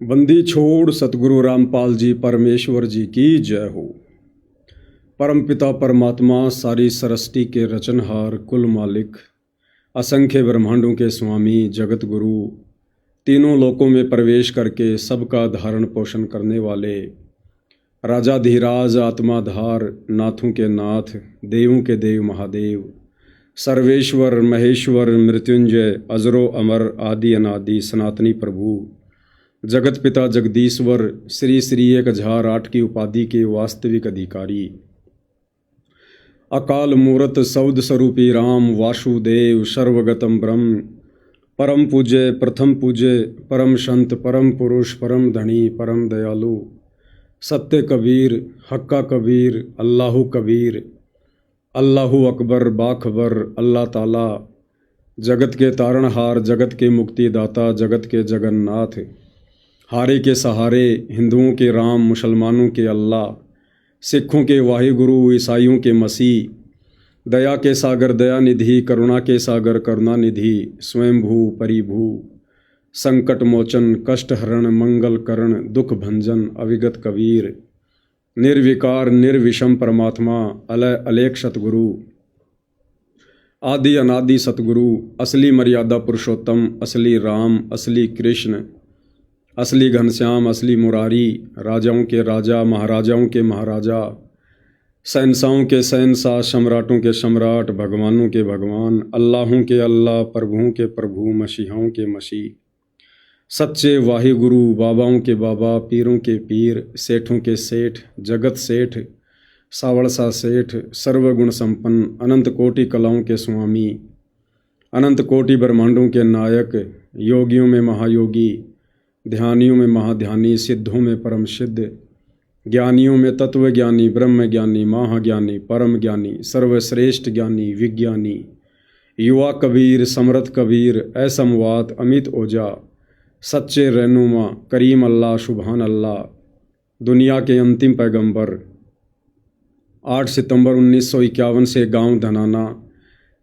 बंदी छोड़ सतगुरु रामपाल जी परमेश्वर जी की जय हो। परमपिता परमात्मा सारी सृष्टि के रचनहार कुल मालिक असंख्य ब्रह्मांडों के स्वामी जगत गुरु तीनों लोकों में प्रवेश करके सबका धारण पोषण करने वाले राजाधिराज आत्माधार नाथों के नाथ देवों के देव महादेव सर्वेश्वर महेश्वर मृत्युंजय अजरो अमर आदि अनादि सनातनी प्रभु जगत पिता जगदीश्वर श्री श्री 1008 की उपाधि के वास्तविक अधिकारी अकाल मूरत सौद स्वरूपी राम वासुदेव सर्वगतम ब्रह्म परम पूज्य प्रथम पूज्य परम संत परम पुरुष परम धनी परम दयालु सत्य कबीर हक्का कबीर अल्लाहु कबीर अल्लाहु अकबर बाखबर अल्लाह ताला जगत के तारणहार जगत के मुक्तिदाता जगत के जगन्नाथ हारे के सहारे हिंदुओं के राम मुसलमानों के अल्लाह सिखों के वाहिगुरु ईसाइयों के मसीह दया के सागर दया निधि करुणा के सागर करुणा निधि स्वयंभू परिभू संकट मोचन कष्ट हरण मंगल करण दुख भंजन अविगत कबीर निर्विकार निर्विषम परमात्मा अलय अलेख सतगुरु आदि अनादि सतगुरु असली मर्यादा पुरुषोत्तम असली राम असली कृष्ण असली घनश्याम असली मुरारी राजाओं के राजा महाराजाओं के महाराजा शहंशाहों के शहंशाह सम्राटों के सम्राट भगवानों के भगवान अल्लाहों के अल्लाह प्रभुओं के प्रभु मसीहाओं के मसीह सच्चे वाहिगुरु बाबाओं के बाबा पीरों के पीर सेठों के सेठ जगत सेठ सावड़सा सेठ सर्वगुण संपन्न अनंत कोटि कलाओं के स्वामी अनंत कोटि ब्रह्मांडों के नायक योगियों में महायोगी ध्यानियों में महाध्यानी सिद्धों में परम सिद्ध ज्ञानियों में तत्वज्ञानी ब्रह्म ज्ञानी महाज्ञानी परम ज्ञानी सर्वश्रेष्ठ ज्ञानी विज्ञानी युवा कबीर समर्थ कबीर असमवात अमित ओझा सच्चे रहनुमा करीम अल्लाह सुबहान अल्लाह दुनिया के अंतिम पैगंबर 8 सितंबर 1951 से गांव धनाना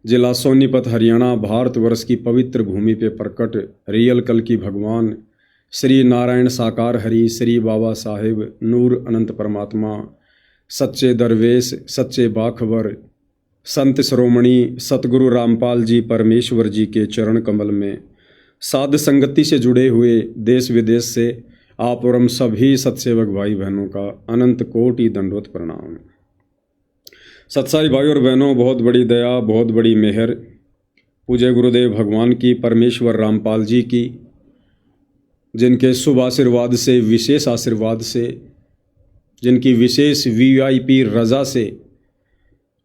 जिला सोनीपत हरियाणा भारतवर्ष की पवित्र भूमि पे प्रकट रियल कल की भगवान श्री नारायण साकार हरि श्री बाबा साहेब नूर अनंत परमात्मा सच्चे दरवेश सच्चे बाखबर संत श्रोमणी सतगुरु रामपाल जी परमेश्वर जी के चरण कमल में साध संगति से जुड़े हुए देश विदेश से आप और हम सभी सत्सेवक भाई बहनों का अनंत कोटि दंडवत प्रणाम। सत्साई भाई और बहनों, बहुत बड़ी दया बहुत बड़ी मेहर पूज्य गुरुदेव भगवान की परमेश्वर रामपाल जी की, जिनके शुभ आशीर्वाद से विशेष आशीर्वाद से जिनकी विशेष VIP रजा से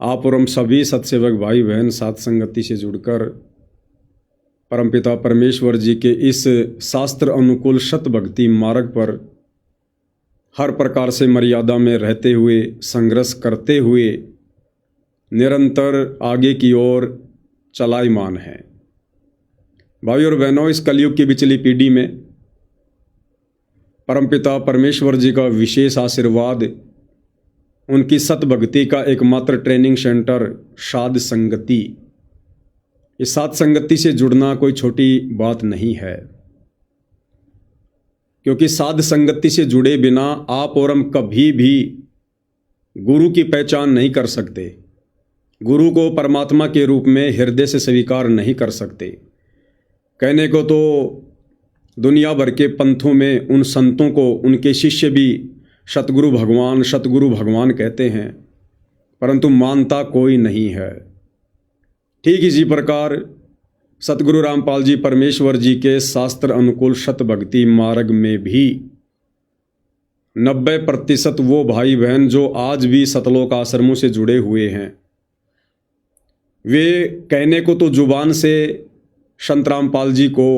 आप और हम सभी सत्सेवक भाई बहन साथ संगति से जुड़कर परमपिता परमेश्वर जी के इस शास्त्र अनुकूल शत भक्ति मार्ग पर हर प्रकार से मर्यादा में रहते हुए संघर्ष करते हुए निरंतर आगे की ओर चलायमान है। भाई और बहनों, इस कलयुग की बिचली पीढ़ी में परमपिता परमेश्वर जी का विशेष आशीर्वाद, उनकी सतभक्ति का एकमात्र ट्रेनिंग सेंटर साध संगति। इस साध संगति से जुड़ना कोई छोटी बात नहीं है, क्योंकि साध संगति से जुड़े बिना आप और हम कभी भी गुरु की पहचान नहीं कर सकते, गुरु को परमात्मा के रूप में हृदय से स्वीकार नहीं कर सकते। कहने को तो दुनिया भर के पंथों में उन संतों को उनके शिष्य भी सतगुरु भगवान कहते हैं, परंतु मानता कोई नहीं है। ठीक इसी प्रकार सतगुरु रामपाल जी परमेश्वर जी के शास्त्र अनुकूल शत भक्ति मार्ग में भी 90% वो भाई बहन जो आज भी सतलोक आश्रमों से जुड़े हुए हैं, वे कहने को तो जुबान से संत रामपाल जी को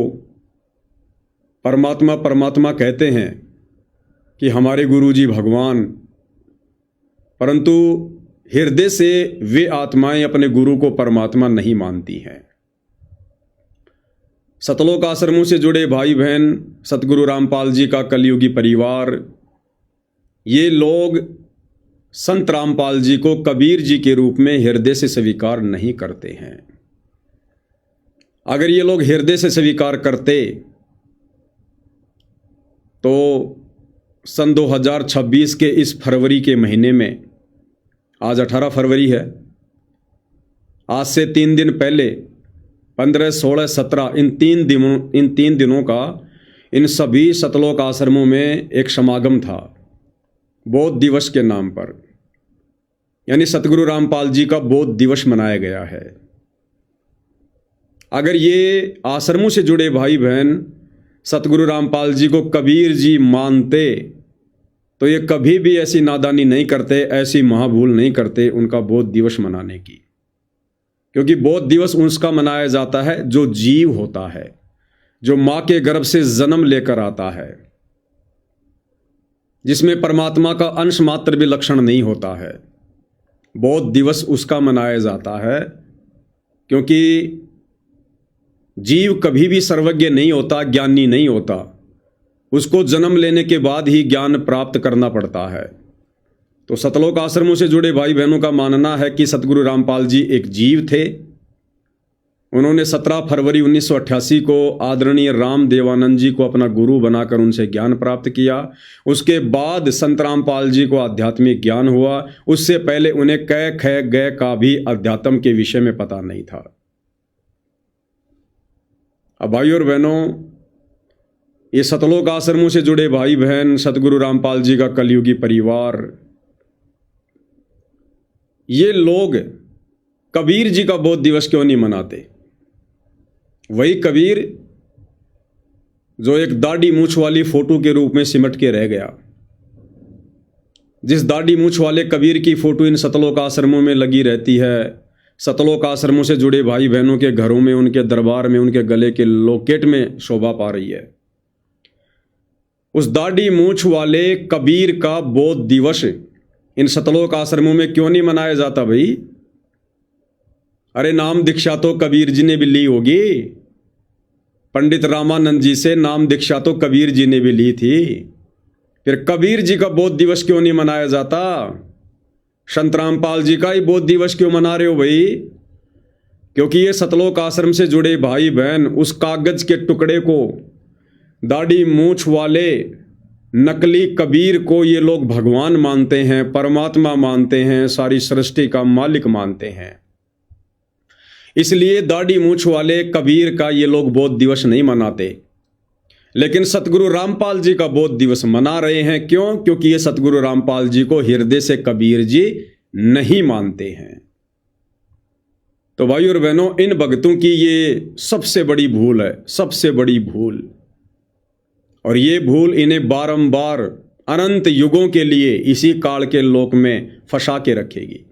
परमात्मा कहते हैं कि हमारे गुरु जी भगवान, परंतु हृदय से वे आत्माएं अपने गुरु को परमात्मा नहीं मानती हैं। सतलोक आश्रमों से जुड़े भाई बहन सतगुरु रामपाल जी का कलयुगी परिवार, ये लोग संत रामपाल जी को कबीर जी के रूप में हृदय से स्वीकार नहीं करते हैं। अगर ये लोग हृदय से स्वीकार करते तो सन 2026 के इस फरवरी के महीने में, आज 18 फरवरी है, आज से 3 दिन पहले 15, 16, 17 इन तीन दिनों का इन सभी सतलोक आश्रमों में एक समागम था बौद्ध दिवस के नाम पर। यानी सतगुरु रामपाल जी का बौद्ध दिवस मनाया गया है। अगर ये आश्रमों से जुड़े भाई बहन सतगुरु रामपाल जी को कबीर जी मानते तो ये कभी भी ऐसी नादानी नहीं करते, ऐसी महाभूल नहीं करते उनका बौद्ध दिवस मनाने की। क्योंकि बौद्ध दिवस उसका मनाया जाता है जो जीव होता है, जो मां के गर्भ से जन्म लेकर आता है, जिसमें परमात्मा का अंश मात्र भी लक्षण नहीं होता है। बौद्ध दिवस उसका मनाया जाता है क्योंकि जीव कभी भी सर्वज्ञ नहीं होता, ज्ञानी नहीं होता, उसको जन्म लेने के बाद ही ज्ञान प्राप्त करना पड़ता है। तो सतलोक आश्रमों से जुड़े भाई बहनों का मानना है कि सतगुरु रामपाल जी एक जीव थे। उन्होंने 17 फरवरी 1988 को आदरणीय राम देवानंद जी को अपना गुरु बनाकर उनसे ज्ञान प्राप्त किया। उसके बाद संत रामपाल जी को आध्यात्मिक ज्ञान हुआ। उससे पहले उन्हें कै ख गय का भी अध्यात्म के विषय में पता नहीं था। अब भाई और बहनों, ये सतलोक आश्रमों से जुड़े भाई बहन, सतगुरु रामपाल जी का कलयुगी परिवार, ये लोग कबीर जी का बौद्ध दिवस क्यों नहीं मनाते? वही कबीर जो एक दाढ़ी मूछ वाली फोटो के रूप में सिमट के रह गया। जिस दाढ़ी मूछ वाले कबीर की फोटो इन सतलोक आश्रमों में लगी रहती है, सतलोक आश्रमों से जुड़े भाई बहनों के घरों में, उनके दरबार में, उनके गले के लॉकेट में शोभा पा रही है। उस दाढ़ी मूछ वाले कबीर का बौद्ध दिवस इन सतलोक आश्रमों में क्यों नहीं मनाया जाता भाई? अरे नाम दीक्षा तो कबीर जी ने भी ली होगी। पंडित रामानंद जी से नाम दीक्षा तो कबीर जी ने भी ली थी। फिर कबीर जी का बौद्ध दिवस क्यों नहीं मनाया जाता? संत रामपाल जी का ही बौद्ध दिवस क्यों मना रहे हो भाई? क्योंकि ये सतलोक आश्रम से जुड़े भाई बहन उस कागज के टुकड़े को, दाढ़ी मूछ वाले नकली कबीर को ये लोग भगवान मानते हैं, परमात्मा मानते हैं, सारी सृष्टि का मालिक मानते हैं। इसलिए दाढ़ी मूछ वाले कबीर का ये लोग बौद्ध दिवस नहीं मनाते। लेकिन सतगुरु रामपाल जी का बौद्ध दिवस मना रहे हैं। क्यों? क्योंकि ये सतगुरु रामपाल जी को हृदय से कबीर जी नहीं मानते हैं। तो भाई और बहनों, इन भक्तों की ये सबसे बड़ी भूल है, सबसे बड़ी भूल। और ये भूल इन्हें बारंबार अनंत युगों के लिए इसी काल के लोक में फंसा के रखेगी।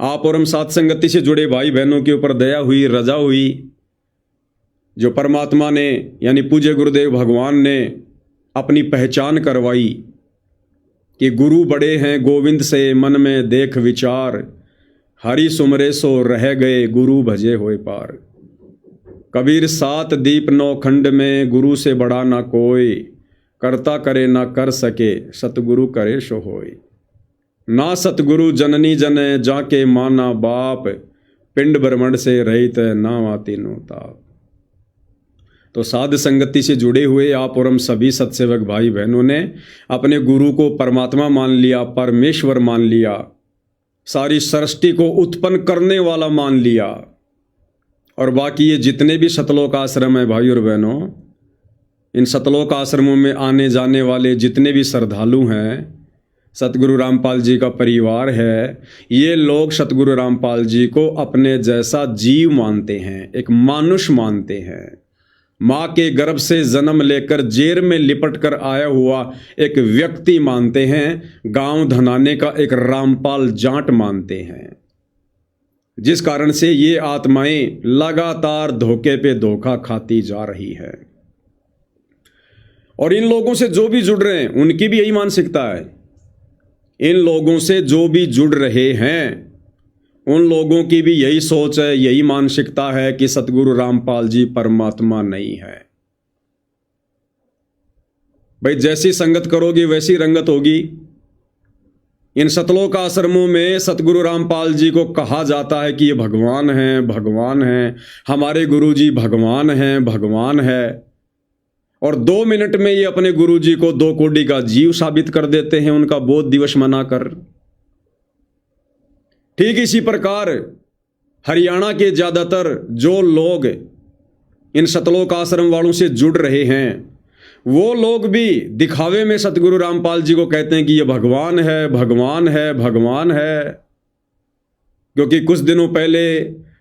आप और हम साथ संगति से जुड़े भाई बहनों के ऊपर दया हुई, रजा हुई, जो परमात्मा ने यानी पूज्य गुरुदेव भगवान ने अपनी पहचान करवाई कि गुरु बड़े हैं गोविंद से मन में देख विचार, हरि सुमरे सो रह गए गुरु भजे होए पार। कबीर 7 दीप 9 खंड में, गुरु से बड़ा ना कोई, करता करे ना कर सके, सतगुरु करे सो होय। ना सतगुरु जननी जने, जाके माना बाप, पिंड ब्रह्मंड से रहित ना वाती नो ताप। तो साध संगति से जुड़े हुए आप और हम सभी सत्सेवक भाई बहनों ने अपने गुरु को परमात्मा मान लिया, परमेश्वर मान लिया, सारी सृष्टि को उत्पन्न करने वाला मान लिया। और बाकी ये जितने भी सतलोक आश्रम है भाई और बहनों, इन सतलोक आश्रमों में आने जाने वाले जितने भी श्रद्धालु हैं, सतगुरु रामपाल जी का परिवार है, ये लोग सतगुरु रामपाल जी को अपने जैसा जीव मानते हैं, एक मानुष मानते हैं। माँ के गर्भ से जन्म लेकर जेर में लिपट कर आया हुआ एक व्यक्ति मानते हैं, गांव धनाने का एक रामपाल जाट मानते हैं। जिस कारण से ये आत्माएं लगातार धोखे पे धोखा खाती जा रही है। और इन लोगों से जो भी जुड़ रहे हैं उनकी भी यही मानसिकता है। इन लोगों से जो भी जुड़ रहे हैं उन लोगों की भी यही सोच है, यही मानसिकता है कि सतगुरु रामपाल जी परमात्मा नहीं है। भाई जैसी संगत करोगे वैसी रंगत होगी। इन सतलोक आश्रमों में सतगुरु रामपाल जी को कहा जाता है कि ये भगवान हैं, भगवान हैं, हमारे गुरु जी भगवान हैं, भगवान है। और 2 मिनट में ये अपने गुरुजी को 2 कोड़ी का जीव साबित कर देते हैं उनका बोध दिवस मनाकर। ठीक इसी प्रकार हरियाणा के ज्यादातर जो लोग इन सतलोक आश्रम वालों से जुड़ रहे हैं वो लोग भी दिखावे में सतगुरु रामपाल जी को कहते हैं कि ये भगवान है, भगवान है, भगवान है। क्योंकि कुछ दिनों पहले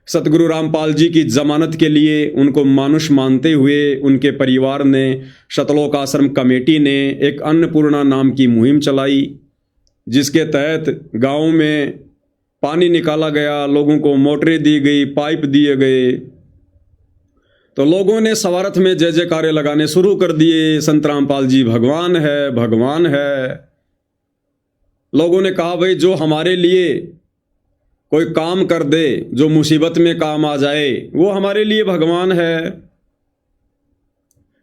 सतगुरु रामपाल जी की जमानत के लिए उनको मानुष मानते हुए उनके परिवार ने, सतलोक आश्रम कमेटी ने एक अन्नपूर्णा नाम की मुहिम चलाई, जिसके तहत गांव में पानी निकाला गया, लोगों को मोटरें दी गई, पाइप दिए गए। तो लोगों ने सवारथ में जय जयकारे लगाने शुरू कर दिए, संत रामपाल जी भगवान है, भगवान है। लोगों ने कहा भाई जो हमारे लिए कोई काम कर दे, जो मुसीबत में काम आ जाए, वो हमारे लिए भगवान है।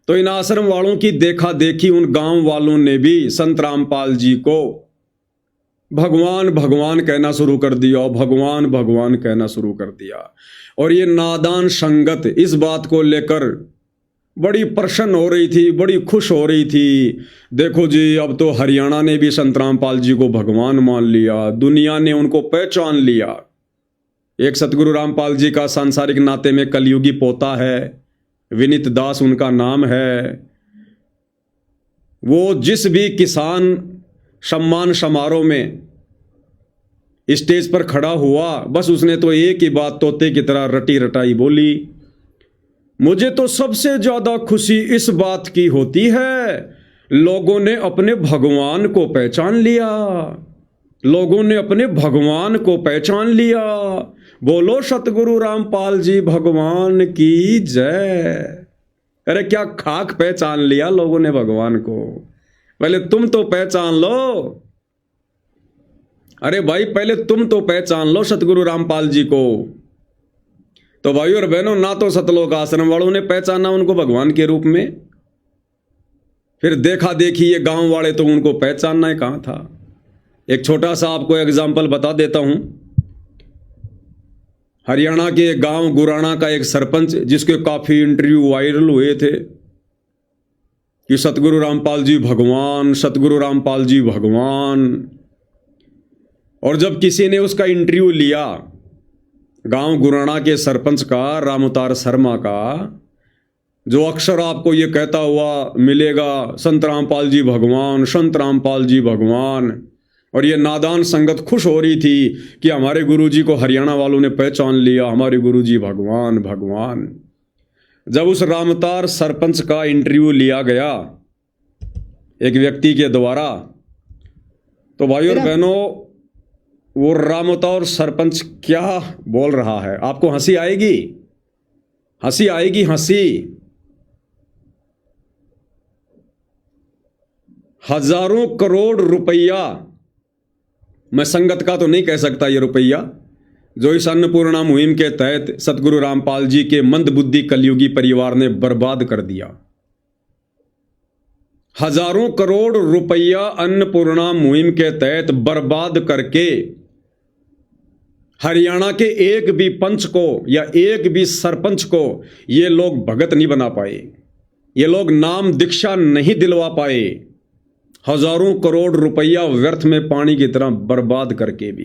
तो इन आश्रम वालों की देखा देखी उन गांव वालों ने भी संत रामपाल जी को भगवान भगवान कहना शुरू कर दिया, भगवान भगवान कहना शुरू कर दिया। और ये नादान संगत इस बात को लेकर बड़ी प्रसन्न हो रही थी, बड़ी खुश हो रही थी। देखो जी, अब तो हरियाणा ने भी संत रामपाल जी को भगवान मान लिया, दुनिया ने उनको पहचान लिया। एक सतगुरु रामपाल जी का सांसारिक नाते में कलयुगी पोता है, विनीत दास उनका नाम है। वो जिस भी किसान सम्मान समारोह में स्टेज पर खड़ा हुआ, बस उसने तो एक ही बात तोते की तरह रटी रटाई बोली, मुझे तो सबसे ज्यादा खुशी इस बात की होती है लोगों ने अपने भगवान को पहचान लिया, लोगों ने अपने भगवान को पहचान लिया। बोलो सतगुरु रामपाल जी भगवान की जय। अरे क्या खाक पहचान लिया लोगों ने भगवान को, पहले तुम तो पहचान लो। अरे भाई पहले तुम तो पहचान लो सतगुरु रामपाल जी को। तो भाई और बहनों, ना तो सतलोक आश्रम वालों ने पहचाना उनको भगवान के रूप में, फिर देखा देखी ये गांव वाले तो उनको पहचानना ही कहां था। एक छोटा सा आपको एग्जाम्पल बता देता हूं। हरियाणा के गांव गुराना का एक सरपंच, जिसके काफी इंटरव्यू वायरल हुए थे कि सतगुरु रामपाल जी भगवान, सतगुरु रामपाल जी भगवान। और जब किसी ने उसका इंटरव्यू लिया, गांव गुराना के सरपंच का, रामअवतार शर्मा का, जो अक्सर आपको ये कहता हुआ मिलेगा संत रामपाल जी भगवान, संत रामपाल जी भगवान। और ये नादान संगत खुश हो रही थी कि हमारे गुरुजी को हरियाणा वालों ने पहचान लिया, हमारे गुरुजी भगवान भगवान। जब उस रामअवतार सरपंच का इंटरव्यू लिया गया एक व्यक्ति के द्वारा, तो भाई और बहनों, वो रामअवतार सरपंच क्या बोल रहा है, आपको हंसी आएगी, हंसी आएगी, हंसी। हजारों करोड़ रुपया, मैं संगत का तो नहीं कह सकता ये रुपया, जो इस अन्नपूर्णा मुहिम के तहत सतगुरु रामपाल जी के मंदबुद्धि कलयुगी परिवार ने बर्बाद कर दिया। हजारों करोड़ रुपया अन्नपूर्णा मुहिम के तहत बर्बाद करके हरियाणा के एक भी पंच को या एक भी सरपंच को ये लोग भगत नहीं बना पाए, ये लोग नाम दीक्षा नहीं दिलवा पाए। हजारों करोड़ रुपया व्यर्थ में पानी की तरह बर्बाद करके भी।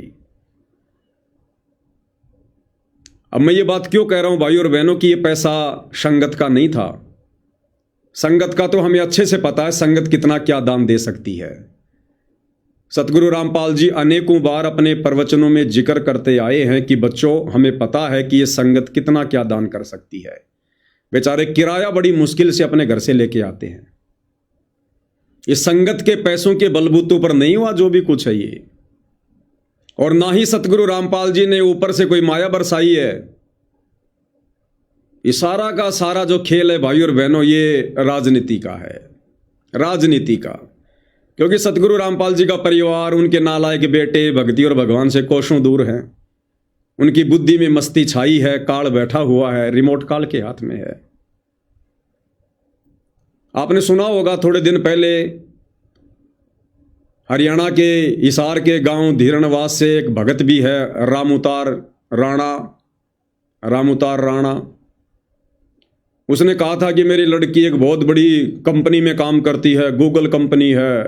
अब मैं ये बात क्यों कह रहा हूं भाई और बहनों कि ये पैसा संगत का नहीं था। संगत का तो हमें अच्छे से पता है संगत कितना क्या दान दे सकती है। सतगुरु रामपाल जी अनेकों बार अपने प्रवचनों में जिक्र करते आए हैं कि बच्चों, हमें पता है कि ये संगत कितना क्या दान कर सकती है। बेचारे किराया बड़ी मुश्किल से अपने घर से लेके आते हैं। इस संगत के पैसों के बलबूतों पर नहीं हुआ जो भी कुछ है ये, और ना ही सतगुरु रामपाल जी ने ऊपर से कोई माया बरसाई है। ये सारा का सारा जो खेल है भाई और बहनों, ये राजनीति का है, राजनीति का। क्योंकि सतगुरु रामपाल जी का परिवार, उनके नालायक बेटे भक्ति और भगवान से कोसों दूर हैं। उनकी बुद्धि में मस्ती छाई है, काल बैठा हुआ है, रिमोट काल के हाथ में है। आपने सुना होगा थोड़े दिन पहले हरियाणा के हिसार के गांव धीरणवास से एक भगत भी है, रामअवतार राणा। उसने कहा था कि मेरी लड़की एक बहुत बड़ी कंपनी में काम करती है, गूगल कंपनी है,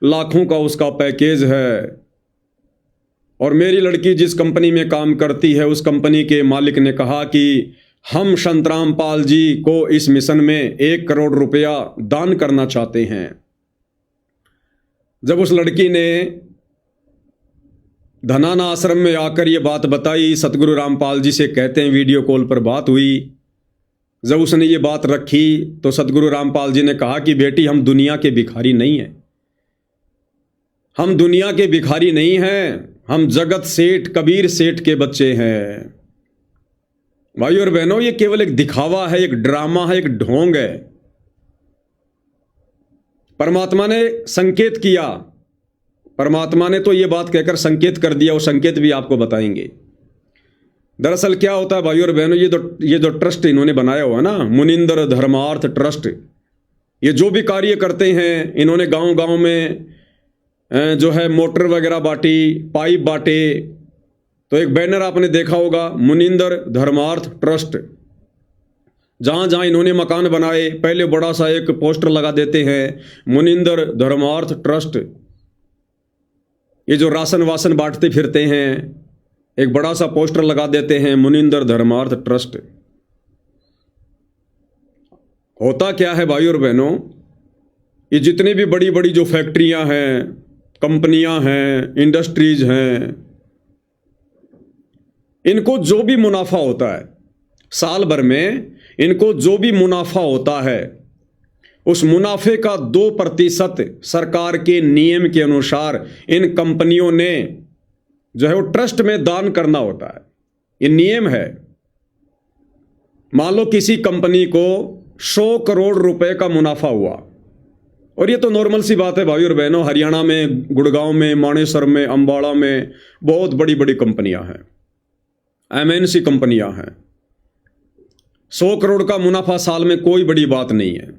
लाखों का उसका पैकेज है, और मेरी लड़की जिस कंपनी में काम करती है उस कंपनी के मालिक ने कहा कि हम संतराम पाल जी को इस मिशन में 1 करोड़ रुपया दान करना चाहते हैं। जब उस लड़की ने धनाना आश्रम में आकर ये बात बताई, सतगुरु रामपाल जी से कहते हैं वीडियो कॉल पर बात हुई। जब उसने ये बात रखी तो सतगुरु रामपाल जी ने कहा कि बेटी, हम दुनिया के भिखारी नहीं हैं, हम दुनिया के भिखारी नहीं हैं, हम जगत सेठ कबीर सेठ के बच्चे हैं। भाई और बहनों, ये केवल एक दिखावा है, एक ड्रामा है, एक ढोंग है। परमात्मा ने संकेत किया, परमात्मा ने तो ये बात कहकर संकेत कर दिया, वो संकेत भी आपको बताएंगे। दरअसल क्या होता है भाई और बहनों, ये जो ट्रस्ट इन्होंने बनाया हुआ ना, मुनिंदर धर्मार्थ ट्रस्ट, ये जो भी कार्य करते हैं, इन्होंने गांव गांव में जो है मोटर वगैरह बांटी, पाइप बांटे। तो एक बैनर आपने देखा होगा, मुनिंदर धर्मार्थ ट्रस्ट। जहां जहां इन्होंने मकान बनाए, पहले बड़ा सा एक पोस्टर लगा देते हैं, मुनिंदर धर्मार्थ ट्रस्ट। ये जो राशन वासन बांटते फिरते हैं, एक बड़ा सा पोस्टर लगा देते हैं, मुनिंदर धर्मार्थ ट्रस्ट। होता क्या है भाई और बहनों, ये जितनी भी बड़ी बड़ी जो फैक्ट्रियां हैं, कंपनियां हैं, इंडस्ट्रीज हैं, इनको जो भी मुनाफा होता है साल भर में, इनको जो भी मुनाफा होता है, उस मुनाफे का 2% सरकार के नियम के अनुसार इन कंपनियों ने जो है वो ट्रस्ट में दान करना होता है। ये नियम है। मान लो किसी कंपनी को 100 करोड़ रुपए का मुनाफा हुआ, और ये तो नॉर्मल सी बात है भाई और बहनों, हरियाणा में, गुड़गांव में, मानेसर में, अंबाला में बहुत बड़ी बड़ी कंपनियां हैं, MNC कंपनियां हैं। 100 करोड़ का मुनाफा साल में कोई बड़ी बात नहीं है।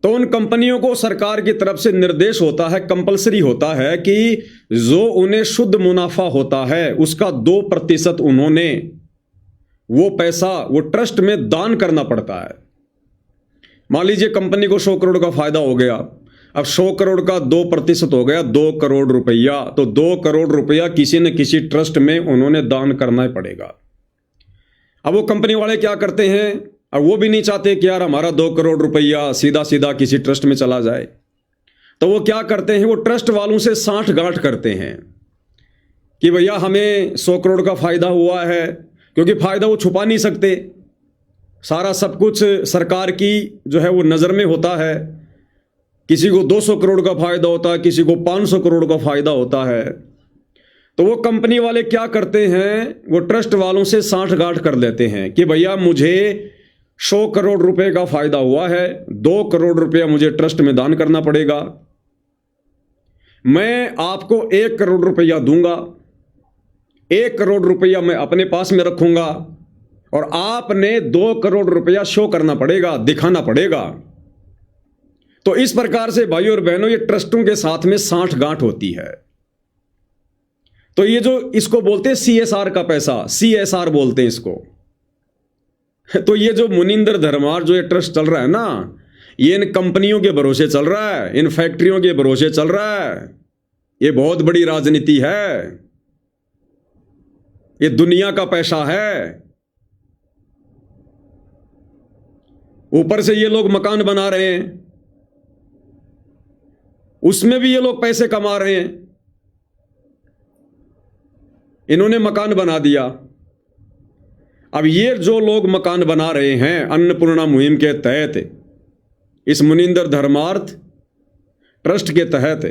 तो उन कंपनियों को सरकार की तरफ से निर्देश होता है, कंपलसरी होता है कि जो उन्हें शुद्ध मुनाफा होता है उसका 2% उन्होंने वो पैसा वो ट्रस्ट में दान करना पड़ता है। मान लीजिए कंपनी को 100 करोड़ का फायदा हो गया, अब 100 करोड़ का 2% हो गया 2 करोड़ रुपया, तो 2 करोड़ रुपया किसी न किसी ट्रस्ट में उन्होंने दान करना ही पड़ेगा। अब वो कंपनी वाले क्या करते हैं, अब वो भी नहीं चाहते कि यार हमारा 2 करोड़ रुपया सीधा सीधा किसी ट्रस्ट में चला जाए, तो वो क्या करते हैं, वो ट्रस्ट वालों से साठ गांठ करते हैं कि भैया हमें 100 करोड़ का फायदा हुआ है, क्योंकि फायदा वो छुपा नहीं सकते, सारा सब कुछ सरकार की जो है वो नज़र में होता है। किसी को 200 करोड़ का फायदा होता है, किसी को 500 करोड़ का फायदा होता है। तो वो कंपनी वाले क्या करते हैं, वो ट्रस्ट वालों से साठ गांठ कर लेते हैं कि भैया मुझे 100 करोड़ रुपए का फायदा हुआ है, 2 करोड़ रुपया मुझे ट्रस्ट में दान करना पड़ेगा, मैं आपको 1 करोड़ रुपया दूंगा, 1 करोड़ रुपया मैं अपने पास में रखूंगा, और आपने 2 करोड़ रुपया शो करना पड़ेगा, दिखाना पड़ेगा। तो इस प्रकार से भाई और बहनों ये ट्रस्टों के साथ में साठ गांठ होती है। तो ये जो इसको बोलते हैं CSR का पैसा, CSR बोलते हैं इसको। तो ये जो मुनिंदर धर्मार जो ये ट्रस्ट चल रहा है ना, ये इन कंपनियों के भरोसे चल रहा है, इन फैक्ट्रियों के भरोसे चल रहा है। ये बहुत बड़ी राजनीति है, ये दुनिया का पैसा है। ऊपर से ये लोग मकान बना रहे हैं, उसमें भी ये लोग पैसे कमा रहे हैं। इन्होंने मकान बना दिया, अब ये जो लोग मकान बना रहे हैं अन्नपूर्णा मुहिम के तहत, इस मुनिंदर धर्मार्थ ट्रस्ट के तहत,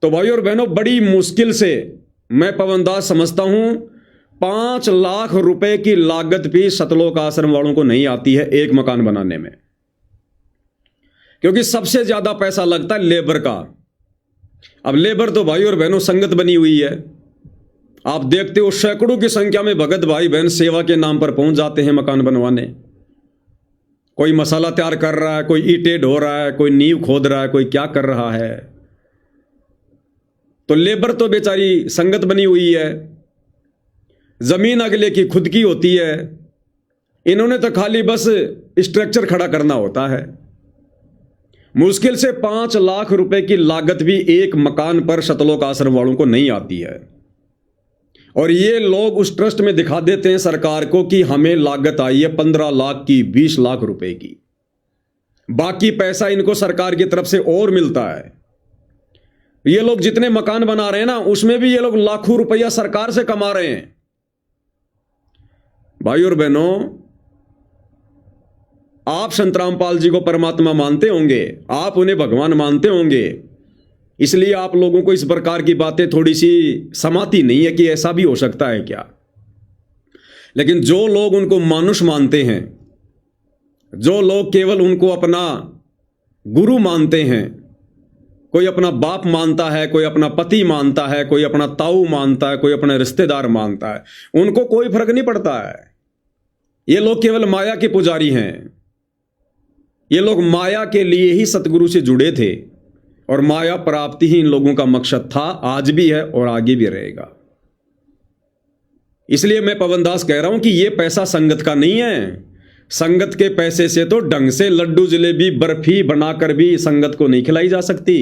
तो भाई और बहनों बड़ी मुश्किल से मैं पवनदास समझता हूं 5 लाख रुपए की लागत भी सतलोक आश्रम वालों को नहीं आती है एक मकान बनाने में, क्योंकि सबसे ज्यादा पैसा लगता है लेबर का। अब लेबर तो भाई और बहनों संगत बनी हुई है, आप देखते हो सैकड़ों की संख्या में भगत भाई बहन सेवा के नाम पर पहुंच जाते हैं मकान बनवाने। कोई मसाला तैयार कर रहा है, कोई ईंटें ढो रहा है, कोई नींव खोद रहा है, कोई क्या कर रहा है। तो लेबर तो बेचारी संगत बनी हुई है, जमीन अगले की खुद की होती है, इन्होंने तो खाली बस स्ट्रक्चर खड़ा करना होता है। मुश्किल से 5 लाख रुपए की लागत भी एक मकान पर सतलोक आश्रम वालों को नहीं आती है, और ये लोग उस ट्रस्ट में दिखा देते हैं सरकार को कि हमें लागत आई है 15 लाख की, 20 लाख रुपए की। बाकी पैसा इनको सरकार की तरफ से और मिलता है। ये लोग जितने मकान बना रहे हैं ना, उसमें भी ये लोग लाखों रुपया सरकार से कमा रहे हैं। भाई और बहनों, आप संत रामपाल जी को परमात्मा मानते होंगे, आप उन्हें भगवान मानते होंगे, इसलिए आप लोगों को इस प्रकार की बातें थोड़ी सी समाती नहीं है कि ऐसा भी हो सकता है क्या। लेकिन जो लोग उनको मानुष मानते हैं, जो लोग केवल उनको अपना गुरु मानते हैं, कोई अपना बाप मानता है, कोई अपना पति मानता है, कोई अपना ताऊ मानता है, कोई अपना रिश्तेदार मानता है, उनको कोई फर्क नहीं पड़ता है। ये लोग केवल माया के पुजारी हैं। ये लोग माया के लिए ही सतगुरु से जुड़े थे, और माया प्राप्ति ही इन लोगों का मकसद था, आज भी है और आगे भी रहेगा। इसलिए मैं पवन दास कह रहा हूं कि यह पैसा संगत का नहीं है। संगत के पैसे से तो ढंग से लड्डू जलेबी बर्फी बनाकर भी संगत को नहीं खिलाई जा सकती।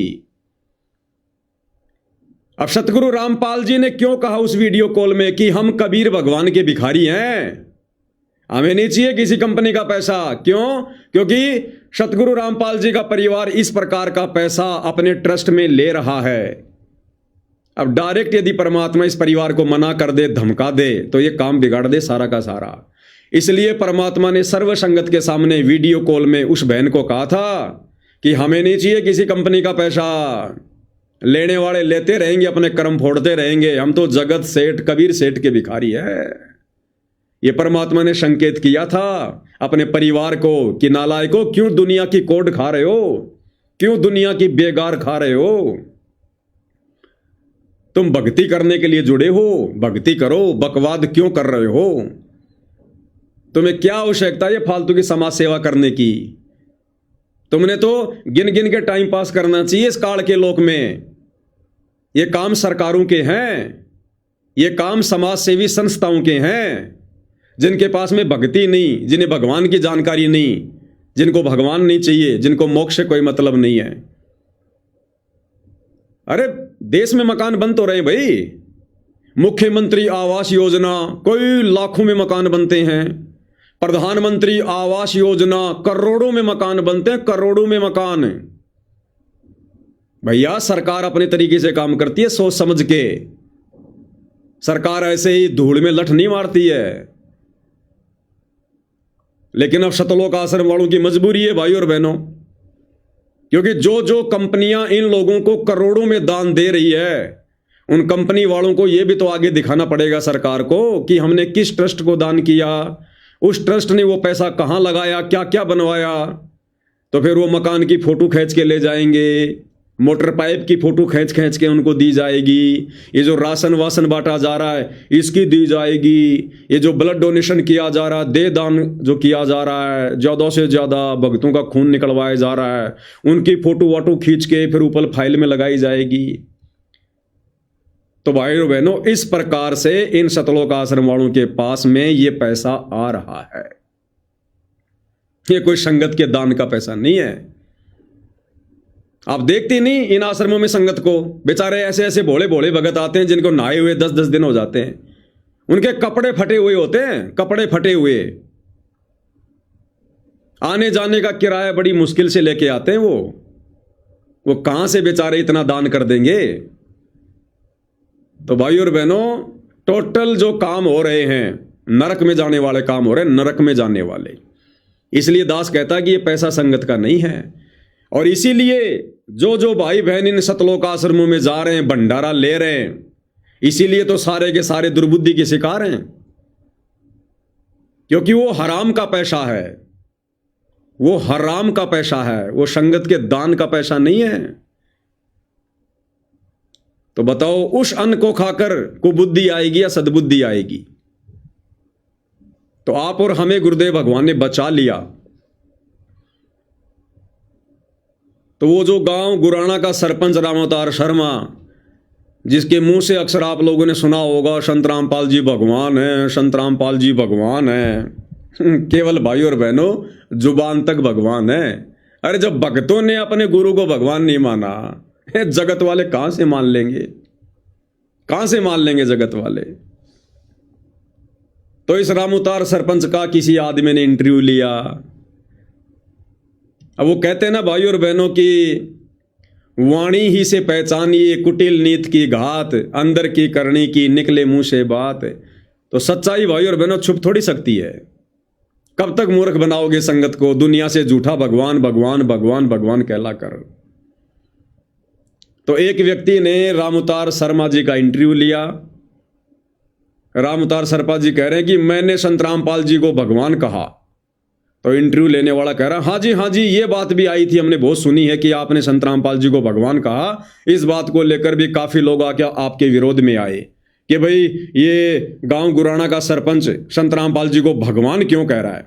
अब सतगुरु रामपाल जी ने क्यों कहा उस वीडियो कॉल में कि हम कबीर भगवान के भिखारी हैं, हमें नहीं चाहिए किसी कंपनी का पैसा। क्यों? क्योंकि सतगुरु रामपाल जी का परिवार इस प्रकार का पैसा अपने ट्रस्ट में ले रहा है। अब डायरेक्ट यदि परमात्मा इस परिवार को मना कर दे, धमका दे, तो ये काम बिगाड़ दे सारा का सारा। इसलिए परमात्मा ने सर्व संगत के सामने वीडियो कॉल में उस बहन को कहा था कि हमें नहीं चाहिए किसी कंपनी का पैसा, लेने वाले लेते रहेंगे, अपने कर्म फोड़ते रहेंगे, हम तो जगत सेठ कबीर सेठ के भिखारी है। ये परमात्मा ने संकेत किया था अपने परिवार को कि नालायकों, क्यों दुनिया की कोड खा रहे हो, क्यों दुनिया की बेगार खा रहे हो। तुम भक्ति करने के लिए जुड़े हो, भक्ति करो, बकवाद क्यों कर रहे हो। तुम्हें क्या आवश्यकता है ये फालतू की समाज सेवा करने की। तुमने तो गिन गिन के टाइम पास करना चाहिए इस काल के लोक में। ये काम सरकारों के हैं, ये काम समाज सेवी संस्थाओं के हैं, जिनके पास में भक्ति नहीं, जिन्हें भगवान की जानकारी नहीं, जिनको भगवान नहीं चाहिए, जिनको मोक्ष से कोई मतलब नहीं है। अरे देश में मकान बन तो रहे भाई, मुख्यमंत्री आवास योजना कोई लाखों में मकान बनते हैं, प्रधानमंत्री आवास योजना करोड़ों में मकान बनते हैं, करोड़ों में मकान। भैया सरकार अपने तरीके से काम करती है, सोच समझ के। सरकार ऐसे ही धूल में लठ नहीं मारती है। लेकिन अब सतलोक आश्रम वालों की मजबूरी है भाई और बहनों, क्योंकि जो जो कंपनियां इन लोगों को करोड़ों में दान दे रही है, उन कंपनी वालों को यह भी तो आगे दिखाना पड़ेगा सरकार को कि हमने किस ट्रस्ट को दान किया, उस ट्रस्ट ने वो पैसा कहां लगाया, क्या क्या बनवाया। तो फिर वो मकान की फोटो खींच के ले जाएंगे, मोटर पाइप की फोटो खींच खींच के उनको दी जाएगी, ये जो राशन वासन बांटा जा रहा है इसकी दी जाएगी, ये जो ब्लड डोनेशन किया जा रहा है, दे दान जो किया जा रहा है, ज़्यादा से ज़्यादा भक्तों का खून निकलवाया जा रहा है, उनकी फोटो वाटो खींच के फिर ऊपर फाइल में लगाई जाएगी। तो भाई और बहनों, इस प्रकार से इन सतलोक आश्रम वालों के पास में ये पैसा आ रहा है। ये कोई संगत के दान का पैसा नहीं है। आप देखते नहीं इन आश्रमों में संगत को, बेचारे ऐसे ऐसे भोले भोले भगत आते हैं जिनको नहाए हुए 10-10 दिन हो जाते हैं, उनके कपड़े फटे हुए होते हैं, कपड़े फटे हुए, आने जाने का किराया बड़ी मुश्किल से लेके आते हैं। वो कहां से बेचारे इतना दान कर देंगे। तो भाई और बहनों, टोटल जो काम हो रहे हैं नरक में जाने वाले काम हो रहे हैं, नरक में जाने वाले। इसलिए दास कहता है कि ये पैसा संगत का नहीं है। और इसीलिए जो जो भाई बहन इन सतलोक आश्रमों में जा रहे हैं, भंडारा ले रहे हैं, इसीलिए तो सारे के सारे दुर्बुद्धि के शिकार हैं, क्योंकि वो हराम का पैसा है, वो हराम का पैसा है, वो संगत के दान का पैसा नहीं है। तो बताओ उस अन्न को खाकर कुबुद्धि आएगी या सद्बुद्धि आएगी। तो आप और हमें गुरुदेव भगवान ने बचा लिया। तो वो जो गांव गुराना का सरपंच राम अवतार शर्मा, जिसके मुंह से अक्सर आप लोगों ने सुना होगा संत रामपाल जी भगवान है, संत रामपाल जी भगवान है, केवल भाई और बहनों जुबान तक भगवान है। अरे जब भक्तों ने अपने गुरु को भगवान नहीं माना, जगत वाले कहां से मान लेंगे? कहां से मान लेंगे जगत वाले? तो इस रामउतार सरपंच का किसी आदमी ने इंटरव्यू लिया। अब वो कहते हैं ना भाई और बहनों की वाणी ही से पहचानिए कुटिल नीत की घात, अंदर की करनी की निकले मुंह से बात। तो सच्चाई भाई और बहनों छुप थोड़ी सकती है। कब तक मूर्ख बनाओगे संगत को? दुनिया से झूठा भगवान भगवान भगवान भगवान कहला कर। तो एक व्यक्ति ने रामउतार शर्मा जी का इंटरव्यू लिया। रामउतार शर्मा जी कह रहे हैं कि मैंने संत रामपाल जी को भगवान कहा। तो इंटरव्यू लेने वाला कह रहा है हाँ जी ये बात भी आई थी, हमने बहुत सुनी है कि आपने संत रामपाल जी को भगवान कहा। इस बात को लेकर भी काफी लोग आके आपके विरोध में आए कि भाई ये गांव गुराना का सरपंच संत रामपाल जी को भगवान क्यों कह रहा है।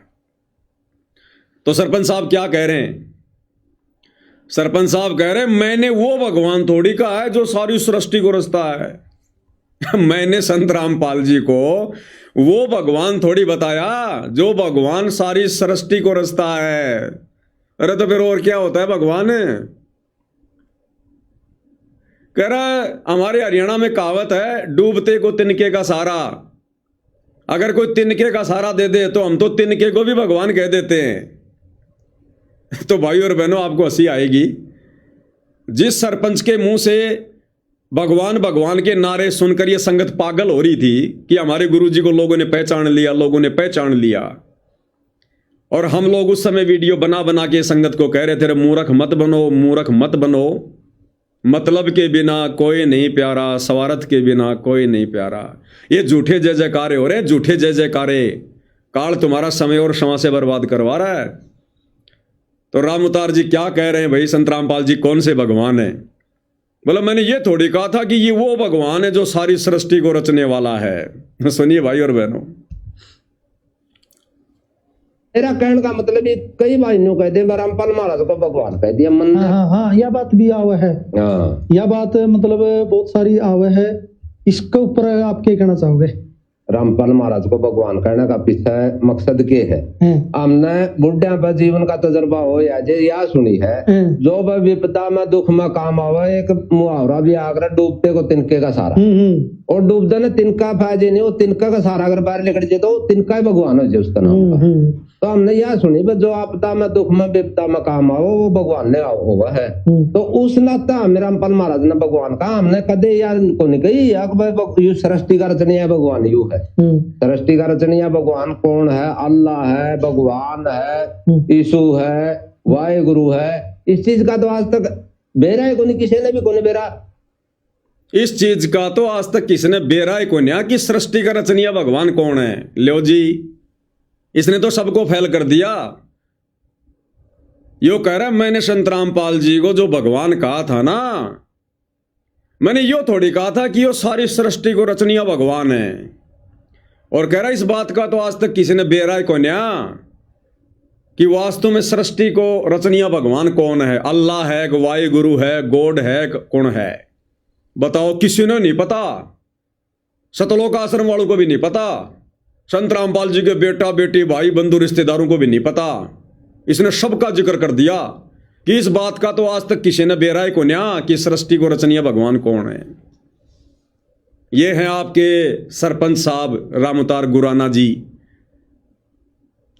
तो सरपंच साहब क्या कह रहे हैं? सरपंच साहब कह रहे हैं मैंने वो भगवान थोड़ी कहा है जो सारी सृष्टि को रचता है। मैंने संत रामपाल जी को वो भगवान थोड़ी बताया जो भगवान सारी सृष्टि को रचता है। अरे तो फिर और क्या होता है भगवान? कह रहा है हमारे हरियाणा में कहावत है डूबते को तिनके का सहारा। अगर कोई तिनके का सहारा दे दे तो हम तो तिनके को भी भगवान कह देते हैं। तो भाई और बहनों आपको हंसी आएगी। जिस सरपंच के मुंह से भगवान भगवान के नारे सुनकर यह संगत पागल हो रही थी कि हमारे गुरुजी को लोगों ने पहचान लिया, लोगों ने पहचान लिया, और हम लोग उस समय वीडियो बना बना के संगत को कह रहे थे मूर्ख मत बनो, मूर्ख मत बनो, मतलब के बिना कोई नहीं प्यारा, सवारत के बिना कोई नहीं प्यारा। ये झूठे जय जयकारे हो रहे हैं, झूठे जय जयकारे। काल तुम्हारा समय और क्षमा से बर्बाद करवा रहा है। तो रामउतार जी क्या कह रहे हैं भाई, संत रामपाल जी कौन से भगवान है? बोला मैंने ये थोड़ी कहा था कि ये वो भगवान है जो सारी सृष्टि को रचने वाला है। सुनिए भाई और बहनों, मेरा कहने का मतलब ये कई बार यूं कहते हैं रामपाल महाराज को भगवान कह दिया मन में। हाँ यह बात भी आवे है। यह बात मतलब बहुत सारी आवे है। इसके ऊपर आप क्या कहना चाहोगे? रामपाल महाराज को भगवान कहने का पीछे मकसद के है? हमने बुढ़िया पर जीवन का तजर्बा हो या जे या सुनी है, जो वह विपदा में दुख में काम आवे। एक मुहावरा भी आकर डूबते को तिनके का सहारा, और डूबते ने तिनका फायदे नहीं, वो तिनका का सहारा अगर बाहर निकल जाए तो तिनका ही भगवान हो जाए उसका नाम। तो हमने यह सुनी जो आपदा में दुख में विपदा में काम आओ वो भगवान ने हुआ है। तो उस नाता हमें रामपाल महाराज ने भगवान कहा। हमने कदे यार को नहीं कही यू सृष्टि का रचनिया भगवान यू है। सृष्टि का रचनिया भगवान कौन है? अल्लाह है, भगवान है, यीशु है, वाहेगुरु है। इस चीज का तो आज तक बेरा है को नहीं, किसी ने भी को नहीं बेरा। इस चीज का तो आज तक किसी ने बेरा ही को नहीं कि सृष्टि का रचनिया भगवान कौन है। लो जी, इसने तो सबको फैल कर दिया। यो कह रहा है मैंने संत रामपाल जी को जो भगवान कहा था ना, मैंने यो थोड़ी कहा था कि यो सारी सृष्टि को रचनिया भगवान है। और कह रहा इस बात का तो आज तक किसी ने बेरा को न्या कि वास्तव में सृष्टि को रचनिया भगवान कौन है। अल्लाह है, वाहेगुरु है, गॉड है, कौन है बताओ? किसी ने नहीं पता। सतलोक आश्रम वालों को भी नहीं पता, संत रामपाल जी के बेटा बेटी भाई बंधु रिश्तेदारों को भी नहीं पता। इसने सबका जिक्र कर दिया कि इस बात का तो आज तक किसी ने बेराय को न्या कि सृष्टि को रचनिया भगवान कौन है। ये हैं आपके सरपंच साहब रामउतार गुराना जी,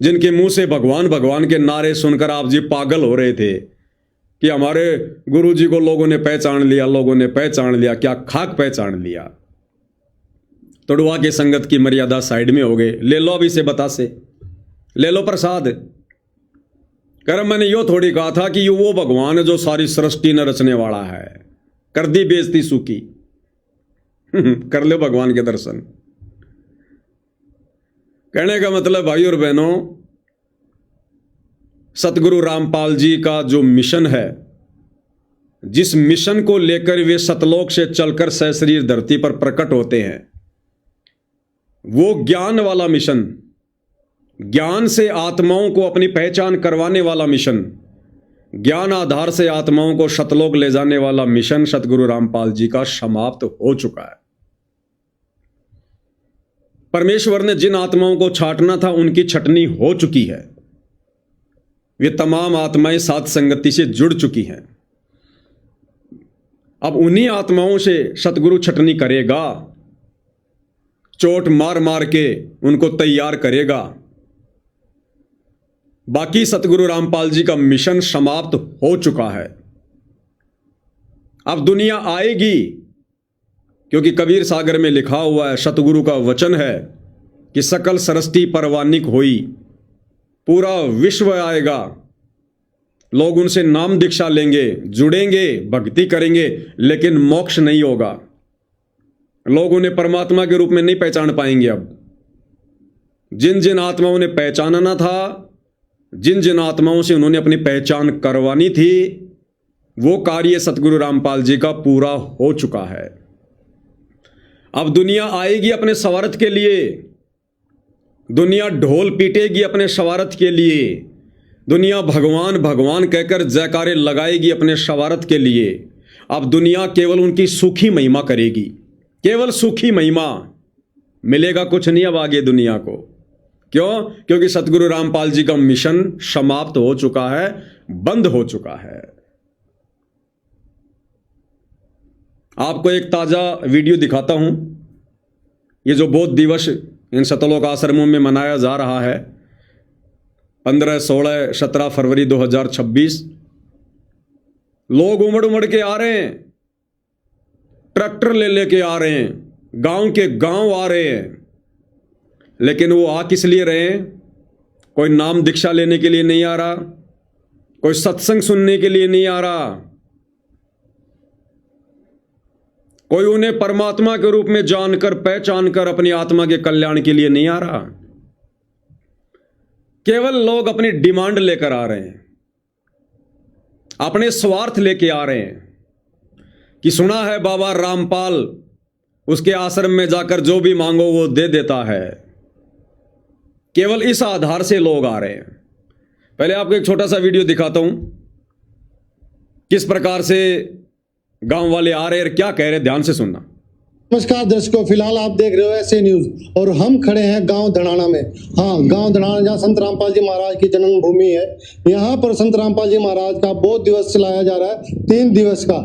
जिनके मुंह से भगवान भगवान के नारे सुनकर आप जी पागल हो रहे थे कि हमारे गुरु जी को लोगों ने पहचान लिया, लोगों ने पहचान लिया। क्या खाक पहचान लिया? तोड़वा के संगत की मर्यादा साइड में हो गए। ले लो अभी से बतासे, ले लो प्रसाद। कर मैंने यो थोड़ी कहा था कि वो भगवान है जो सारी सृष्टि न रचने वाला है। कर दी बेइज्जती सूखी। कर लो भगवान के दर्शन। कहने का मतलब भाई और बहनों, सतगुरु रामपाल जी का जो मिशन है, जिस मिशन को लेकर वे सतलोक से चलकर सशरीर धरती पर प्रकट होते हैं, वो ज्ञान वाला मिशन, ज्ञान से आत्माओं को अपनी पहचान करवाने वाला मिशन, ज्ञान आधार से आत्माओं को सतलोक ले जाने वाला मिशन सतगुरु रामपाल जी का समाप्त हो चुका है। परमेश्वर ने जिन आत्माओं को छांटना था उनकी छटनी हो चुकी है। वे तमाम आत्माएं साथ संगति से जुड़ चुकी हैं। अब उन्हीं आत्माओं से सतगुरु छटनी करेगा, चोट मार मार के उनको तैयार करेगा। बाकी सतगुरु रामपाल जी का मिशन समाप्त हो चुका है। अब दुनिया आएगी, क्योंकि कबीर सागर में लिखा हुआ है, सतगुरु का वचन है कि सकल सरस्ती परवानिक होई, पूरा विश्व आएगा, लोग उनसे नाम दीक्षा लेंगे, जुड़ेंगे, भक्ति करेंगे, लेकिन मोक्ष नहीं होगा। लोग उन्हें परमात्मा के रूप में नहीं पहचान पाएंगे। अब जिन जिन आत्माओं ने पहचानना था, जिन जिन आत्माओं से उन्होंने अपनी पहचान करवानी थी, वो कार्य सतगुरु रामपाल जी का पूरा हो चुका है। अब दुनिया आएगी अपने स्वार्थ के लिए, दुनिया ढोल पीटेगी अपने स्वार्थ के लिए, दुनिया भगवान भगवान कहकर जयकारे लगाएगी अपने स्वार्थ के लिए। अब दुनिया केवल उनकी सूखी महिमा करेगी, केवल सूखी महिमा, मिलेगा कुछ नहीं अब आगे दुनिया को। क्यों? क्योंकि सतगुरु रामपाल जी का मिशन समाप्त हो चुका है, बंद हो चुका है। आपको एक ताजा वीडियो दिखाता हूं। ये जो बौद्ध दिवस इन सतलोक आश्रमों में मनाया जा रहा है, 15, 16, 17 फरवरी 2026, लोग उमड़ उमड़ के आ रहे हैं, ट्रैक्टर ले लेके आ रहे हैं, गांव के गांव आ रहे हैं। लेकिन वो आ किस लिए रहे हैं? कोई नाम दीक्षा लेने के लिए नहीं आ रहा, कोई सत्संग सुनने के लिए नहीं आ रहा, कोई उन्हें परमात्मा के रूप में जानकर पहचानकर अपनी आत्मा के कल्याण के लिए नहीं आ रहा। केवल लोग अपनी डिमांड लेकर आ रहे हैं, अपने स्वार्थ लेके आ रहे हैं कि सुना है बाबा रामपाल, उसके आश्रम में जाकर जो भी मांगो वो दे देता है। केवल इस आधार से लोग आ रहे हैं। पहले आपको एक छोटा सा वीडियो दिखाता हूं, किस प्रकार से गांव वाले आ रहे हैं, क्या कह रहे हैं, ध्यान से सुनना। नमस्कार दर्शकों, फिलहाल आप देख रहे हो ऐसे न्यूज और हम खड़े हैं गांव धनाना में। हाँ, गांव धनाना जहाँ संत रामपाल जी महाराज की जन्मभूमि है। यहाँ पर संत रामपाल जी महाराज का बौद्ध दिवस चलाया जा रहा है, 3 दिवस का।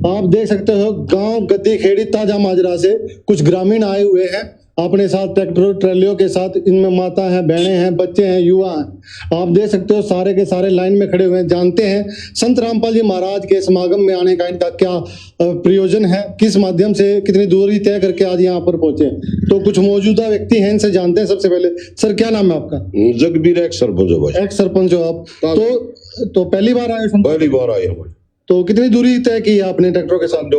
आप देख सकते हो गांव गद्दी खेड़ी ताजा माजरा से कुछ ग्रामीण आए हुए हैं अपने साथ ट्रैक्टर ट्रैलियों के साथ। इनमें माता है, बहनें हैं, बच्चे हैं, युवा हैं। आप देख सकते हो सारे के सारे लाइन में खड़े हुए हैं। जानते हैं संत रामपाल जी महाराज के समागम में आने का इनका क्या प्रयोजन है, किस माध्यम से कितनी दूरी तय करके आज यहाँ पर पहुंचे। तो कुछ मौजूदा व्यक्ति हैं, इनसे जानते हैं। सबसे पहले सर, क्या नाम है आपका? जगबीर, एक्स सरपंच हो भाई। एक्स सरपंच हो आप? तो पहली बार आए? पहली बार आए हैं भाई। तो कितनी दूरी तय की है आपने ट्रैक्टरों के साथ?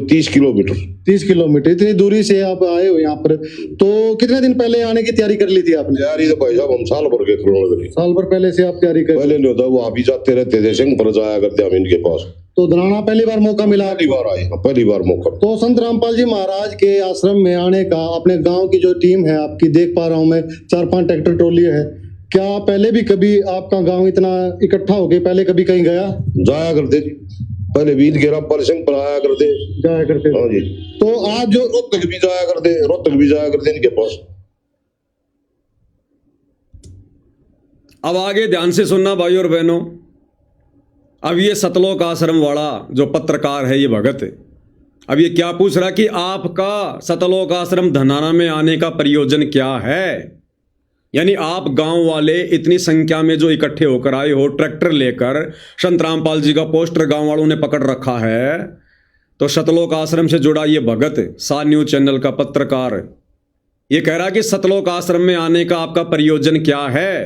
30 किलोमीटर। 30 किलोमीटर, इतनी दूरी से आप आए हो यहाँ पर। तो कितने दिन पहले आने की तैयारी कर ली थी आपने? तैयारी तो भाई साहब हम साल भर के करोड़, साल भर पहले से आप तैयारी कर? पहले नहीं होता, वो आप ही जाते रहते थे, सिंह पर जाया करते हम इनके पास। तो धनाना पहली बार मौका मिला? पहली बार आए, पहली बार मौका। तो संत रामपाल जी महाराज के आश्रम में आने का अपने गांव की जो टीम है आपकी, देख पा रहा हूं मैं 4-5 ट्रैक्टर ट्रॉली है। क्या पहले भी कभी आपका गांव इतना इकट्ठा हो गया, पहले कभी कहीं गया? जाया करते, पहले बीत गेरा पर सिंह पर आया करते, जाया करते। हाँ जी। तो आज जो रोहतक भी जाया करते इनके पास। अब आगे ध्यान से सुनना भाई और बहनों। अब ये सतलोक आश्रम वाला जो पत्रकार है, ये भगत, अब ये क्या पूछ रहा कि आपका सतलोक आश्रम धनाना में आने का प्रयोजन क्या है। यानी आप गांव वाले इतनी संख्या में जो इकट्ठे होकर आए हो ट्रैक्टर लेकर, संत रामपाल जी का पोस्टर गांव वालों ने पकड़ रखा है। तो सतलोक आश्रम से जुड़ा ये भगत, सा न्यूज चैनल का पत्रकार, ये कह रहा कि सतलोक आश्रम में आने का आपका प्रयोजन क्या है।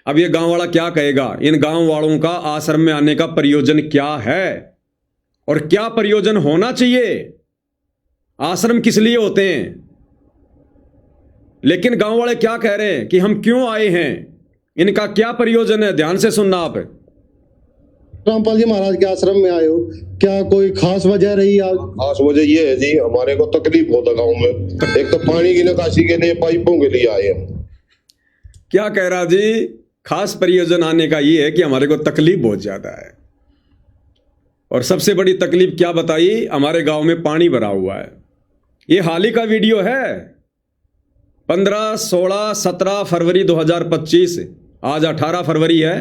अब ये गांव वाला क्या कहेगा, इन गांव वालों का आश्रम में आने का प्रयोजन क्या है और क्या प्रयोजन होना चाहिए। आश्रम किस लिए होते हैं, लेकिन गांव वाले क्या कह रहे हैं कि हम क्यों आए हैं, इनका क्या प्रयोजन है। ध्यान से सुनना आप। रामपाल जी महाराज के आश्रम में आए हो, क्या कोई खास वजह रही? खास वजह ये है जी, हमारे को तकलीफ होता गांव में। एक तो पानी की निकासी के लिए पाइपों के लिए आए हैं। क्या कह रहा जी? खास प्रयोजन आने का ये है कि हमारे को तकलीफ बहुत ज्यादा है। और सबसे बड़ी तकलीफ क्या बताई, हमारे गांव में पानी भरा हुआ है। ये हाल ही का वीडियो है, 15, 16, 17 फरवरी 2025, आज 18 फरवरी है,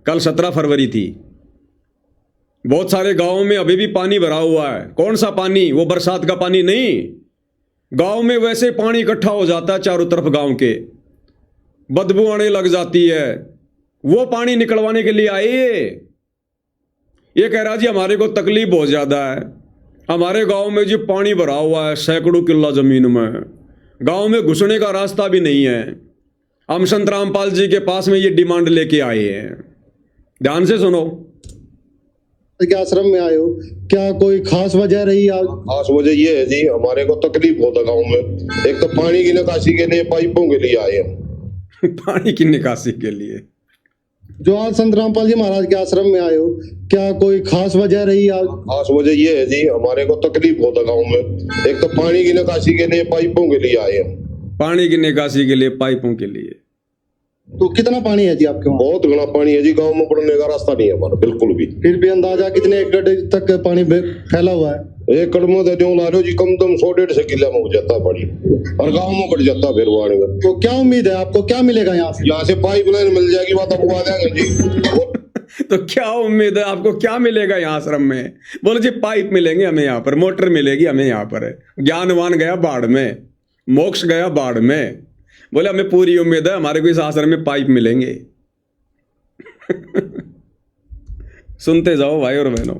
कल 17 फरवरी थी। बहुत सारे गांवों में अभी भी पानी भरा हुआ है। कौन सा पानी? वो बरसात का पानी नहीं। गांव में वैसे पानी इकट्ठा हो जाता है चारों तरफ गांव के, बदबू आने लग जाती है। वो पानी निकलवाने के लिए आए। ये कह रहा जी हमारे को तकलीफ बहुत ज़्यादा है, हमारे गांव में जी पानी भरा हुआ है सैकड़ों किल्ला ज़मीन में, गांव में घुसने का रास्ता भी नहीं है। हम संत रामपाल जी के पास में ये डिमांड लेके आए हैं। ध्यान से सुनो। के आश्रम में आए हो, क्या कोई खास वजह रही आज? खास वजह ये है जी, हमारे को तकलीफ होता गांव में। एक तो पानी की निकासी के लिए, पाइपों के लिए आए हम। पानी की निकासी के लिए। जो आज संत रामपाल जी महाराज के आश्रम में आए हो, क्या कोई खास वजह रही आज? खास वजह ये है जी, हमारे को तकलीफ होता गांव में। एक तो पानी की निकासी के लिए, पाइपों के लिए आए हम। पानी की निकासी के लिए, पाइपों के लिए। तो कितना पानी है जी आपके वहाँ? बहुत घना पानी है जी, गांव में पड़ने का रास्ता नहीं है हमारा बिल्कुल भी। फिर भी अंदाजा कितने एकड़ तक पानी फैला हुआ है? एक कड़मो तो ला रहे हो जी, कम कम 100-150 किला में हो जाता है पानी, और गांव में बढ़ जाता है फिर पानी का। तो क्या उम्मीद है आपको, क्या मिलेगा यहाँ से? यहाँ से पाइपलाइन मिल जाएगी, बात आपको आ जाएंगे जी। तो क्या उम्मीद है आपको, क्या मिलेगा यहाँ आश्रम में? बोले जी पाइप मिलेंगे हमें यहाँ पर, मोटर मिलेगी हमें यहाँ पर। ज्ञानवान गया बाढ़ में, मोक्ष गया बाढ़ में। बोले हमें पूरी उम्मीद है हमारे को इस आश्रम में पाइप मिलेंगे। सुनते जाओ भाई और बहनों।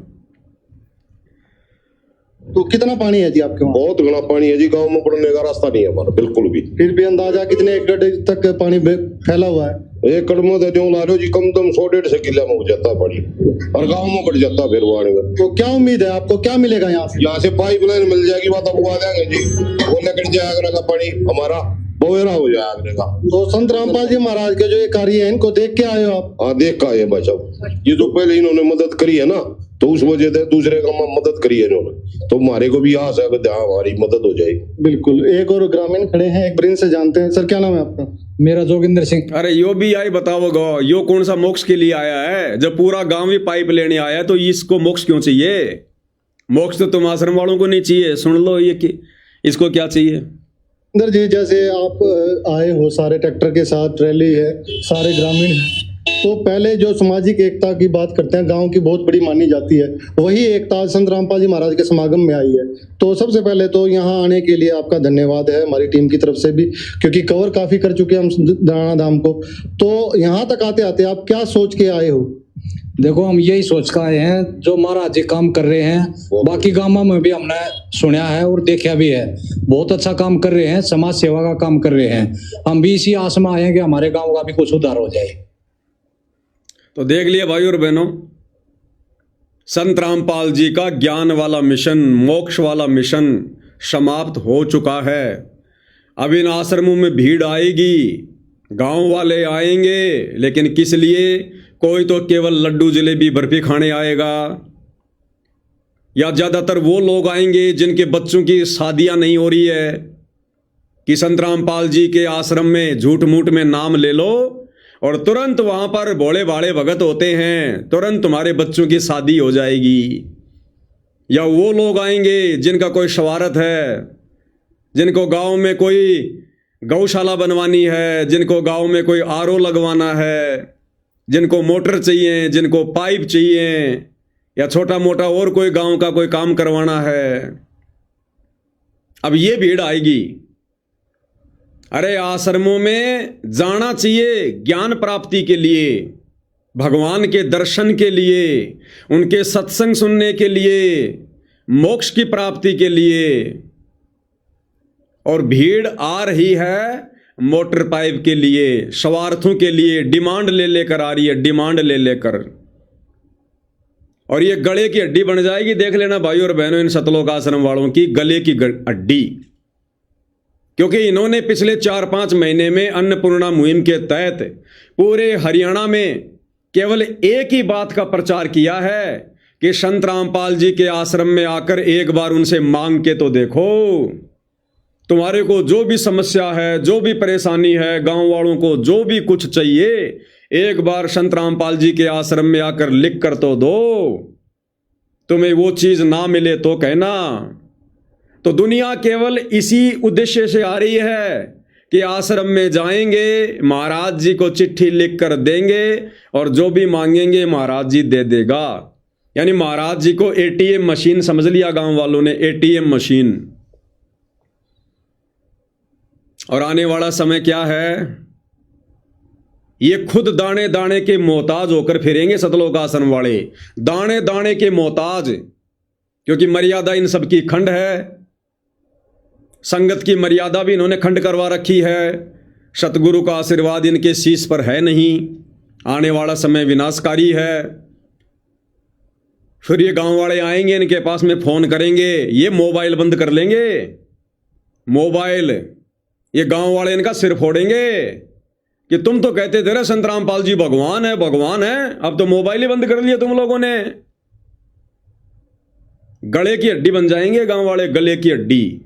तो कितना पानी है जी आपके वहाँ? बहुत घना पानी है जी, गांव में पड़ने का रास्ता नहीं है हमारा बिल्कुल भी। फिर भी अंदाजा कितने एकड़ तक पानी फैला हुआ है? एक कड़मो तो ला रहे हो जी, कम कम 100-150 किला में हो जाता है पानी, और गांव में बढ़ जाता है फिर पानी का। तो क्या उम्मीद है आपको, क्या मिलेगा यहाँ से? यहाँ से पाइपलाइन मिल जाएगी, बात आपको आ जाएंगे जी। वो निकल जाएगा का पानी हमारा बोरा हो जाए आगने का। तो संत रामपाल जी महाराज के जो ये कार्य है, इनको देख के आए हो आप? हाँ, देख का आए भाई साहब। ये जो पहले इन्होंने मदद करी है ना, तो उस वजह से दूसरे का मदद करी है इन्होंने, तो हमारे को भी आस है कि हमारी मदद हो जाएगी। बिल्कुल। एक और ग्रामीण खड़े हैं, एक ब्रिंज से जानते हैं। सर क्या नाम है आपका? मेरा जोगिंदर सिंह। अरे यो भी आई बताओ गो, यो कौन सा मोक्ष के लिए आया है? जब पूरा गांव ही पाइप लेने आया है तो इसको मोक्ष क्यों चाहिए? मोक्ष तो तुम आश्रम वालों को नहीं चाहिए। सुन लो ये कि इसको क्या चाहिए। अंदर जी, जैसे आप आए हो, सारे ट्रैक्टर के साथ, ट्रैली है, सारे ग्रामीण हैं, तो पहले जो सामाजिक एकता की बात करते हैं, गांव की बहुत बड़ी मानी जाती है, वही एकता संत रामपाल जी महाराज के समागम में आई है। तो सबसे पहले तो यहाँ आने के लिए आपका धन्यवाद है हमारी टीम की तरफ से भी, क्योंकि कवर काफी कर चुके हैं हम धनाना धाम को। तो यहाँ तक आते आते आप क्या सोच के आए हो? देखो, हम यही सोच कर आए हैं, जो महाराज जी काम कर रहे हैं, बाकी गांवों में भी हमने सुना है और देखा भी है, बहुत अच्छा काम कर रहे हैं, समाज सेवा का काम कर रहे हैं। हम भी इसी आस में आए हैं कि हमारे गांव का भी कुछ उद्धार हो जाए। तो देख लिया भाई और बहनों, संत रामपाल जी का ज्ञान वाला मिशन, मोक्ष वाला मिशन समाप्त हो चुका है। अब इन आश्रमों में भीड़ आएगी, गांव वाले आएंगे, लेकिन किस लिए? कोई तो केवल लड्डू जलेबी बर्फी खाने आएगा, या ज़्यादातर वो लोग आएंगे जिनके बच्चों की शादियां नहीं हो रही है कि संत रामपाल जी के आश्रम में झूठ मूठ में नाम ले लो और तुरंत वहाँ पर भोले भाले भगत होते हैं, तुरंत तुम्हारे बच्चों की शादी हो जाएगी। या वो लोग आएंगे जिनका कोई शवारत है, जिनको गांव में कोई गौशाला बनवानी है, जिनको गांव में कोई आरओ लगवाना है, जिनको मोटर चाहिए, जिनको पाइप चाहिए, या छोटा मोटा और कोई गांव का कोई काम करवाना है। अब ये भीड़ आएगी। अरे आश्रमों में जाना चाहिए ज्ञान प्राप्ति के लिए, भगवान के दर्शन के लिए, उनके सत्संग सुनने के लिए, मोक्ष की प्राप्ति के लिए। और भीड़ आ रही है मोटर पाइप के लिए, स्वार्थों के लिए, डिमांड ले लेकर आ रही है, डिमांड ले लेकर। और ये गले की हड्डी बन जाएगी। देख लेना भाई और बहनों, इन सतलोक आश्रम वालों की गले की हड्डी। क्योंकि इन्होंने पिछले 4-5 महीने में अन्नपूर्णा मुहिम के तहत पूरे हरियाणा में केवल एक ही बात का प्रचार किया है कि संत रामपाल जी के आश्रम में आकर एक बार उनसे मांग के तो देखो, तुम्हारे को जो भी समस्या है, जो भी परेशानी है, गांव वालों को जो भी कुछ चाहिए, एक बार संत रामपाल जी के आश्रम में आकर लिख कर तो दो। तुम्हें वो चीज ना मिले तो कहना। तो दुनिया केवल इसी उद्देश्य से आ रही है कि आश्रम में जाएंगे, महाराज जी को चिट्ठी लिख कर देंगे और जो भी मांगेंगे महाराज जी दे देगा। यानी महाराज जी को एटीएम मशीन समझ लिया गांव वालों ने, एटीएम मशीन। और आने वाला समय क्या है, ये खुद दाने दाने के मोहताज होकर फिरेंगे सतलोक आश्रम वाले, दाने दाने के मोहताज, क्योंकि मर्यादा इन सबकी खंड है। संगत की मर्यादा भी इन्होंने खंड करवा रखी है। सतगुरु का आशीर्वाद इनके शीश पर है नहीं। आने वाला समय विनाशकारी है। फिर ये गांव वाले आएंगे, इनके पास में फोन करेंगे, ये मोबाइल बंद कर लेंगे, मोबाइल। ये गांव वाले इनका सिर फोड़ेंगे कि तुम तो कहते थे ना संत रामपाल जी भगवान है, भगवान है, अब तो मोबाइल ही बंद कर लिया तुम लोगों ने। गले की हड्डी बन जाएंगे गांव वाले, गले की हड्डी।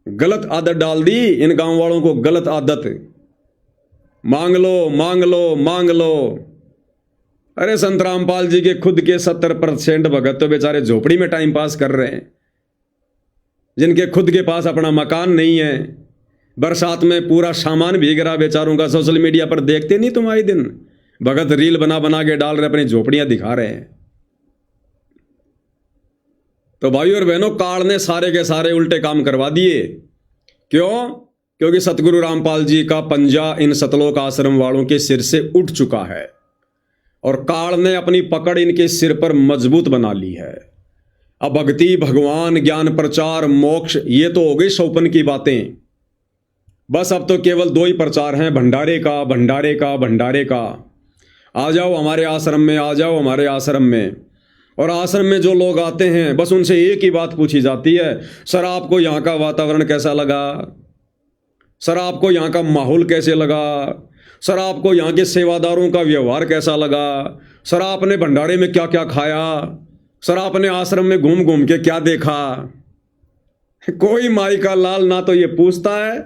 गलत आदत डाल दी इन गांव वालों को, गलत आदत। मांग लो मांग लो मांग लो। अरे संत रामपाल जी के खुद के 70% भगत तो बेचारे झोपड़ी में टाइम पास कर रहे हैं, जिनके खुद के पास अपना मकान नहीं है। बरसात में पूरा सामान भीग रहा बेचारों का। सोशल मीडिया पर देखते नहीं तुम आए दिन, भगत रील बना बना के डाल रहे, अपनी झोपड़ियां दिखा रहे हैं। तो भाइयों और बहनों, काल ने सारे के सारे उल्टे काम करवा दिए। क्यों? क्योंकि सतगुरु रामपाल जी का पंजा इन सतलोक आश्रम वालों के सिर से उठ चुका है और काल ने अपनी पकड़ इनके सिर पर मजबूत बना ली है। अब भक्ति, भगवान, ज्ञान, प्रचार, मोक्ष, ये तो हो गई सौपन की बातें। बस अब तो केवल 2 ही प्रचार हैं, भंडारे का, भंडारे का, भंडारे का। आ जाओ हमारे आश्रम में, आ जाओ हमारे आश्रम में। और आश्रम में जो लोग आते हैं बस उनसे एक ही बात पूछी जाती है, सर आपको यहाँ का वातावरण कैसा लगा, सर आपको यहाँ का माहौल कैसे लगा, सर आपको यहाँ के सेवादारों का व्यवहार कैसा लगा, सर आपने भंडारे में क्या क्या खाया, सर आपने आश्रम में घूम घूम के क्या देखा। कोई माई का लाल ना तो ये पूछता है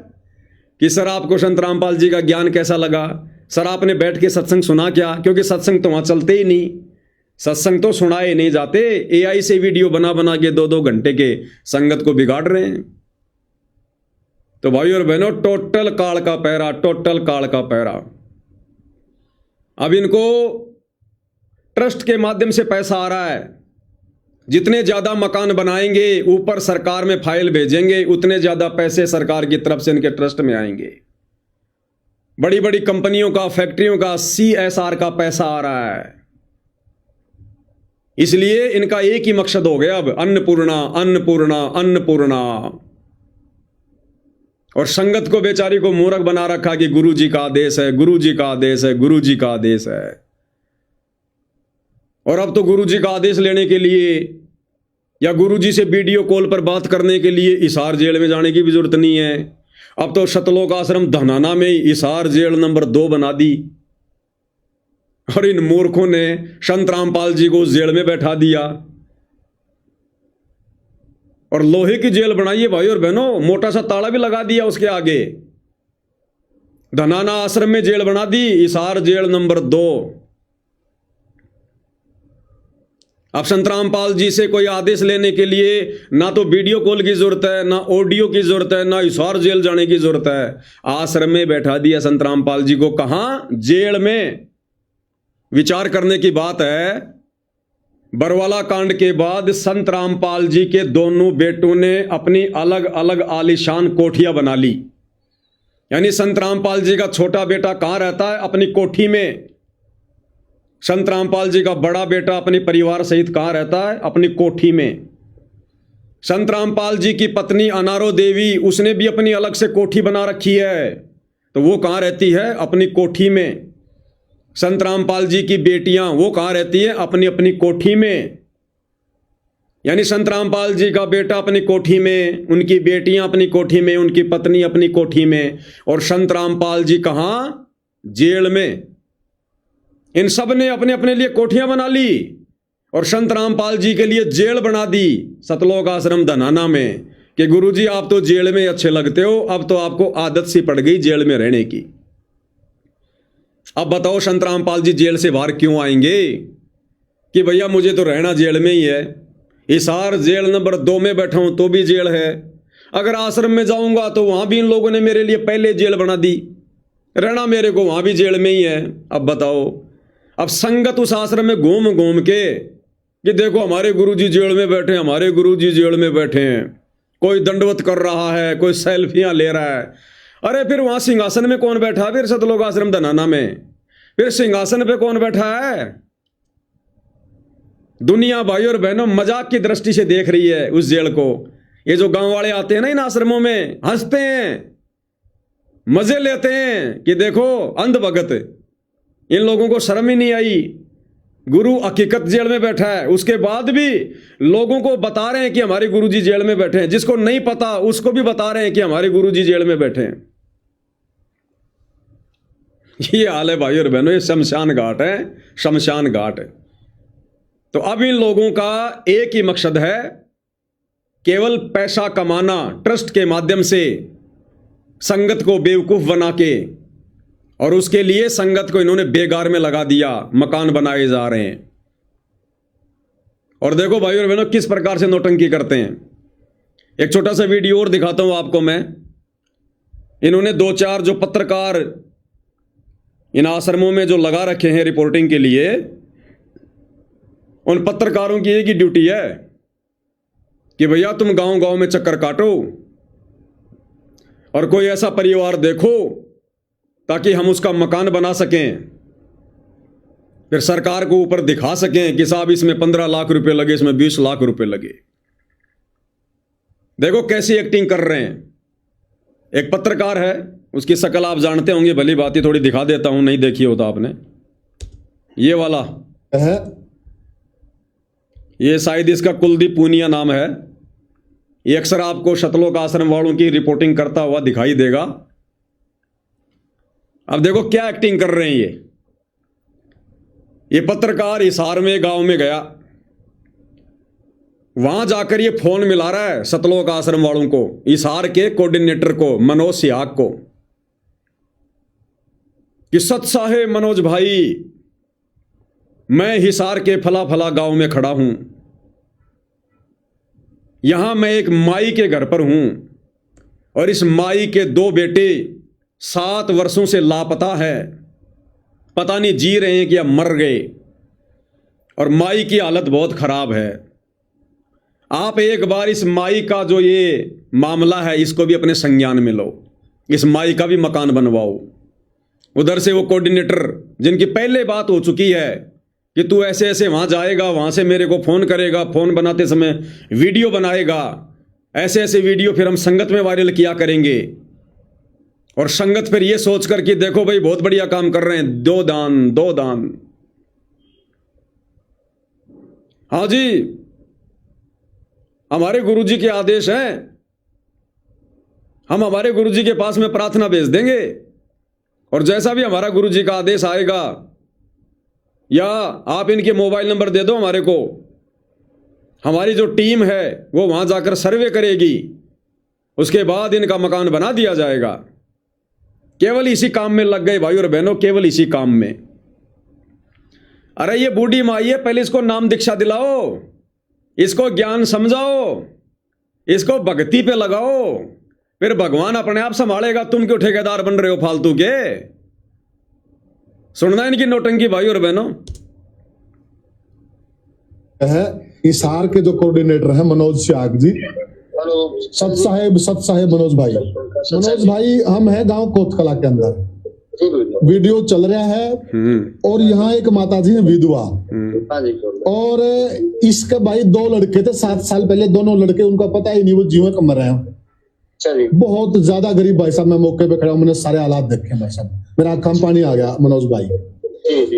कि सर आपको संत रामपाल जी का ज्ञान कैसा लगा, सर आपने बैठ के सत्संग सुना क्या, क्योंकि सत्संग तो वहाँ चलते ही नहीं, सत्संग तो सुनाए नहीं जाते। एआई से वीडियो बना बना के 2-2 घंटे के संगत को बिगाड़ रहे हैं। तो भाई और बहनों, टोटल काल का पैरा, टोटल काल का पैरा। अब इनको ट्रस्ट के माध्यम से पैसा आ रहा है। जितने ज्यादा मकान बनाएंगे, ऊपर सरकार में फाइल भेजेंगे, उतने ज्यादा पैसे सरकार की तरफ से इनके ट्रस्ट में आएंगे। बड़ी बड़ी कंपनियों का, फैक्ट्रियों का CSR का पैसा आ रहा है। इसलिए इनका एक ही मकसद हो गया अब, अन्नपूर्णा अन्नपूर्णा अन्नपूर्णा। और संगत को बेचारी को मूर्ख बना रखा कि गुरु जी का आदेश है, गुरु जी का आदेश है, गुरु जी का आदेश है। और अब तो गुरु जी का आदेश लेने के लिए या गुरु जी से वीडियो कॉल पर बात करने के लिए हिसार जेल में जाने की भी जरूरत नहीं है। अब तो सतलोक आश्रम धनाना में ही हिसार जेल नंबर 2 बना दी। और इन मूर्खों ने संत रामपाल जी को जेल में बैठा दिया और लोहे की जेल बनाई है भाई और बहनों, मोटा सा ताला भी लगा दिया उसके आगे। धनाना आश्रम में जेल बना दी, हिसार जेल नंबर 2। अब संत रामपाल जी से कोई आदेश लेने के लिए ना तो वीडियो कॉल की जरूरत है, ना ऑडियो की जरूरत है, ना हिसार जेल जाने की जरूरत है। आश्रम में बैठा दिया संत रामपाल जी को। कहां? जेल में। विचार करने की बात है, बरवाला कांड के बाद संत रामपाल जी के दोनों बेटों ने अपनी अलग अलग आलीशान कोठियां बना ली। यानी संत रामपाल जी का छोटा बेटा कहां रहता है? अपनी कोठी में। संत रामपाल जी का बड़ा बेटा अपने परिवार सहित कहां रहता है? अपनी कोठी में। संत रामपाल जी की पत्नी अनारो देवी, उसने भी अपनी अलग से कोठी बना रखी है, तो वो कहां रहती है? अपनी कोठी में। संत रामपाल जी की बेटियां, वो कहां रहती हैं? अपनी अपनी कोठी में। यानी संत रामपाल जी का बेटा अपनी कोठी में, उनकी बेटियां अपनी कोठी में, उनकी पत्नी अपनी कोठी में, और संत रामपाल जी कहां? जेल में। इन सब ने अपने अपने लिए कोठियां बना ली और संत रामपाल जी के लिए जेल बना दी सतलोक आश्रम धनाना में कि गुरुजी आप तो जेल में अच्छे लगते हो, अब तो आपको आदत सी पड़ गई जेल में रहने की। अब बताओ संत रामपाल जी जेल से बाहर क्यों आएंगे कि भैया मुझे तो रहना जेल में ही है। हिसार जेल नंबर 2 में बैठा हूं तो भी जेल है, अगर आश्रम में जाऊंगा तो वहां भी इन लोगों ने मेरे लिए पहले जेल बना दी, रहना मेरे को वहां भी जेल में ही है। अब बताओ, अब संगत उस आश्रम में घूम घूम के कि देखो हमारे गुरुजी जेल में बैठे हैं, हमारे गुरुजी जेल में बैठे हैं, कोई दंडवत कर रहा है, कोई सेल्फियां ले रहा है। अरे फिर वहां सिंहासन में कौन बैठा? फिर सतलोक आश्रम धनाना में फिर सिंहासन पे कौन बैठा है? दुनिया भाई और बहनों मजाक की दृष्टि से देख रही है उस जेल को। ये जो गांव वाले आते हैं ना इन आश्रमों में, हंसते हैं, मजे लेते हैं कि देखो अंध भगत, इन लोगों को शर्म ही नहीं आई, गुरु हकीकत जेल में बैठा है, उसके बाद भी लोगों को बता रहे हैं कि हमारे गुरुजी जेल में बैठे हैं। जिसको नहीं पता उसको भी बता रहे हैं कि हमारे गुरुजी जेल में बैठे हैं। ये हाल है भाई और बहनों, ये शमशान घाट है, शमशान घाट है। तो अब इन लोगों का एक ही मकसद है, केवल पैसा कमाना, ट्रस्ट के माध्यम से संगत को बेवकूफ बना के, और उसके लिए संगत को इन्होंने बेगार में लगा दिया, मकान बनाए जा रहे हैं। और देखो भाई और बहनों किस प्रकार से नौटंकी करते हैं। एक छोटा सा वीडियो और दिखाता हूं आपको मैं। इन्होंने 2-4 जो पत्रकार इन आश्रमों में जो लगा रखे हैं रिपोर्टिंग के लिए, उन पत्रकारों की एक ही ड्यूटी है कि भैया तुम गांव गांव में चक्कर काटो और कोई ऐसा परिवार देखो ताकि हम उसका मकान बना सकें, फिर सरकार को ऊपर दिखा सकें कि साहब इसमें 15 लाख रुपए लगे, इसमें 20 लाख रुपए लगे। देखो कैसी एक्टिंग कर रहे हैं। एक पत्रकार है, उसकी शक्ल आप जानते होंगे, भली बात थोड़ी दिखा देता हूं, नहीं देखी होता आपने। ये वाला है, ये शायद इसका कुलदीप पूनिया नाम है। ये अक्सर आपको सतलोक आश्रम वालों की रिपोर्टिंग करता हुआ दिखाई देगा। अब देखो क्या एक्टिंग कर रहे हैं ये पत्रकार हिसार में गांव में गया, वहां जाकर ये फोन मिला रहा है सतलोक आश्रम वालों को, हिसार के कोऑर्डिनेटर को, मनोज सिहाग को, कि सत साहेब मनोज भाई, मैं हिसार के फला फला गांव में खड़ा हूं, यहां मैं एक माई के घर पर हूं और इस माई के 2 बेटे 7 वर्षों से लापता है, पता नहीं जी रहे हैं कि अब मर गए, और माई की हालत बहुत खराब है। आप एक बार इस माई का जो ये मामला है इसको भी अपने संज्ञान में लो, इस माई का भी मकान बनवाओ। उधर से वो कोऑर्डिनेटर जिनकी पहले बात हो चुकी है कि तू ऐसे ऐसे वहां जाएगा, वहां से मेरे को फोन करेगा, फोन बनाते समय वीडियो बनाएगा, ऐसे ऐसे वीडियो फिर हम संगत में वायरल किया करेंगे, और संगत फिर ये सोचकर कि देखो भाई बहुत बढ़िया काम कर रहे हैं, 2 दान 2 दान। हाँ जी, हमारे गुरुजी के आदेश हैं, हम हमारे गुरुजी के पास में प्रार्थना भेज देंगे, और जैसा भी हमारा गुरुजी का आदेश आएगा, या आप इनके मोबाइल नंबर दे दो हमारे को, हमारी जो टीम है वो वहां जाकर सर्वे करेगी, उसके बाद इनका मकान बना दिया जाएगा। केवल इसी काम में लग गए भाई और बहनों, केवल इसी काम में। अरे ये बूढ़ी माई है, पहले इसको नाम दीक्षा दिलाओ, इसको ज्ञान समझाओ, इसको भक्ति पे लगाओ, फिर भगवान अपने आप संभालेगा। तुम क्यों ठेकेदार बन रहे हो फालतू के? सुनना इनकी नौटंकी भाई और बहनों। है हिसार के जो कोऑर्डिनेटर है मनोज सिहाग जी, सत साहेब मनोज भाई, हम है गांव कोतकला के अंदर, वीडियो चल रहा है, और यहाँ एक माता जी है विधवा, और इसके भाई 2 लड़के थे 7 साल पहले, दोनों लड़के उनका पता ही नहीं वो जीवन कम रहे हैं, बहुत ज्यादा गरीब भाई साहब। मैं मौके पे खड़ा हूं, मैंने सारे हालात देखे भाई साहब, मेरा आंखों में पानी आ गया मनोज भाई।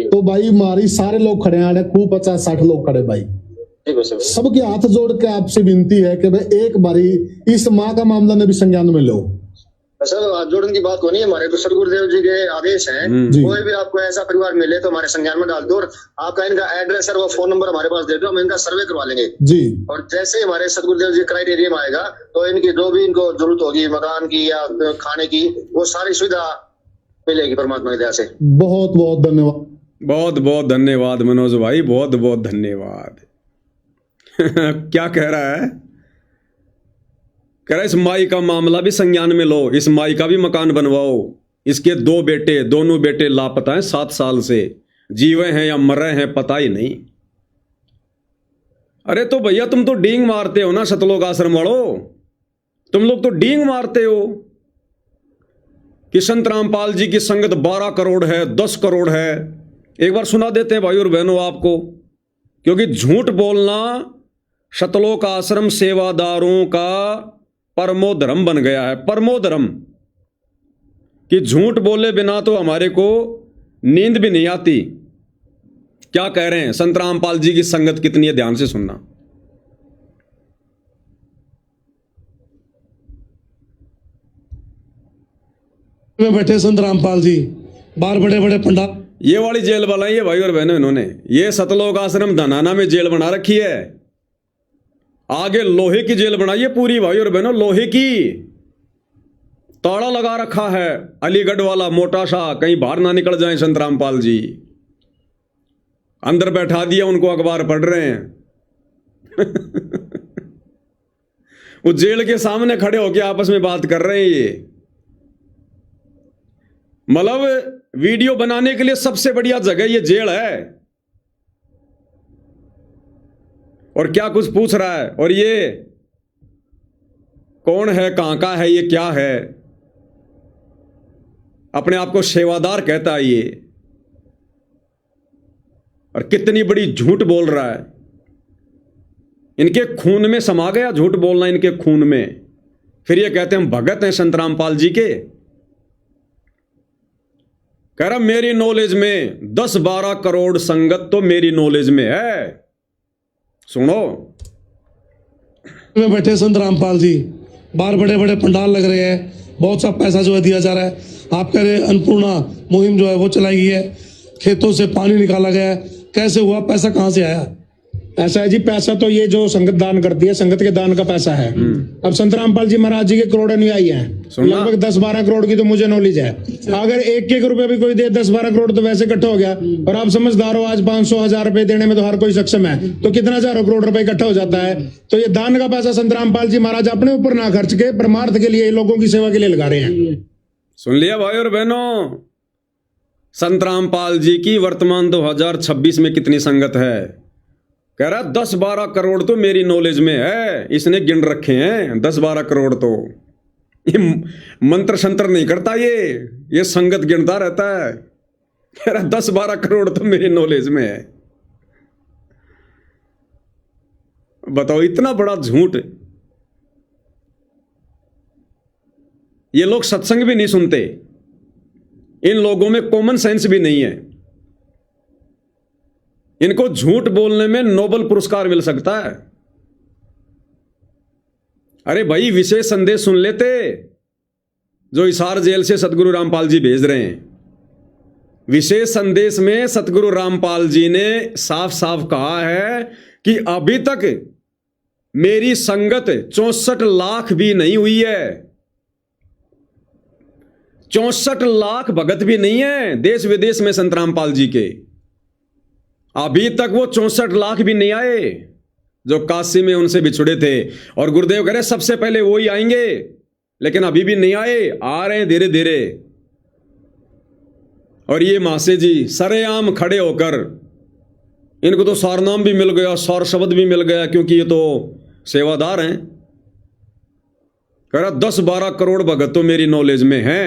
तो भाई मारी सारे लोग खड़े हैं, खूब 50-60 लोग खड़े भाई, सबके हाथ जोड़ के आपसे विनती है कि भाई एक बारी इस माँ का मामला ने भी संज्ञान में लो। सर हाथ जोड़ने की बात को नहीं, हमारे तो सदगुरुदेव जी के आदेश हैं, कोई भी आपको ऐसा परिवार मिले तो हमारे संज्ञान में डाल दो, और आपका इनका एड्रेस और वो फोन नंबर हमारे पास दे दो, हम इनका सर्वे करवा लेंगे जी। और जैसे ही हमारे सदगुरुदेव जी क्राइटेरिया में आएगा तो इनकी जो भी इनको जरूरत होगी मकान की या खाने की, वो सारी सुविधा मिलेगी परमात्मा की दया से। बहुत बहुत धन्यवाद, बहुत बहुत धन्यवाद मनोज भाई, बहुत बहुत धन्यवाद। क्या कह रहा है? कह रहा इस माई का मामला भी संज्ञान में लो, इस माई का भी मकान बनवाओ। इसके 2 बेटे, दोनों बेटे लापता हैं 7 साल से, जीवे हैं या मरे हैं पता ही नहीं। अरे तो भैया तुम तो डींग मारते हो ना सतलोक आश्रम वालों, तुम लोग तो डींग मारते हो कि संत रामपाल जी की संगत 12 करोड़ है, 10 करोड़ है। एक बार सुना देते हैं भाई और बहनों आपको, क्योंकि झूठ बोलना सतलोक आश्रम सेवादारों का परमो धर्म बन गया है, परमो धर्म, कि झूठ बोले बिना तो हमारे को नींद भी नहीं आती। क्या कह रहे हैं? संत रामपाल जी की संगत कितनी है, ध्यान से सुनना। में बैठे संत रामपाल जी, बाहर बड़े बड़े पंडाल। ये वाली जेल बनाई है भाई और बहनों इन्होंने, ये सतलोक आश्रम धनाना में जेल बना रखी है। आगे लोहे की जेल बनाई है पूरी भाई और बहनों, लोहे की, ताला लगा रखा है अलीगढ़ वाला मोटा सा, कहीं बाहर ना निकल जाए संत रामपाल जी। अंदर बैठा दिया उनको, अखबार पढ़ रहे हैं वो जेल के सामने खड़े होकर आपस में बात कर रहे हैं। ये मतलब वीडियो बनाने के लिए सबसे बढ़िया जगह ये जेल है। और क्या कुछ पूछ रहा है, और ये कौन है, कहां का है, ये क्या है, अपने आप को सेवादार कहता है ये, और कितनी बड़ी झूठ बोल रहा है। इनके खून में समा गया झूठ बोलना, इनके खून में। फिर ये कहते हैं हम भगत हैं संत रामपाल जी के। कह रहा मेरी नॉलेज में 10-12 करोड़ संगत तो मेरी नॉलेज में है। सुनो, में बैठे संत रामपाल जी, बाहर बड़े बड़े पंडाल लग रहे हैं, बहुत सा पैसा जो है दिया जा रहा है। आप कह रहे अन्नपूर्णा मुहिम जो है वो चलाई गई है, खेतों से पानी निकाला गया है, कैसे हुआ, पैसा कहां से आया? ऐसा है जी, पैसा तो ये जो संगत दान करती है, संगत के दान का पैसा है। अब संत रामपाल जी महाराज जी के करोड़ अनुयायी हैं, लगभग 10-12 करोड़ की तो मुझे नॉलेज है। अगर 1-1 रुपया भी कोई दे, 10-12 करोड़ तो वैसे इकट्ठा हो गया। और आप समझदार हो, आज 500-1000 रुपए देने में तो हर कोई सक्षम है, तो कितना हजारों करोड़ रुपए इकट्ठा हो जाता है। तो ये दान का पैसा संत रामपाल जी महाराज अपने ऊपर ना खर्च के परमार्थ के लिए, लोगों की सेवा के लिए लगा रहे हैं। सुन लिया भाई और बहनों, संत रामपाल जी की वर्तमान 2026 में कितनी संगत है? कह रहा 10-12 करोड़ तो मेरी नॉलेज में है, इसने गिन रखे हैं 10-12 करोड़। तो ये मंत्र शंत्र नहीं करता, ये संगत गिनता रहता है। कह रहा 10-12 करोड़ तो मेरी नॉलेज में है। बताओ, इतना बड़ा झूठ। ये लोग सत्संग भी नहीं सुनते, इन लोगों में कॉमन सेंस भी नहीं है। इनको झूठ बोलने में नोबेल पुरस्कार मिल सकता है। अरे भाई, विशेष संदेश सुन लेते जो हिसार जेल से सतगुरु रामपाल जी भेज रहे हैं। विशेष संदेश में सतगुरु रामपाल जी ने साफ साफ कहा है कि अभी तक मेरी संगत 64 लाख भी नहीं हुई है। 64 लाख भगत भी नहीं है देश विदेश में संत रामपाल जी के। अभी तक वो 64 लाख भी नहीं आए जो काशी में उनसे बिछुड़े थे। और गुरुदेव कह रहे सबसे पहले वो ही आएंगे, लेकिन अभी भी नहीं आए, आ रहे हैं धीरे धीरे। और ये मासे जी सरेआम खड़े होकर, इनको तो सारनाम भी मिल गया, सार शब्द भी मिल गया, क्योंकि ये तो सेवादार हैं। कह रहा 10-12 करोड़ भगत तो मेरी नॉलेज में हैं।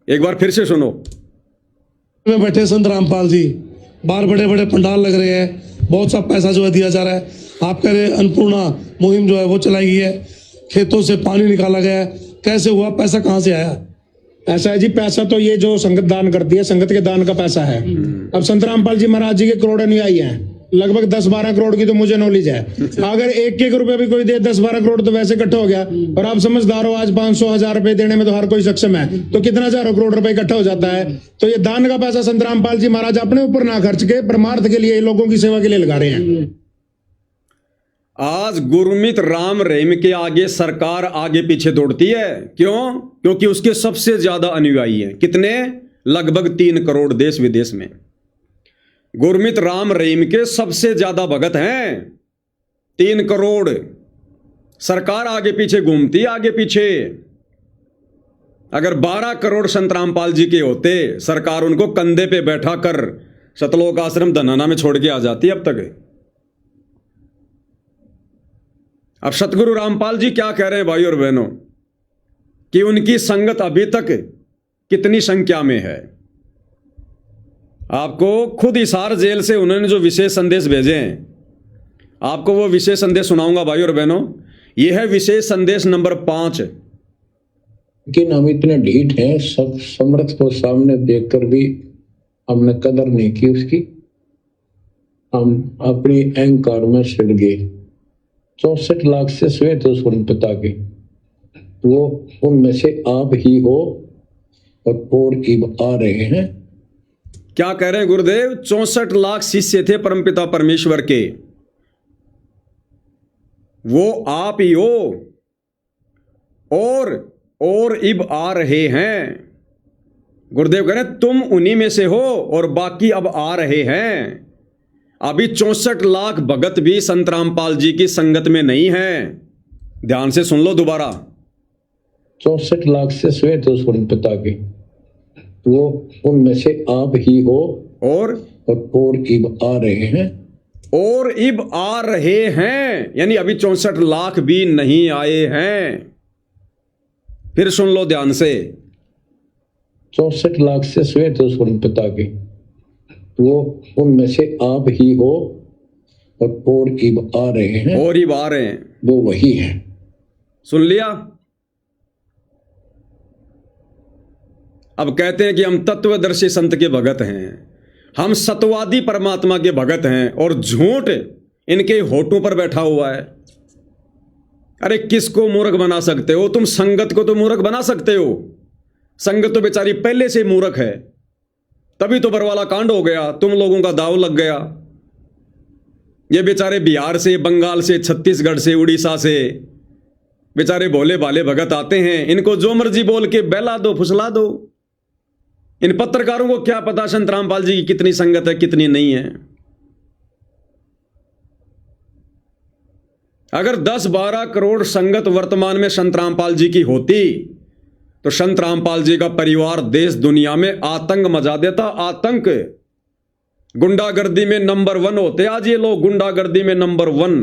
एक बार फिर से सुनो। में बैठे संत रामपाल जी, बाहर बड़े बड़े पंडाल लग रहे हैं, बहुत सा पैसा जो है दिया जा रहा है। आप कह रहे अन्नपूर्णा मुहिम जो है वो चलाई गई है, खेतों से पानी निकाला गया है, कैसे हुआ, पैसा कहां से आया? ऐसा है जी, पैसा तो ये जो संगत दान करती है, संगत के दान का पैसा है। अब संत रामपाल जी महाराज जी के करोड़ अनुयायी हैं, लगभग 10-12 करोड़ की तो मुझे नॉलेज है। अगर 1-1 रुपया भी कोई दे, 10-12 करोड़ तो वैसे इकट्ठा हो गया। और आप समझदार हो, आज 500-1000 रुपए देने में तो हर कोई सक्षम है, तो कितना हजारों करोड़ रुपए इकट्ठा हो जाता है। तो ये दान का पैसा संत रामपाल जी महाराज अपने ऊपर ना खर्च के परमार्थ के लिए, लोगों की सेवा के लिए लगा रहे हैं। आज गुरमीत राम रहीम के आगे सरकार आगे पीछे दौड़ती है। क्यों? क्योंकि उसके सबसे ज्यादा अनुयायी हैं। कितने? लगभग 3 करोड़ देश विदेश में। गुरमीत राम रहीम के सबसे ज्यादा भगत हैं 3 करोड़। सरकार आगे पीछे घूमती, आगे पीछे। अगर 12 करोड़ संत रामपाल जी के होते, सरकार उनको कंधे पे बैठा कर सतलोक आश्रम धनाना में छोड़ के आ जाती अब तक। अब सतगुरु रामपाल जी क्या कह रहे हैं भाई और बहनों, कि उनकी संगत अभी तक कितनी संख्या में है। आपको खुद हिसार जेल से उन्होंने जो विशेष संदेश भेजे हैं, आपको वो विशेष संदेश सुनाऊंगा भाई और बहनों। यह है विशेष संदेश नंबर 5। लेकिन हम इतने ढीठ हैं, सब समर्थ को सामने देखकर भी हमने कदर नहीं की उसकी। हम अपनी अहंकार में सिर गए। 64 लाख से श्वेत स्वरूपता के, वो उनमें से आप ही हो और इब आ रहे हैं। क्या कह रहे हैं गुरुदेव? 64 लाख शिष्य थे परमपिता परमेश्वर के, वो आप ही हो और इब आ रहे हैं। गुरुदेव कह रहे हैं तुम उन्हीं में से हो और बाकी अब आ रहे हैं। अभी 64 लाख भगत भी संत रामपाल जी की संगत में नहीं है। ध्यान से सुन लो दोबारा। 64 लाख से श्वेत स्वरूपता के, वो उनमें से आप ही हो और इब आ रहे हैं। और इब आ रहे हैं यानी अभी 64 लाख भी नहीं आए हैं। फिर सुन लो ध्यान से। 64 लाख से श्वेत स्वरूपता के, वो उनमें से आप ही हो और इब आ रहे हैं। और इब आ रहे हैं, वो वही है। सुन लिया? अब कहते हैं कि हम तत्वदर्शी संत के भगत हैं, हम सतवादी परमात्मा के भगत हैं, और झूठ इनके होठों पर बैठा हुआ है। अरे किसको मूर्ख बना सकते हो तुम? संगत को तो मूर्ख बना सकते हो। संगत तो बेचारी पहले से मूर्ख है, तभी तो बरवाला कांड हो गया, तुम लोगों का दाव लग गया। ये बेचारे बिहार से, बंगाल से, छत्तीसगढ़ से, उड़ीसा से बेचारे भोले भाले भगत आते हैं, इनको जो मर्जी बोल के बहला दो, फुसला दो। इन पत्रकारों को क्या पता संत रामपाल जी की कितनी संगत है, कितनी नहीं है। अगर 10-12 करोड़ संगत वर्तमान में संत रामपाल जी की होती तो संत रामपाल जी का परिवार देश दुनिया में आतंक मचा देता। आतंक, गुंडागर्दी में नंबर 1 होते आज ये लोग, गुंडागर्दी में नंबर 1।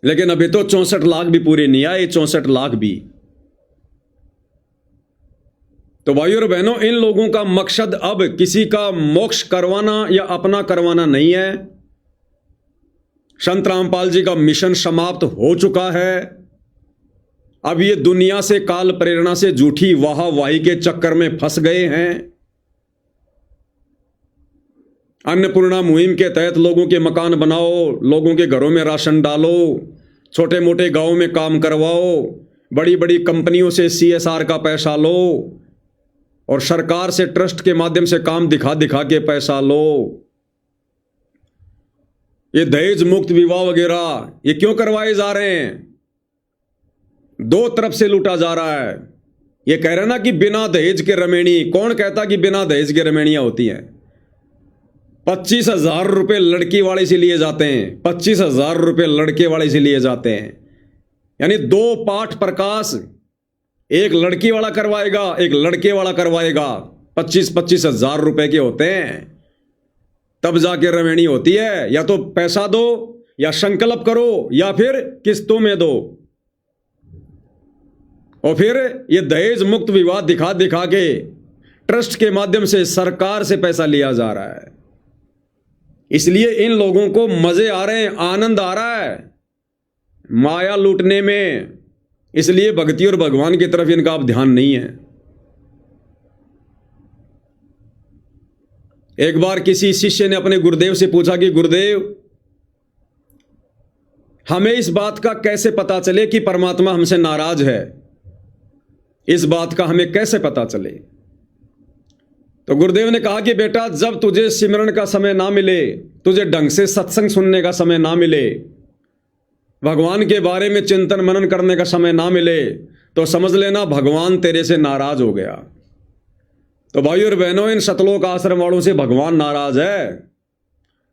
लेकिन अभी तो 64 लाख भी पूरे नहीं आए, 64 लाख भी। तो भाइयों और बहनों, इन लोगों का मकसद अब किसी का मोक्ष करवाना या अपना करवाना नहीं है। संत रामपाल जी का मिशन समाप्त हो चुका है। अब ये दुनिया से, काल प्रेरणा से झूठी वाहवाही के चक्कर में फंस गए हैं। अन्नपूर्णा मुहिम के तहत लोगों के मकान बनाओ, लोगों के घरों में राशन डालो, छोटे मोटे गांवों में काम करवाओ, बड़ी बड़ी कंपनियों से CSR का पैसा लो और सरकार से ट्रस्ट के माध्यम से काम दिखा दिखा के पैसा लो। ये दहेज मुक्त विवाह वगैरह ये क्यों करवाए जा रहे हैं? 2 तरफ से लूटा जा रहा है। ये कह रहे ना कि बिना दहेज के रमेणी। कौन कहता कि बिना दहेज के रमेणियां होती हैं? 25,000 रुपये लड़की वाले से लिए जाते हैं, 25,000 रुपये लड़के वाले से लिए जाते हैं। यानी 2 पाठ प्रकाश, एक लड़की वाला करवाएगा, एक लड़के वाला करवाएगा। 25,000 रुपये के होते हैं, तब जाके रमेणी होती है। या तो पैसा दो, या संकल्प करो, या फिर किस्तों में दो। और फिर ये दहेज मुक्त विवाह दिखा दिखा के ट्रस्ट के माध्यम से सरकार से पैसा लिया जा रहा है। इसलिए इन लोगों को मजे आ रहे हैं, आनंद आ रहा है माया लूटने में। इसलिए भक्ति और भगवान की तरफ इनका अब ध्यान नहीं है। एक बार किसी शिष्य ने अपने गुरुदेव से पूछा कि गुरुदेव, हमें इस बात का कैसे पता चले कि परमात्मा हमसे नाराज है? इस बात का हमें कैसे पता चले? तो गुरुदेव ने कहा कि बेटा, जब तुझे सिमरन का समय ना मिले, तुझे ढंग से सत्संग सुनने का समय ना मिले, भगवान के बारे में चिंतन मनन करने का समय ना मिले, तो समझ लेना भगवान तेरे से नाराज हो गया। तो भाइयों और बहनों, इन सतलोक आश्रम वालों से भगवान नाराज है।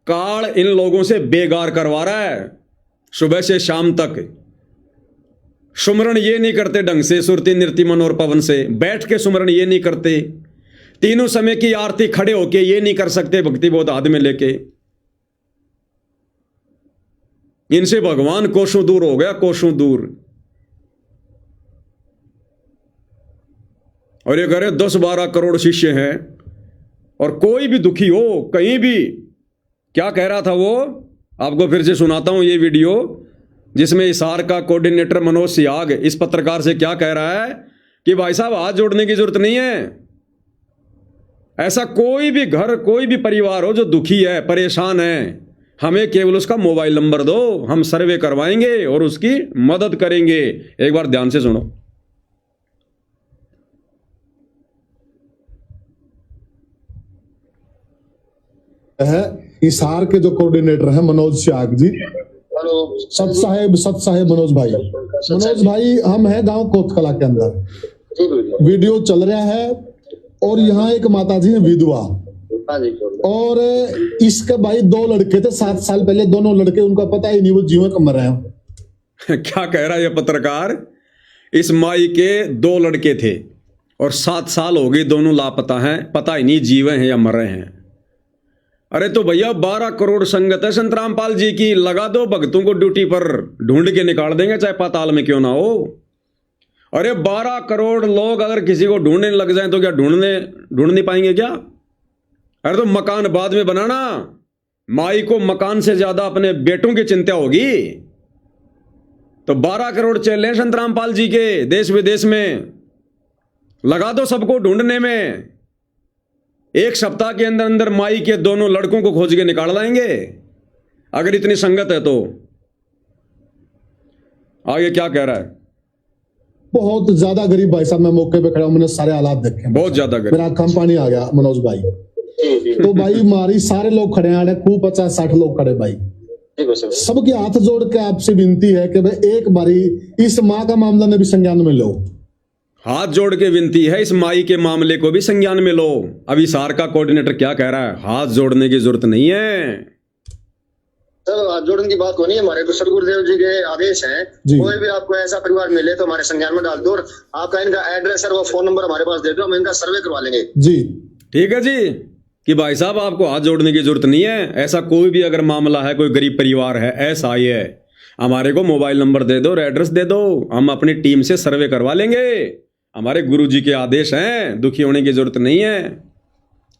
काल इन लोगों से बेगार करवा रहा है। सुबह से शाम तक सुमरण ये नहीं करते ढंग से, सुरती नृत्य मन और पवन से बैठ के सुमरण ये नहीं करते, तीनों समय की आरती खड़े होके ये नहीं कर सकते, भक्ति बोध हाथ में लेके। इनसे भगवान कोसों दूर हो गया, कोसों दूर। और ये कह रहे 10-12 करोड़ शिष्य हैं, और कोई भी दुखी हो कहीं भी, क्या कह रहा था वो, आपको फिर से सुनाता हूं ये वीडियो, जिसमें हिसार का कोऑर्डिनेटर मनोज सियाग इस पत्रकार से क्या कह रहा है कि भाई साहब हाथ जोड़ने की जरूरत नहीं है। ऐसा कोई भी घर, कोई भी परिवार हो जो दुखी है, परेशान है, हमें केवल उसका मोबाइल नंबर दो, हम सर्वे करवाएंगे और उसकी मदद करेंगे। एक बार ध्यान से सुनो। है हिसार के जो कोऑर्डिनेटर हैं मनोज सियाग जी, सत साहेब मनोज भाई, हम हैं गांव कोतकला के अंदर, वीडियो चल रहा है और यहाँ एक माता जी है विधवा, और इसके भाई 2 लड़के थे 7 साल पहले, दोनों लड़के उनका पता ही नहीं वो जीवन कम रहे हैं। क्या कह रहा है ये पत्रकार, इस माई के 2 लड़के थे और 7 साल हो गए, दोनों लापता हैं, पता ही नहीं जीवे हैं या मर रहे हैं। अरे तो भैया 12 करोड़ संगत है संत रामपाल जी की, लगा दो भक्तों को ड्यूटी पर, ढूंढ के निकाल देंगे चाहे पाताल में क्यों ना हो। अरे 12 करोड़ लोग अगर किसी को ढूंढने लग जाए तो क्या ढूंढ नहीं पाएंगे क्या? अरे तो मकान बाद में बनाना, माई को मकान से ज्यादा अपने बेटों की चिंता होगी। तो 12 करोड़ चले संत रामपाल जी के देश विदेश में, लगा दो सबको ढूंढने में। 1 सप्ताह के अंदर अंदर माई के दोनों लड़कों को खोज के निकाल लाएंगे, अगर इतनी संगत है तो। आगे क्या कह रहा है? बहुत ज्यादा गरीब भाई साहब, मैं मौके पे खड़ा हूं, मैंने सारे हालात देखे, बहुत ज्यादा गरीब, मेरा आंखों में पानी आ गया मनोज भाई। तो भाई मारी सारे लोग खड़े हैं, खूब 50-60 लोग खड़े भाई, सबके हाथ जोड़ के आपसे विनती है कि भाई एक बारी इस माँ का मामला ने भी संज्ञान में लो। हाथ जोड़ के विनती है, इस माई के मामले को भी संज्ञान में लो। अभी हिसार का कोऑर्डिनेटर क्या कह रहा है, हाथ जोड़ने की जरूरत नहीं है। सर हाथ जोड़ने की बात को नहीं है, हमारे तो सदगुरुदेव जी के आदेश हैं, कोई भी आपको ऐसा परिवार मिले तो हमारे संज्ञान में डाल दो, और आपका इनका एड्रेस और वो फोन नंबर हमारे पास दे दो, हम इनका सर्वे करवा लेंगे। जी ठीक है जी, कि भाई साहब आपको हाथ जोड़ने की जरूरत नहीं है। ऐसा कोई भी अगर मामला है, कोई गरीब परिवार है, ऐसा ही है, हमारे को मोबाइल नंबर दे दो और एड्रेस दे दो, हम अपनी टीम से सर्वे करवा लेंगे। हमारे गुरु जी के आदेश हैं, दुखी होने की जरूरत नहीं है।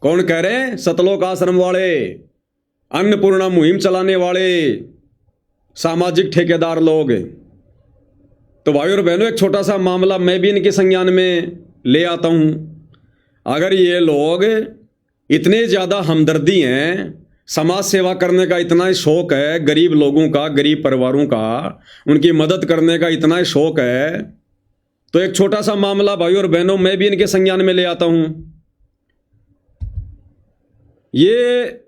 कौन कह रहे हैं? सतलोक आश्रम वाले, अन्नपूर्णा मुहिम चलाने वाले सामाजिक ठेकेदार लोग। तो भाई और बहनों, एक छोटा सा मामला मैं भी इनके संज्ञान में ले आता हूं। अगर ये लोग इतने ज्यादा हमदर्दी हैं, समाज सेवा करने का इतना शौक है, गरीब लोगों का, गरीब परिवारों का, उनकी मदद करने का इतना शौक है, तो एक छोटा सा मामला भाई और बहनों मैं भी इनके संज्ञान में ले आता हूं। ये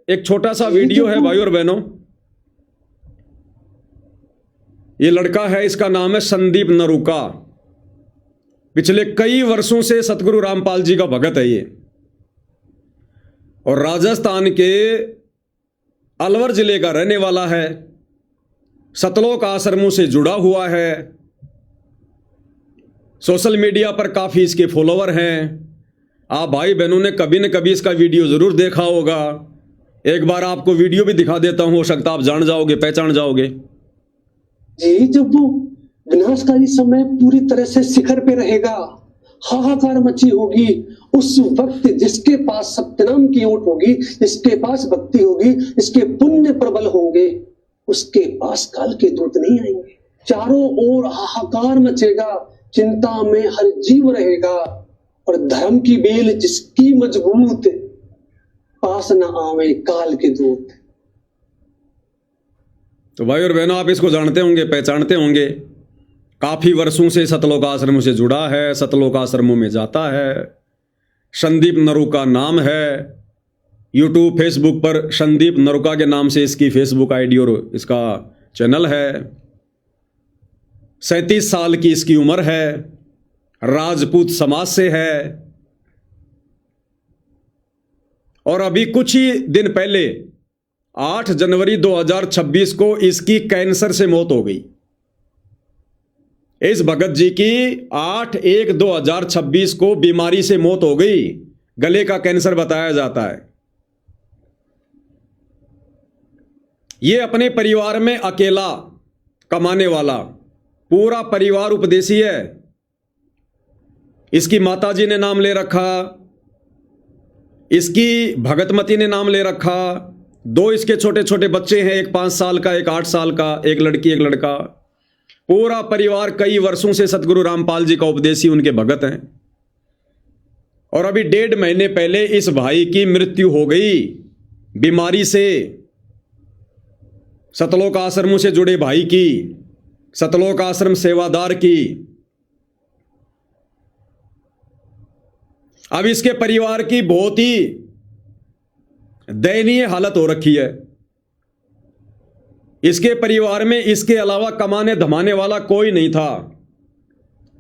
एक छोटा सा वीडियो है भाई और बहनों। ये लड़का है, इसका नाम है संदीप नरूका। पिछले कई वर्षों से सतगुरु रामपाल जी का भगत है ये, और राजस्थान के अलवर जिले का रहने वाला है, सतलोक आश्रमों से जुड़ा हुआ है, सोशल मीडिया पर काफी इसके फॉलोवर हैं। आप भाई बहनों ने कभी न कभी इसका वीडियो जरूर देखा होगा। एक बार आपको वीडियो भी दिखा देता हूं, हो सकता आप जान जाओगे, पहचान जाओगे। जी, जब वो विनाशकारी समय पूरी तरह से शिखर पे रहेगा, हाहाकार मची होगी, उस वक्त जिसके पास सत्यनाम की ओट होगी, जिसके पास भक्ति होगी, जिसके पुण्य प्रबल होंगे, उसके पास काल के दूत नहीं आएंगे। चारों ओर हाहाकार मचेगा, चिंता में हर जीव रहेगा, और धर्म की बेल जिसकी मजबूत, पास न आवे काल के दूत। तो भाई और बहनों, आप इसको जानते होंगे, पहचानते होंगे। काफी वर्षों से सतलोक आश्रमों से जुड़ा है, सतलोक आश्रमों में जाता है। संदीप नरूका नाम है। यूट्यूब, फेसबुक पर संदीप नरूका के नाम से इसकी फेसबुक आईडी और इसका चैनल है। 37 साल की इसकी उम्र है, राजपूत समाज से है, और अभी कुछ ही दिन पहले 8 जनवरी 2026 को इसकी कैंसर से मौत हो गई। इस भगत जी की 8/1/2026 को बीमारी से मौत हो गई। गले का कैंसर बताया जाता है। ये अपने परिवार में अकेला कमाने वाला, पूरा परिवार उपदेशी है। इसकी माताजी ने नाम ले रखा, इसकी भगतमती ने नाम ले रखा। 2 इसके छोटे छोटे बच्चे हैं, एक 5 साल का, एक 8 साल का, एक लड़की एक लड़का। पूरा परिवार कई वर्षों से सतगुरु रामपाल जी का उपदेशी, उनके भगत हैं। और अभी 1.5 महीने पहले इस भाई की मृत्यु हो गई बीमारी से। सतलोक आश्रमों से जुड़े भाई की, सतलोक आश्रम सेवादार की। अब इसके परिवार की बहुत ही दयनीय हालत हो रखी है। इसके परिवार में इसके अलावा कमाने धमाने वाला कोई नहीं था।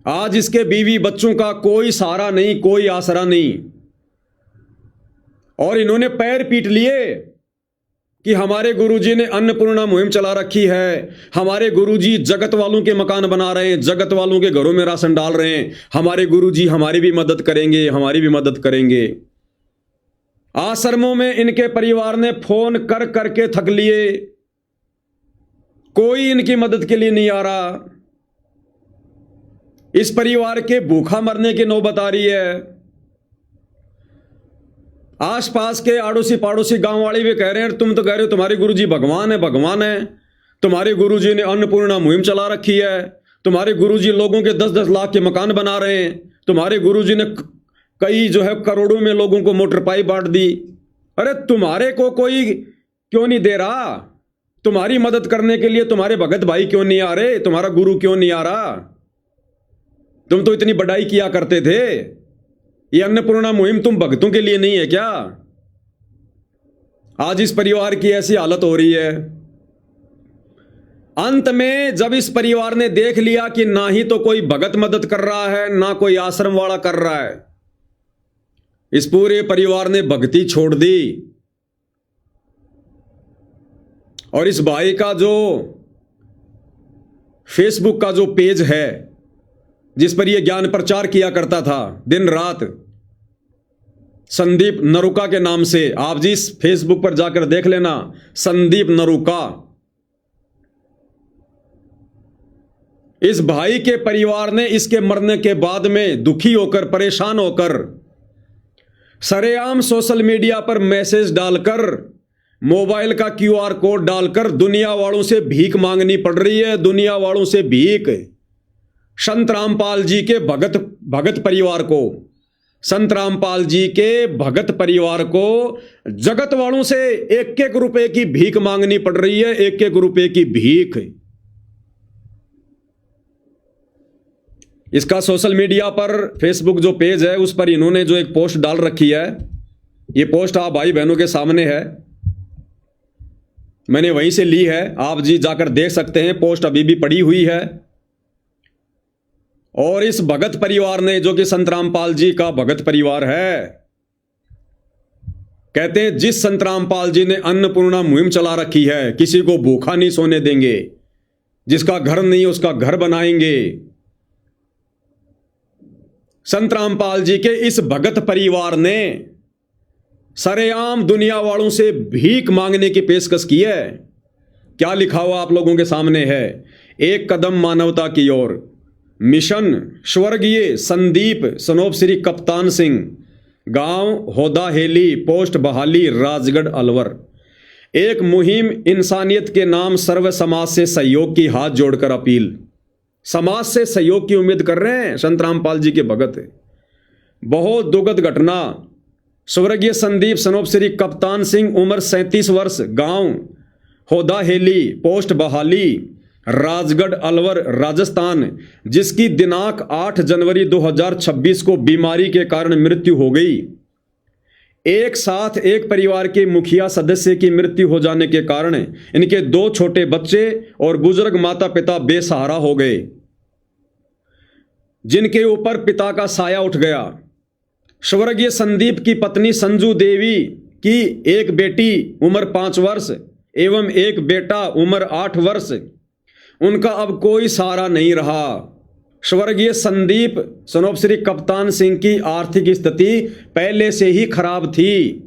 आज इसके बीवी बच्चों का कोई सहारा नहीं, कोई आसरा नहीं। और इन्होंने पैर पीट लिए कि हमारे गुरुजी ने अन्नपूर्णा मुहिम चला रखी है, हमारे गुरुजी जगत वालों के मकान बना रहे हैं, जगत वालों के घरों में राशन डाल रहे हैं, हमारे गुरुजी हमारी भी मदद करेंगे, हमारी भी मदद करेंगे। आश्रमों में इनके परिवार ने फोन कर करके थक लिए, कोई इनकी मदद के लिए नहीं आ रहा। इस परिवार के भूखा मरने की नौबत आ रही है। आसपास के आड़ोसी पाड़ोसी गांव वाले भी कह रहे हैं, तुम तो कह रहे हो तुम्हारे गुरुजी भगवान है, भगवान है। तुम्हारे गुरुजी ने अन्नपूर्णा मुहिम चला रखी है, तुम्हारे गुरुजी लोगों के 10-10 लाख के मकान बना रहे हैं, तुम्हारे गुरुजी ने कई जो है करोड़ों में लोगों को मोटर पाइप बांट दी। अरे तुम्हारे को कोई क्यों नहीं दे रहा? तुम्हारी मदद करने के लिए तुम्हारे भगत भाई क्यों नहीं आ रहे? तुम्हारा गुरु क्यों नहीं आ रहा? तुम तो इतनी बड़ाई किया करते थे। ये अन्नपूर्णा मुहिम तुम भक्तों के लिए नहीं है क्या? आज इस परिवार की ऐसी हालत हो रही है। अंत में जब इस परिवार ने देख लिया कि ना ही तो कोई भगत मदद कर रहा है, ना कोई आश्रम वाला कर रहा है, इस पूरे परिवार ने भक्ति छोड़ दी। और इस भाई का जो फेसबुक का जो पेज है, जिस पर यह ज्ञान प्रचार किया करता था दिन रात, संदीप नरुका के नाम से, आप जी इस फेसबुक पर जाकर देख लेना, संदीप नरुका। इस भाई के परिवार ने इसके मरने के बाद में दुखी होकर, परेशान होकर, सरेआम सोशल मीडिया पर मैसेज डालकर, मोबाइल का QR कोड डालकर दुनिया वालों से भीख मांगनी पड़ रही है। दुनिया वालों से भीख। संत रामपाल जी के भगत परिवार को, संत रामपाल जी के भगत परिवार को जगत वालों से 1-1 रुपए की भीख मांगनी पड़ रही है। 1-1 रुपए की भीख। इसका सोशल मीडिया पर फेसबुक जो पेज है उस पर इन्होंने जो एक पोस्ट डाल रखी है, ये पोस्ट आप भाई बहनों के सामने है, मैंने वहीं से ली है, आप जी जाकर देख सकते हैं। पोस्ट अभी भी पड़ी हुई है। और इस भगत परिवार ने, जो कि संत रामपाल जी का भगत परिवार है, कहते हैं जिस संत रामपाल जी ने अन्नपूर्णा मुहिम चला रखी है, किसी को भूखा नहीं सोने देंगे, जिसका घर नहीं उसका घर बनाएंगे। संत रामपाल जी के इस भगत परिवार ने सरेआम दुनिया वालों से भीख मांगने की पेशकश की है। क्या लिखा हुआ आप लोगों के सामने है? 1 कदम मानवता की ओर, मिशन स्वर्गीय संदीप सनोप श्री कप्तान सिंह, गांव होदा हेली, पोस्ट बहाली, राजगढ़ अलवर। एक मुहिम इंसानियत के नाम, सर्व समाज से सहयोग की हाथ जोड़कर अपील। समाज से सहयोग की उम्मीद कर रहे हैं संत रामपाल जी के भगत। बहुत दुखद घटना। स्वर्गीय संदीप सनोप श्री कप्तान सिंह, उम्र 37 वर्ष, गांव होदा हेली, पोस्ट बहाली, राजगढ़ अलवर, राजस्थान, जिसकी दिनांक 8 जनवरी 2026 को बीमारी के कारण मृत्यु हो गई। एक साथ एक परिवार के मुखिया सदस्य की मृत्यु हो जाने के कारण इनके 2 छोटे बच्चे और बुजुर्ग माता पिता बेसहारा हो गए, जिनके ऊपर पिता का साया उठ गया। स्वर्गीय संदीप की पत्नी संजू देवी की एक बेटी, उम्र 5 वर्ष, एवं एक बेटा उम्र 8 वर्ष। उनका अब कोई सहारा नहीं रहा। स्वर्गीय संदीप सनोपश्री कप्तान सिंह की आर्थिक स्थिति पहले से ही खराब थी।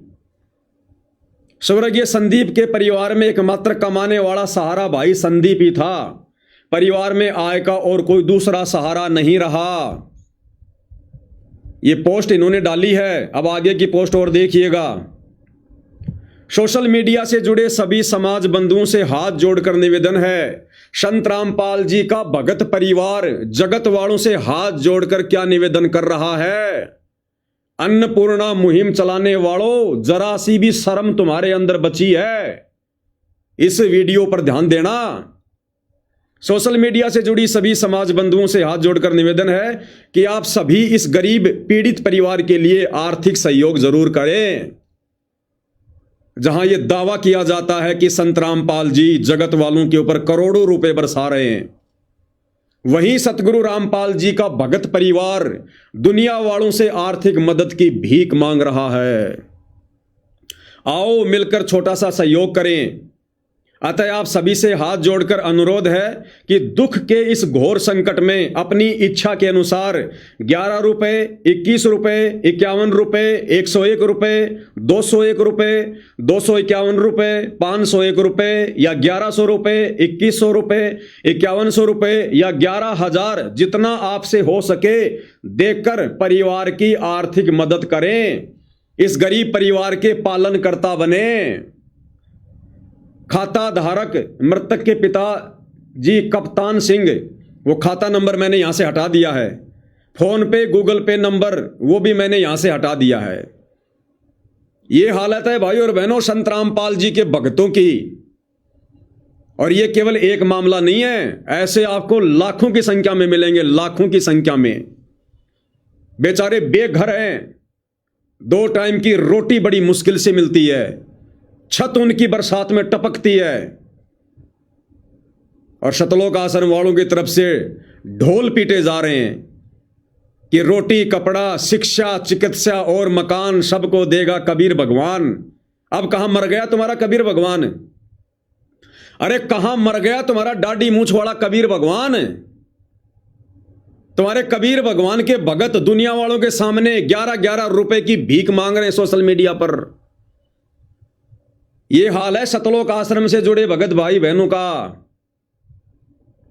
स्वर्गीय संदीप के परिवार में एकमात्र कमाने वाला सहारा भाई संदीप ही था। परिवार में आय का और कोई दूसरा सहारा नहीं रहा। ये पोस्ट इन्होंने डाली है। अब आगे की पोस्ट और देखिएगा। सोशल मीडिया से जुड़े सभी समाज बंधुओं से हाथ जोड़कर निवेदन है। संत रामपाल जी का भगत परिवार जगत वालों से हाथ जोड़कर क्या निवेदन कर रहा है। अन्नपूर्णा मुहिम चलाने वालों, जरा सी भी शर्म तुम्हारे अंदर बची है? इस वीडियो पर ध्यान देना। सोशल मीडिया से जुड़ी सभी समाज बंधुओं से हाथ जोड़कर निवेदन है कि आप सभी इस गरीब पीड़ित परिवार के लिए आर्थिक सहयोग जरूर करें। जहां यह दावा किया जाता है कि संत रामपाल जी जगत वालों के ऊपर करोड़ों रुपए बरसा रहे हैं, वहीं सतगुरु रामपाल जी का भगत परिवार दुनिया वालों से आर्थिक मदद की भीख मांग रहा है। आओ मिलकर छोटा सा सहयोग करें। अतः आप सभी से हाथ जोड़कर अनुरोध है कि दुख के इस घोर संकट में अपनी इच्छा के अनुसार 11 रुपए, 21 रुपए, 51 रुपए, 101 रुपए, 201 रुपए, 251 रुपए, 501 रुपए या 1100 रुपए, 2100 रुपए, 5100 रुपए या 11,000 जितना आपसे हो सके देकर परिवार की आर्थिक मदद करें। इस गरीब परिवार के पालनकर्ता बने। खाता धारक मृतक के पिता जी कप्तान सिंह, वो खाता नंबर मैंने यहां से हटा दिया है। फोन पे, गूगल पे नंबर वो भी मैंने यहां से हटा दिया है। ये हालत है भाई और बहनों संत रामपाल जी के भक्तों की। और ये केवल एक मामला नहीं है, ऐसे आपको लाखों की संख्या में मिलेंगे, लाखों की संख्या में। बेचारे बेघर हैं, 2 टाइम की रोटी बड़ी मुश्किल से मिलती है, छत उनकी बरसात में टपकती है, और शतलोक आश्रम वालों की तरफ से ढोल पीटे जा रहे हैं कि रोटी, कपड़ा, शिक्षा, चिकित्सा और मकान सबको देगा कबीर भगवान। अब कहां मर गया तुम्हारा कबीर भगवान? अरे कहां मर गया तुम्हारा दाढ़ी मूंछ वाला कबीर भगवान? तुम्हारे कबीर भगवान के भगत दुनिया वालों के सामने 11-11 रुपए की भीख मांग रहे हैं सोशल मीडिया पर। यह हाल है सतलोक आश्रम से जुड़े भगत भाई बहनों का।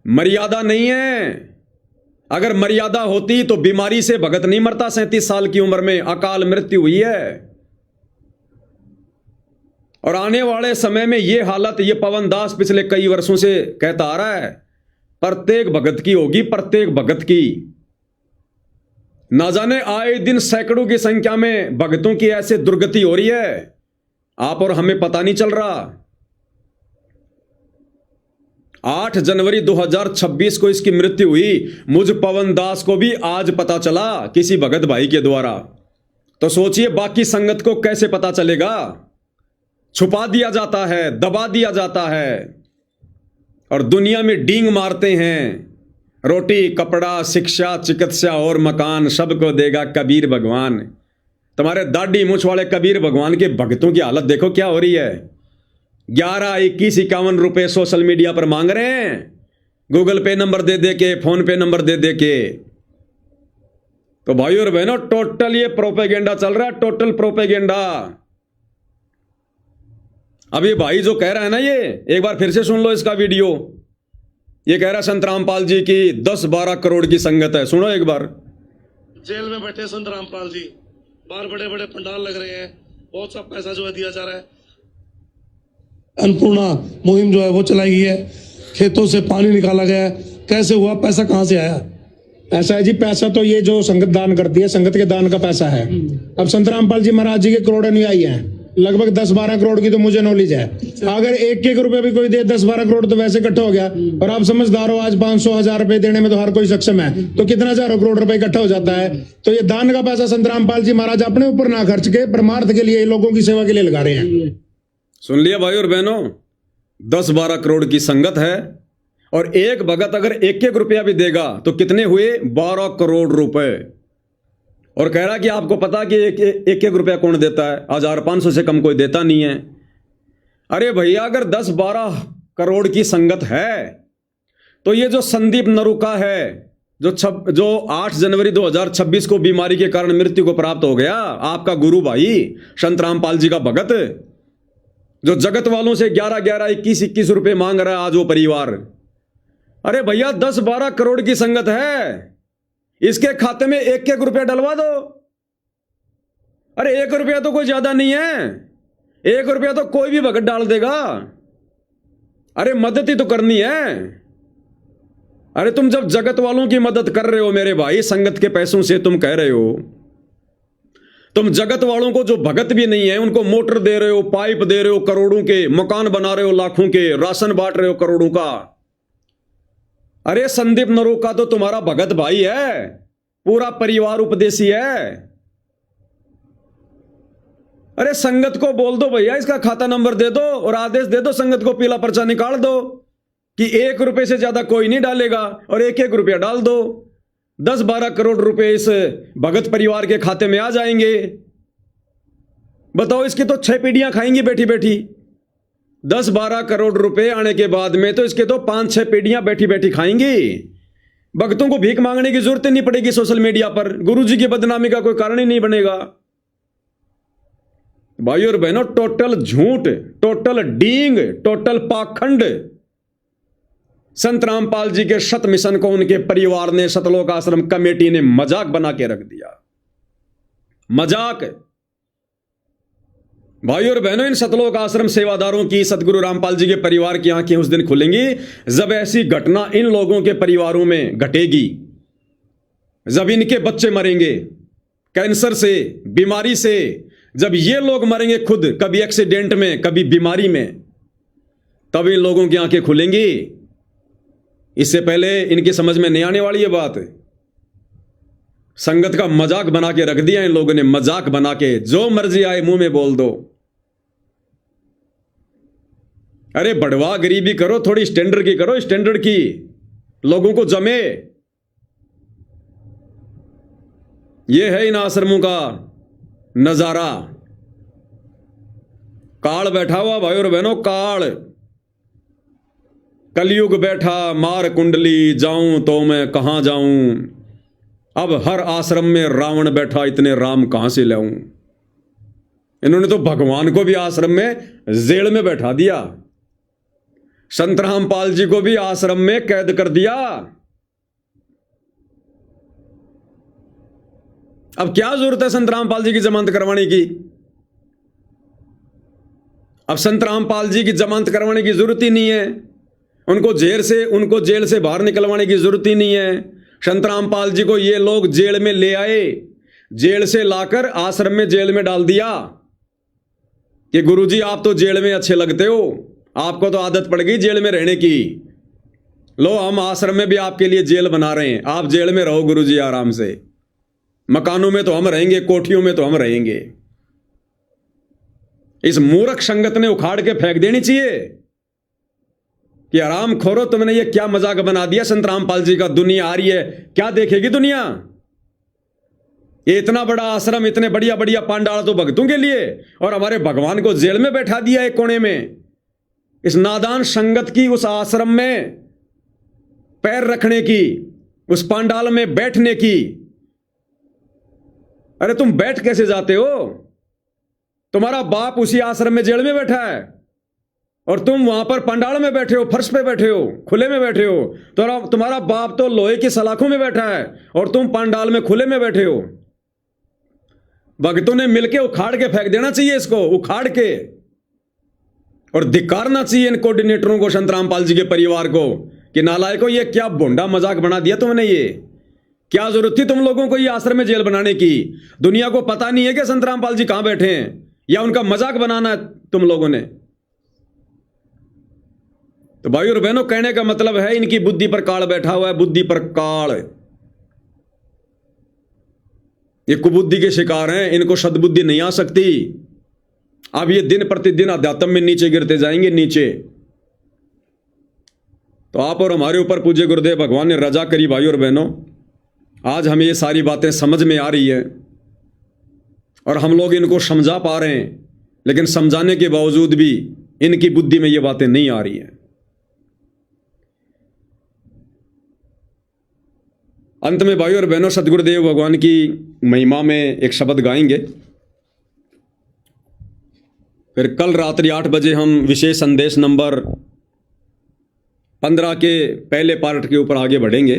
मर्यादा नहीं है। अगर मर्यादा होती तो बीमारी से भगत नहीं मरता। 37 साल की उम्र में अकाल मृत्यु हुई है। और आने वाले समय में यह हालत, ये पवन दास पिछले कई वर्षों से कहता आ रहा है, प्रत्येक भगत की होगी, प्रत्येक भगत की। ना जाने आए दिन सैकड़ों की संख्या में भगतों की ऐसे दुर्गति हो रही है, आप और हमें पता नहीं चल रहा। 8 जनवरी 2026 को इसकी मृत्यु हुई। मुझ पवन दास को भी आज पता चला किसी भगत भाई के द्वारा। तो सोचिए बाकी संगत को कैसे पता चलेगा। छुपा दिया जाता है, दबा दिया जाता है, और दुनिया में डींग मारते हैं। रोटी, कपड़ा, शिक्षा, चिकित्सा और मकान सबको देगा कबीर भगवान। तुम्हारे दाढ़ी मूंछ वाले कबीर भगवान के भक्तों की हालत देखो क्या हो रही है। 11, 21, 51 रुपए सोशल मीडिया पर मांग रहे हैं, गूगल पे नंबर दे दे के, फोन पे नंबर दे दे के। तो भाई और बहनों टोटल ये प्रोपेगेंडा चल रहा है, टोटल प्रोपेगेंडा। अब ये भाई जो कह रहा है ना, ये एक बार फिर से सुन लो इसका वीडियो। ये कह रहा है संत रामपाल जी की 10-12 करोड़ की संगत है। सुनो एक बार। जेल में बैठे संत रामपाल जी, बाहर बड़े बड़े पंडाल लग रहे हैं, बहुत सा पैसा जो है दिया जा रहा है। अन्नपूर्णा मुहिम जो है वो चलाई गई है, खेतों से पानी निकाला गया है। कैसे हुआ, पैसा कहां से आया? ऐसा है जी, पैसा तो ये जो संगत दान करती है, संगत के दान का पैसा है। अब संत रामपाल जी महाराज जी के करोड़ अनुयायी हैं, लगभग 10-12 करोड़ की तो मुझे नॉलेज है। अगर 1-1 रुपए भी कोई दे, 10-12 करोड़ तो वैसे इकट्ठा हो गया। और आप समझदार हो, आज 500-1000 रुपए देने में तो हर कोई सक्षम है, तो कितना हजारों करोड़ रुपए इकट्ठा हो जाता है। तो ये दान का पैसा संत रामपाल जी महाराज अपने ऊपर ना खर्च के परमार्थ के लिए, लोगों की सेवा के लिए लगा रहे हैं। सुन लिया भाई और बहनों, 10-12 करोड़ की संगत है, और एक भगत अगर 1-1 रुपया भी देगा तो कितने हुए? 12 करोड़ रुपए। और कह रहा कि आपको पता कि 1-1 रुपया कौन देता है? 1500 से कम कोई देता नहीं है। अरे भैया अगर 10-12 करोड़ की संगत है तो ये जो संदीप नरूका है जो 8 जनवरी 2026 को बीमारी के कारण मृत्यु को प्राप्त हो गया, आपका गुरु भाई संत रामपाल जी का भगत, जो जगत वालों से 11-11, 21-21 रुपए मांग रहा है आज वो परिवार। अरे भैया 10-12 करोड़ की संगत है, इसके खाते में 1-1 रुपया डलवा दो। अरे 1 रुपया तो कोई ज्यादा नहीं है, 1 रुपया तो कोई भी भगत डाल देगा। अरे मदद ही तो करनी है। अरे तुम जब जगत वालों की मदद कर रहे हो मेरे भाई, संगत के पैसों से तुम कह रहे हो, तुम जगत वालों को जो भगत भी नहीं है उनको मोटर दे रहे हो, पाइप दे रहे हो करोड़ों के, मकान बना रहे हो लाखों के, राशन बांट रहे हो करोड़ों का। अरे संदीप नरूका तो तुम्हारा भगत भाई है, पूरा परिवार उपदेशी है। अरे संगत को बोल दो भैया इसका खाता नंबर दे दो और आदेश दे दो, संगत को पीला पर्चा निकाल दो कि 1 रुपए से ज्यादा कोई नहीं डालेगा और 1-1 रुपया डाल दो। 10-12 करोड़ रुपए इस भगत परिवार के खाते में आ जाएंगे। बताओ, इसकी तो 6 पीढ़ियां खाएंगी बैठी बैठी। 10-12 करोड़ रुपए आने के बाद में तो इसके तो 5-6 पीढ़ियां बैठी बैठी खाएंगी। भक्तों को भीख मांगने की जरूरत नहीं पड़ेगी सोशल मीडिया पर, गुरुजी की बदनामी का कोई कारण ही नहीं बनेगा। भाई और बहनों, टोटल झूठ, टोटल डींग, टोटल पाखंड संत रामपाल जी के शत मिशन को उनके परिवार ने, सतलोक आश्रम कमेटी ने मजाक बना के रख दिया। मजाक। भाई और बहनों, इन सतलोक आश्रम सेवादारों की, सतगुरु रामपाल जी के परिवार की आंखें उस दिन खुलेंगी जब ऐसी घटना इन लोगों के परिवारों में घटेगी, जब इनके बच्चे मरेंगे कैंसर से, बीमारी से, जब ये लोग मरेंगे खुद, कभी एक्सीडेंट में कभी बीमारी में, तब इन लोगों की आंखें खुलेंगी। इससे पहले इनकी समझ में नहीं आने वाली ये बात। संगत का मजाक बना के रख दिया इन लोगों ने, मजाक बना के जो मर्जी आए मुंह में बोल दो। अरे बढ़वा गरीबी करो, थोड़ी स्टैंडर्ड की करो, स्टैंडर्ड की, लोगों को जमे। ये है इन आश्रमों का नजारा। काल बैठा हुआ भाई और बहनों, काल, कलयुग बैठा मार कुंडली, जाऊं तो मैं कहां जाऊं। अब हर आश्रम में रावण बैठा, इतने राम कहां से लाऊं। इन्होंने तो भगवान को भी आश्रम में जेल में बैठा दिया, संत रामपाल जी को भी आश्रम में कैद कर दिया। अब क्या जरूरत है संत रामपाल जी की जमानत करवाने की? अब संत रामपाल जी की जमानत करवाने की जरूरत ही नहीं है, उनको जेल से बाहर निकलवाने की जरूरत ही नहीं है। संत रामपाल जी को ये लोग जेल में ले आए, जेल से लाकर आश्रम में जेल में डाल दिया कि गुरुजी आप तो जेल में अच्छे लगते हो, आपको तो आदत पड़ गई जेल में रहने की, लो हम आश्रम में भी आपके लिए जेल बना रहे हैं, आप जेल में रहो गुरुजी आराम से, मकानों में तो हम रहेंगे, कोठियों में तो हम रहेंगे। इस मूर्ख संगत ने उखाड़ के फेंक देनी चाहिए कि आराम खोरो, तुमने ये क्या मजाक बना दिया संत रामपाल जी का। दुनिया आ रही है, क्या देखेगी दुनिया? ये इतना बड़ा आश्रम, इतने बढ़िया बढ़िया पांडाल तो भक्तों के लिए, और हमारे भगवान को जेल में बैठा दिया एक कोने में। इस नादान संगत की उस आश्रम में पैर रखने की, उस पांडाल में बैठने की। अरे तुम बैठ कैसे जाते हो? तुम्हारा बाप उसी आश्रम में जेल में बैठा है और तुम वहां पर पंडाल में बैठे हो, फर्श पे बैठे हो, खुले में बैठे हो। तो तुम्हारा बाप तो लोहे की सलाखों में बैठा है और तुम पंडाल में खुले में बैठे हो। भक्तों ने मिलके उखाड़ के फेंक देना चाहिए इसको, उखाड़ के, और धिक्कारना चाहिए इन कोऑर्डिनेटरों को, संत रामपाल जी के परिवार को, कि नालायकों ये क्या भोंडा मजाक बना दिया तुमने। ये क्या जरूरत थी तुम लोगों को ये आश्रम में जेल बनाने की? दुनिया को पता नहीं है कि संत रामपाल जी कहां बैठे हैं, या उनका मजाक बनाना है तुम लोगों ने? तो भाई और बहनों, कहने का मतलब है इनकी बुद्धि पर काल बैठा हुआ है, बुद्धि पर काल। ये कुबुद्धि के शिकार हैं, इनको सद्बुद्धि नहीं आ सकती। अब ये दिन प्रतिदिन अध्यात्म में नीचे गिरते जाएंगे, नीचे। तो आप और हमारे ऊपर पूज्य गुरुदेव भगवान ने रजा करी भाई और बहनों। आज हमें ये सारी बातें समझ में आ रही है और हम लोग इनको समझा पा रहे हैं, लेकिन समझाने के बावजूद भी इनकी बुद्धि में ये बातें नहीं आ रही हैं। अंत में भाइयों और बहनों, सतगुरुदेव भगवान की महिमा में एक शब्द गाएंगे, फिर कल रात्रि 8 बजे हम विशेष संदेश नंबर 15 के पहले पार्ट के ऊपर आगे बढ़ेंगे,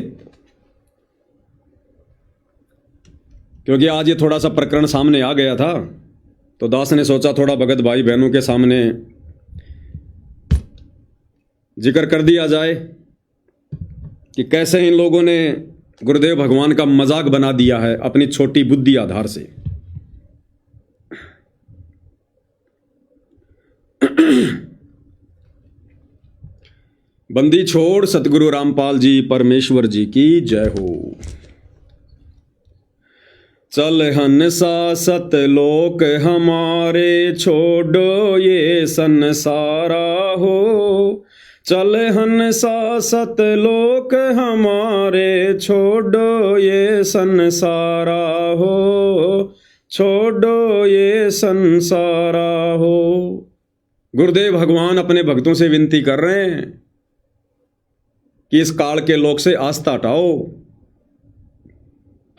क्योंकि आज ये थोड़ा सा प्रकरण सामने आ गया था, तो दास ने सोचा थोड़ा भगत भाई बहनों के सामने जिक्र कर दिया जाए कि कैसे इन लोगों ने गुरुदेव भगवान का मजाक बना दिया है अपनी छोटी बुद्धि आधार से। बंदी छोड़ सतगुरु रामपाल जी परमेश्वर जी की जय हो। चल हंसा सतलोक हमारे, छोड़ो ये संसारा हो। चल हंसा सतलोक हमारे, छोड़ो ये संसारा हो। छोड़ो ये संसारा हो। गुरुदेव भगवान अपने भक्तों से विनती कर रहे हैं कि इस काल के लोक से आस्था हटाओ।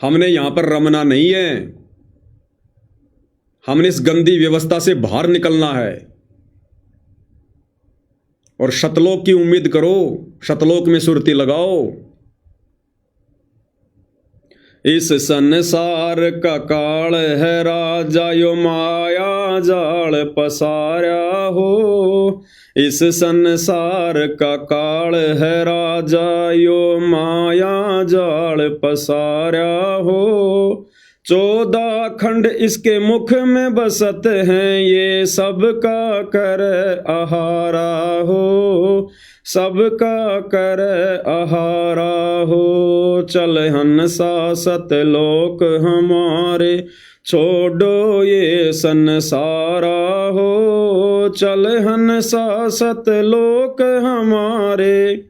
हमने यहां पर रमना नहीं है, हमने इस गंदी व्यवस्था से बाहर निकलना है और शतलोक की उम्मीद करो, शतलोक में सुरती लगाओ। इस संसार का काल है राजा, यो माया जाल पसारा हो। इस संसार का काल है राजा, यो माया जाल पसारा हो। 14 खंड इसके मुख में बसत हैं, ये सबका कर आहारा हो। सबका कर आहारा हो। चल हंसा सतलोक हमारे, छोड़ो ये संसारा हो। चल हंसा सतलोक हमारे,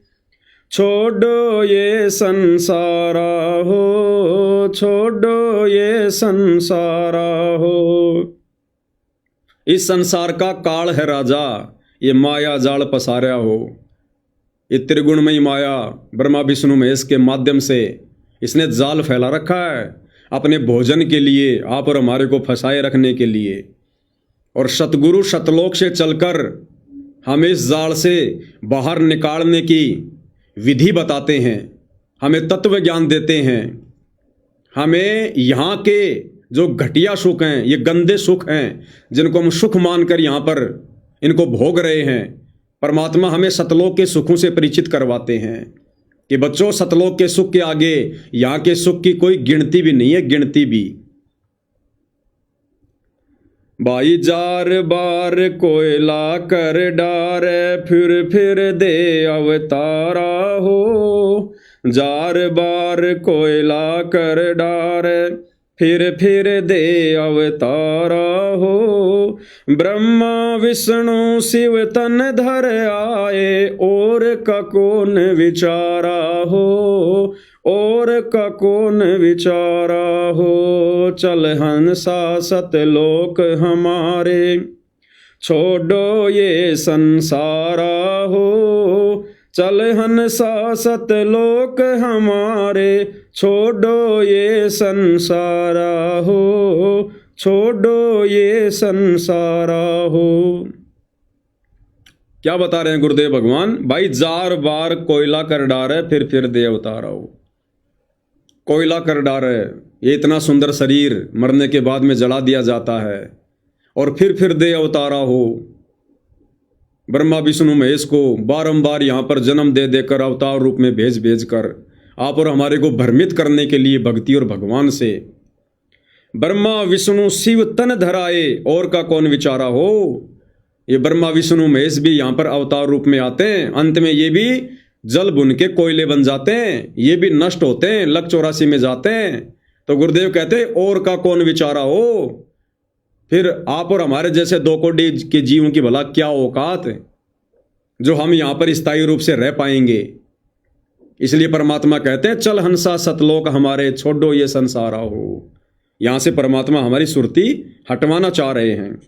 छोड़ो ये संसारा हो। छोड़ो ये संसारा हो। इस संसार का काल है राजा, ये माया जाल पसारा हो। ये त्रिगुणमयी माया ब्रह्मा विष्णु महेश के माध्यम से इसने जाल फैला रखा है अपने भोजन के लिए, आप और हमारे को फंसाए रखने के लिए। और सतगुरु शतलोक से चलकर हमें इस जाल से बाहर निकालने की विधि बताते हैं, हमें तत्व ज्ञान देते हैं। हमें यहाँ के जो घटिया सुख हैं, ये गंदे सुख हैं जिनको हम सुख मानकर यहाँ पर इनको भोग रहे हैं, परमात्मा हमें सतलोक के सुखों से परिचित करवाते हैं कि बच्चों, सतलोक के सुख के आगे यहाँ के सुख की कोई गिनती भी नहीं है, गिनती भी। भाई जार बार कोयला कर डार, फिर दे अवतारा हो। जार बार कोयला कर डार, फिर दे अवतारा हो। ब्रह्मा विष्णु शिव तन धर आए, और का कौन विचारा हो। और का कौन विचारा हो। चल हंसा सतलोक हमारे, छोड़ो ये संसारा हो। चल हंसा सतलोक हमारे, छोड़ो ये संसारा हो। छोड़ो ये संसारा हो। क्या बता रहे हैं गुरुदेव भगवान? भाई जार बार कोयला कर डारे, फिर दे अवतारा हो। कोयला कर डारे, ये इतना सुंदर शरीर मरने के बाद में जला दिया जाता है, और फिर दे अवतारा हो। ब्रह्मा विष्णु महेश को बारंबार यहाँ पर जन्म दे देकर अवतार रूप में भेज कर आप और हमारे को भ्रमित करने के लिए भक्ति और भगवान से। ब्रह्मा विष्णु शिव तन धराए, और का कौन विचारा हो। ये ब्रह्मा विष्णु महेश भी यहाँ पर अवतार रूप में आते हैं, अंत में ये भी जल बुन के कोयले बन जाते हैं, ये भी नष्ट होते हैं, लक 84 में जाते हैं। तो गुरुदेव कहते हैं और का कौन विचारा हो। फिर आप और हमारे जैसे 2 कोटि के जीवों की भला क्या औकात है जो हम यहाँ पर स्थायी रूप से रह पाएंगे। इसलिए परमात्मा कहते हैं चल हंसा सतलोक हमारे, छोड़ो ये संसारा हो। यहाँ से परमात्मा हमारी सुरती हटवाना चाह रहे हैं।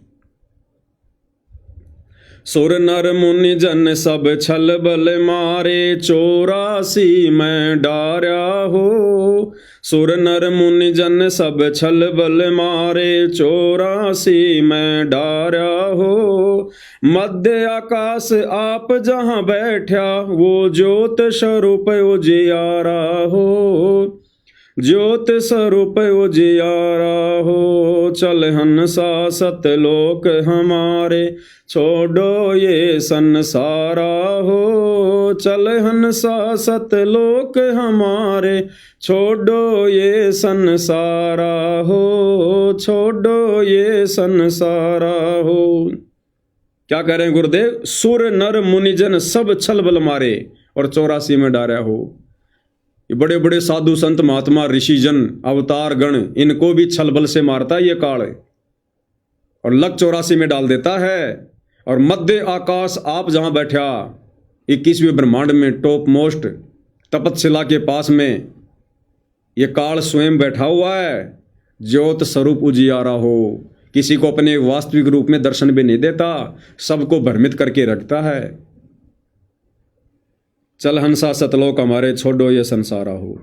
सुर नर मुनि जन सब छल बल मारे 84 में डार्या हो। सुर नर मुनि जन सब छल बल मारे 84 में डार्या हो। मध्य आकाश आप जहाँ बैठा वो ज्योत स्वरूप उजियारा हो। ज्योत स्वरूप उजियारा हो। चल हंसा सतलोक हमारे छोड़ो ये संसारा हो। चल हंसा सतलोक हमारे छोड़ो ये संसारा हो। छोड़ो ये संसारा हो। क्या कह रहे हैं गुरुदेव? सुर नर मुनिजन सब छल बल मारे और 84 में डारा हो। ये बड़े बड़े साधु संत महात्मा ऋषिजन अवतार गण, इनको भी छल बल से मारता है ये काल और लग 84 में डाल देता है। और मध्य आकाश आप जहां बैठा 21वें ब्रह्मांड में टॉप मोस्ट तपतशिला के पास में ये काल स्वयं बैठा हुआ है। ज्योत स्वरूप उजियारा हो। किसी को अपने वास्तविक रूप में दर्शन भी नहीं देता, सबको भ्रमित करके रखता है। चल हंसा सतलोक हमारे छोड़ो ये संसारा हो।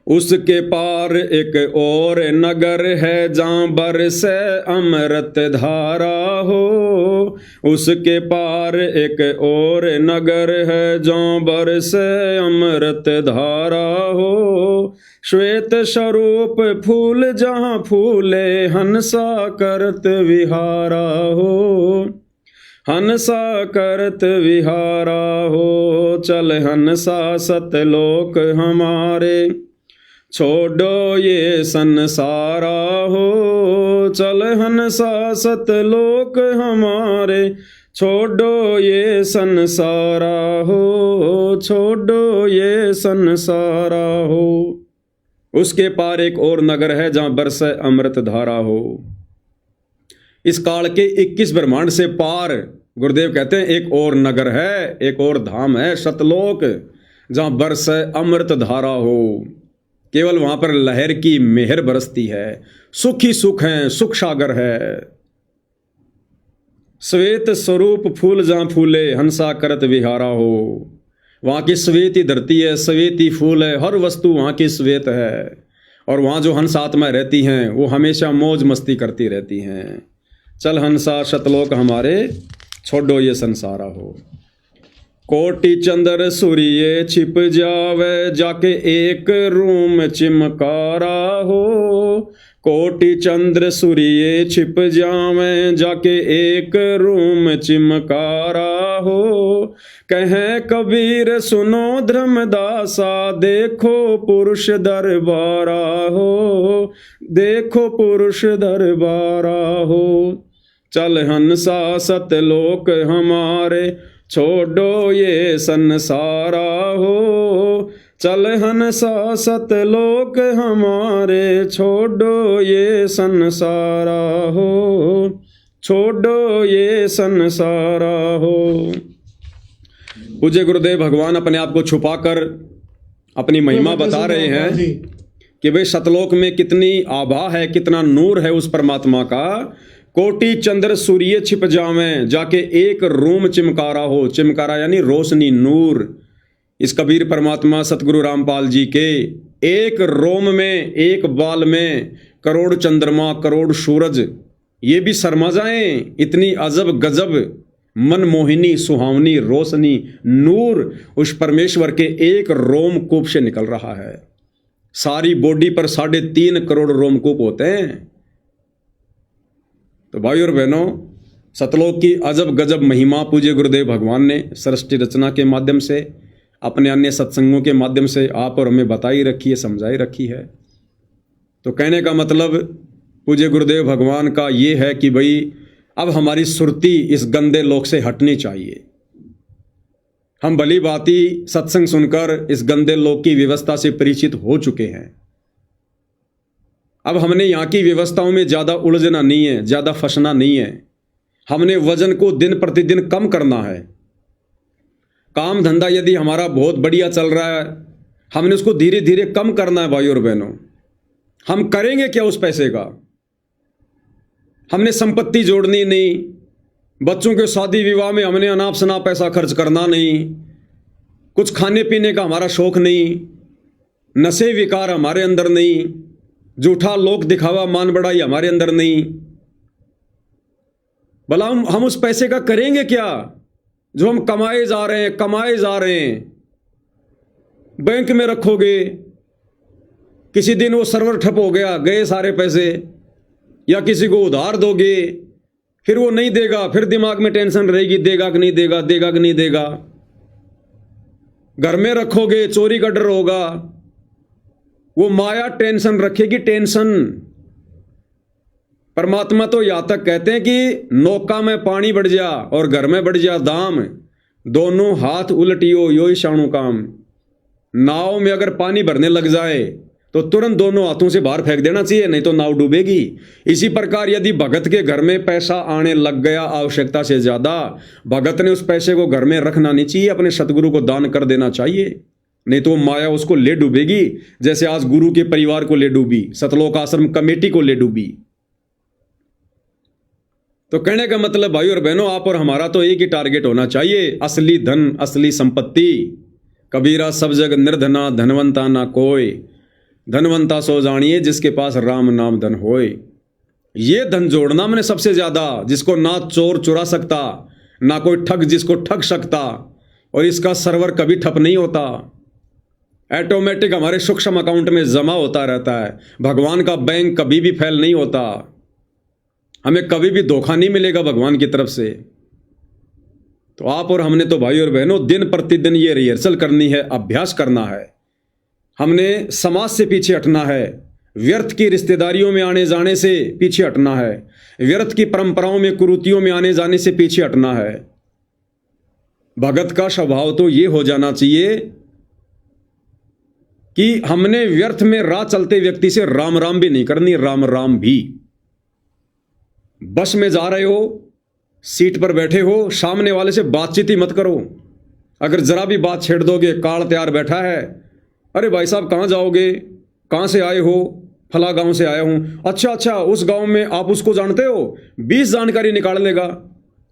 उसके पार एक और नगर है जहाँ बरसे अमृत धारा हो। उसके पार एक और नगर है जहाँ बरसे अमृत धारा हो। श्वेत स्वरूप फूल जहाँ फूले हंसा करत विहारा हो। हंसा करत विहारा हो। चल हंसा सतलोक हमारे छोड़ो ये संसारा हो। चल हंसा सतलोक हमारे छोड़ो ये संसारा हो। छोड़ो ये संसारा हो। उसके पार एक और नगर है जहाँ बरसे अमृत धारा हो। इस काल के 21 ब्रह्मांड से पार गुरुदेव कहते हैं एक और नगर है, एक और धाम है सतलोक, जहाँ बरसे अमृत धारा हो। केवल वहां पर लहर की मेहर बरसती है। सुख ही सुख है, सुख सागर है। श्वेत स्वरूप फूल जहाँ फूले हंसा करत विहारा हो। वहाँ की श्वेत ही धरती है, श्वेत ही फूल है, हर वस्तु वहाँ की श्वेत है। और वहाँ जो हंस आत्माएं रहती हैं वो हमेशा मौज मस्ती करती रहती हैं। चल हंसा सतलोक हमारे छोड़ो ये संसारा हो। कोटि चंद्र सूर्य छिप जावे जाके एक रूम चिमकारा हो। कोटि चंद्र सूर्य छिप जावे जाके एक रूम चिमकारा हो। कहे कबीर सुनो धर्मदासा देखो पुरुष दरबारा हो। देखो पुरुष दरबारा हो। चल हंसा सतलोक हमारे छोड़ो ये संसारा हो। चल हंसा सतलोक हमारे छोड़ो ये संसारा हो। छोड़ो ये संसारा हो। पूज्य गुरुदेव भगवान अपने आप को छुपाकर अपनी महिमा बता रहे हैं कि भाई सतलोक में कितनी आभा है, कितना नूर है उस परमात्मा का। कोटि चंद्र सूर्य छिप जावें जाके एक रूम चिमकारा हो। चिमकारा यानी रोशनी, नूर। इस कबीर परमात्मा सतगुरु रामपाल जी के एक रोम में, एक बाल में करोड़ चंद्रमा, करोड़ सूरज ये भी शर्मा जाएं। इतनी अजब गजब मनमोहिनी सुहावनी रोशनी नूर उस परमेश्वर के एक रोमकूप से निकल रहा है। सारी बॉडी पर 3.5 करोड़ रोमकूप होते हैं। तो भाई और बहनों, सतलोक की अजब गजब महिमा पूज्य गुरुदेव भगवान ने सृष्टि रचना के माध्यम से, अपने अन्य सत्संगों के माध्यम से आप और हमें बताई रखी है, समझाई रखी है। तो कहने का मतलब पूज्य गुरुदेव भगवान का ये है कि भाई अब हमारी सुरती इस गंदे लोक से हटनी चाहिए। हम भली भांति सत्संग सुनकर इस गंदे लोक की व्यवस्था से परिचित हो चुके हैं। अब हमने यहाँ की व्यवस्थाओं में ज़्यादा उलझना नहीं है, ज़्यादा फंसना नहीं है। हमने वजन को दिन प्रतिदिन कम करना है। काम धंधा यदि हमारा बहुत बढ़िया चल रहा है, हमने उसको धीरे धीरे कम करना है। भाई और बहनों, हम करेंगे क्या उस पैसे का? हमने संपत्ति जोड़नी नहीं, बच्चों के शादी विवाह में हमने अनाप शनाप पैसा खर्च करना नहीं, कुछ खाने पीने का हमारा शौक नहीं, नशे विकार हमारे अंदर नहीं, झूठा लोक दिखावा मान बढ़ाई हमारे अंदर नहीं। भला हम उस पैसे का करेंगे क्या जो हम कमाए जा रहे हैं। बैंक में रखोगे, किसी दिन वो सर्वर ठप हो गया, गए सारे पैसे, या किसी को उधार दोगे, फिर वो नहीं देगा, फिर दिमाग में टेंशन रहेगी, देगा कि नहीं देगा, देगा कि नहीं देगा। घर में रखोगे, चोरी का डर होगा, वो माया टेंशन रखेगी, टेंशन। परमात्मा तो यहां तक कहते हैं कि नौका में पानी बढ़ जा और घर में बढ़ जा दाम, दोनों हाथ उलटियो यो ही शाणु काम। नाव में अगर पानी भरने लग जाए तो तुरंत दोनों हाथों से बाहर फेंक देना चाहिए, नहीं तो नाव डूबेगी। इसी प्रकार यदि भगत के घर में पैसा आने लग गया आवश्यकता से ज्यादा, भगत ने उस पैसे को घर में रखना नहीं चाहिए, अपने सतगुरु को दान कर देना चाहिए, नहीं तो माया उसको ले डूबेगी, जैसे आज गुरु के परिवार को ले डूबी, सतलोक आश्रम कमेटी को ले डूबी। तो कहने का मतलब भाई और बहनों, आप और हमारा तो एक ही टारगेट होना चाहिए, असली धन असली संपत्ति। कबीरा सब जग निर्धना धनवंता ना कोय, धनवंता सो जानिए जिसके पास राम नाम धन होए। ये धन जोड़ना मैंने सबसे ज्यादा, जिसको ना चोर चुरा सकता, ना कोई ठग जिसको ठग सकता, और इसका सर्वर कभी ठप नहीं होता, ऑटोमेटिक हमारे सूक्ष्म अकाउंट में जमा होता रहता है। भगवान का बैंक कभी भी फेल नहीं होता, हमें कभी भी धोखा नहीं मिलेगा भगवान की तरफ से। तो आप और हमने तो भाई और बहनों दिन प्रतिदिन ये रिहर्सल करनी है, अभ्यास करना है। हमने समाज से पीछे हटना है, व्यर्थ की रिश्तेदारियों में आने जाने से पीछे हटना है, व्यर्थ की परंपराओं में कुरीतियों में आने जाने से पीछे हटना है। भगत का स्वभाव तो ये हो जाना चाहिए कि हमने व्यर्थ में राह चलते व्यक्ति से राम राम भी नहीं करनी, राम राम भी। बस में जा रहे हो, सीट पर बैठे हो, सामने वाले से बातचीत ही मत करो। अगर जरा भी बात छेड़ दोगे, काल तैयार बैठा है, अरे भाई साहब कहाँ जाओगे, कहाँ से आए हो, फला गांव से आया हूं। अच्छा, उस गांव में आप उसको जानते हो, 20 जानकारी निकाल लेगा।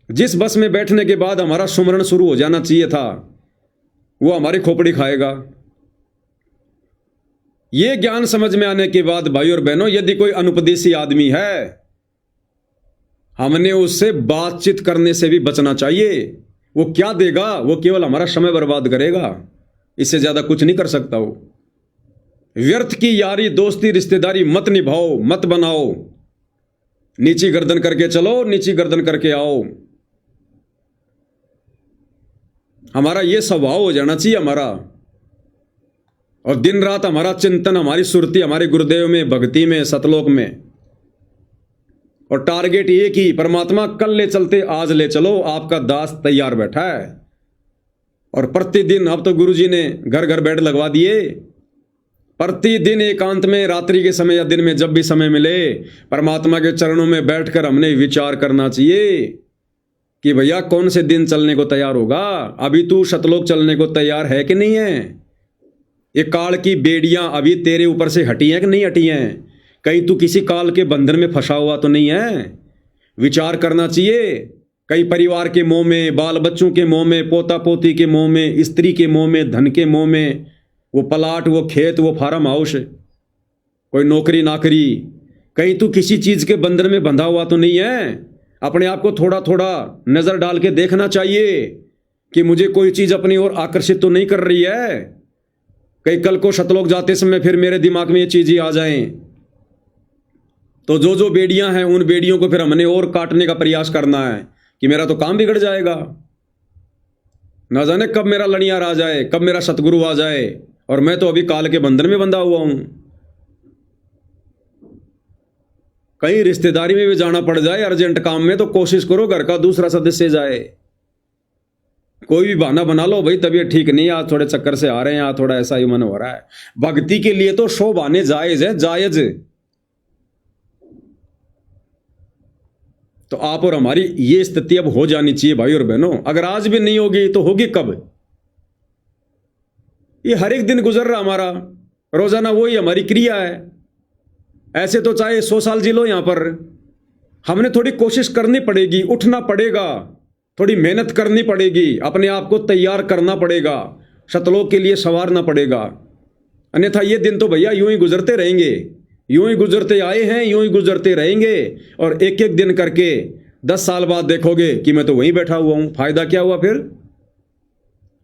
जिस बस में बैठने के बाद हमारा सुमरण शुरू हो जाना चाहिए था, वो हमारी खोपड़ी खाएगा। ये ज्ञान समझ में आने के बाद भाई और बहनों, यदि कोई अनुपदेशी आदमी है, हमने उससे बातचीत करने से भी बचना चाहिए। वो क्या देगा, वो केवल हमारा समय बर्बाद करेगा, इससे ज्यादा कुछ नहीं कर सकता। वो व्यर्थ की यारी दोस्ती रिश्तेदारी मत निभाओ, मत बनाओ। नीची गर्दन करके चलो, नीची गर्दन करके आओ। हमारा ये स्वभाव हो जाना चाहिए हमारा, और दिन रात हमारा चिंतन, हमारी सुरती हमारे गुरुदेव में, भक्ति में, सतलोक में, और टारगेट एक ही, परमात्मा कल ले चलते आज ले चलो, आपका दास तैयार बैठा है। और प्रतिदिन, अब तो गुरुजी ने घर घर बेड लगवा दिए, प्रतिदिन एकांत में, रात्रि के समय या दिन में, जब भी समय मिले, परमात्मा के चरणों में बैठकर हमने विचार करना चाहिए कि भैया कौन से दिन चलने को तैयार होगा। अभी तू सतलोक चलने को तैयार है कि नहीं है? ये काल की बेड़ियां अभी तेरे ऊपर से हटी हैं कि नहीं हटी हैं? कहीं तू किसी काल के बंधन में फंसा हुआ तो नहीं है? विचार करना चाहिए। कई परिवार के मोह में, बाल बच्चों के मोह में, पोता पोती के मोह में, स्त्री के मोह में, धन के मोह में, वो प्लाट, वो खेत, वो फार्म हाउस, कोई नौकरी नाकरी, कहीं तू किसी चीज के बंधन में बंधा हुआ तो नहीं है? अपने आप को थोड़ा थोड़ा नजर डाल के देखना चाहिए कि मुझे कोई चीज अपनी ओर आकर्षित तो नहीं कर रही है। कहीं कल को सतलोक जाते समय फिर मेरे दिमाग में ये चीज ही आ जाए, तो जो जो बेड़ियां हैं उन बेड़ियों को फिर हमने और काटने का प्रयास करना है कि मेरा तो काम बिगड़ जाएगा। ना जाने कब मेरा लड़ियार आ जाए, कब मेरा सतगुरु आ जाए, और मैं तो अभी काल के बंधन में बंधा हुआ हूं। कहीं रिश्तेदारी में भी जाना पड़ जाए अर्जेंट काम में, तो कोशिश करो घर का दूसरा सदस्य जाए। कोई भी बहाना बना लो, भाई तबीयत ठीक नहीं, आज थोड़े चक्कर से आ रहे हैं, आज थोड़ा ऐसा ही मन हो रहा है। भक्ति के लिए तो 100 बहाने जायज है, जायज। तो आप और हमारी ये स्थिति अब हो जानी चाहिए भाई और बहनों। अगर आज भी नहीं होगी तो होगी कब? ये हर एक दिन गुजर रहा हमारा, रोजाना वही हमारी क्रिया है। ऐसे तो चाहे 100 साल जी लो यहां पर, हमने थोड़ी कोशिश करनी पड़ेगी, उठना पड़ेगा, थोड़ी मेहनत करनी पड़ेगी, अपने आप को तैयार करना पड़ेगा, सतलोक के लिए संवारना पड़ेगा। अन्यथा ये दिन तो भैया यूं ही गुजरते रहेंगे, यूं ही गुजरते आए हैं, यूं ही गुजरते रहेंगे। और एक एक दिन करके 10 साल बाद देखोगे कि मैं तो वहीं बैठा हुआ हूं। फायदा क्या हुआ फिर?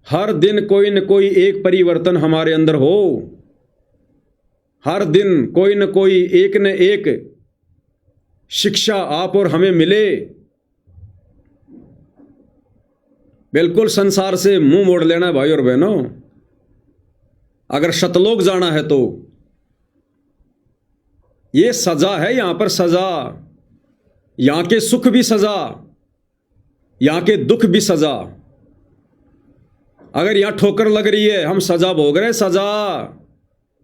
हर दिन कोई न कोई एक परिवर्तन हमारे अंदर हो, हर दिन कोई न कोई एक न एक शिक्षा आप और हमें मिले। बिल्कुल संसार से मुंह मोड़ लेना भाई और बहनों। अगर सतलोक जाना है तो ये सजा है, यहां पर सजा, यहां के सुख भी सजा, यहां के दुख भी सजा। अगर यहां ठोकर लग रही है, हम सजा भोग रहे, सजा,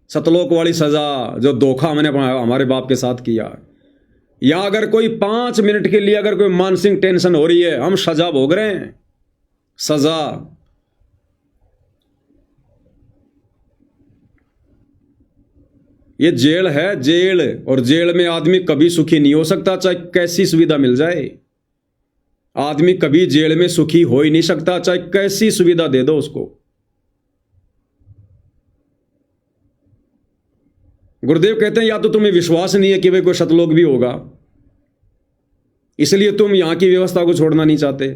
सतलोक वाली सजा, जो धोखा हमने हमारे बाप के साथ किया। या अगर कोई 5 मिनट के लिए अगर कोई मानसिक टेंशन हो रही है, हम सजा भोग रहे हैं, सजा। ये जेल है, जेल। और जेल में आदमी कभी सुखी नहीं हो सकता, चाहे कैसी सुविधा मिल जाए। आदमी कभी जेल में सुखी हो ही नहीं सकता, चाहे कैसी सुविधा दे दो उसको। गुरुदेव कहते हैं या तो तुम्हें विश्वास नहीं है कि भाई कोई सतलोक भी होगा, इसलिए तुम यहां की व्यवस्था को छोड़ना नहीं चाहते।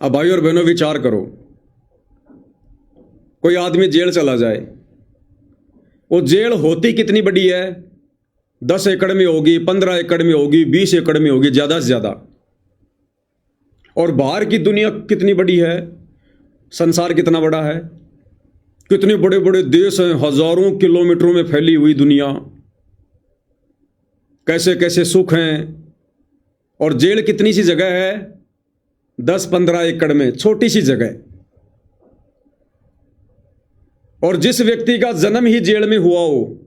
अब भाई और बहनों विचार करो, कोई आदमी जेल चला जाए, वो जेल होती कितनी बड़ी है? 10 एकड़ में होगी, 15 एकड़ में होगी, 20 एकड़ में होगी, ज्यादा से ज्यादा। और बाहर की दुनिया कितनी बड़ी है, संसार कितना बड़ा है, कितने बड़े बड़े देश हैं, हजारों किलोमीटरों में फैली हुई दुनिया, कैसे कैसे सुख हैं। और जेल कितनी सी जगह है? 10-15 एकड़ में, छोटी सी जगह। और जिस व्यक्ति का जन्म ही जेल में हुआ हो,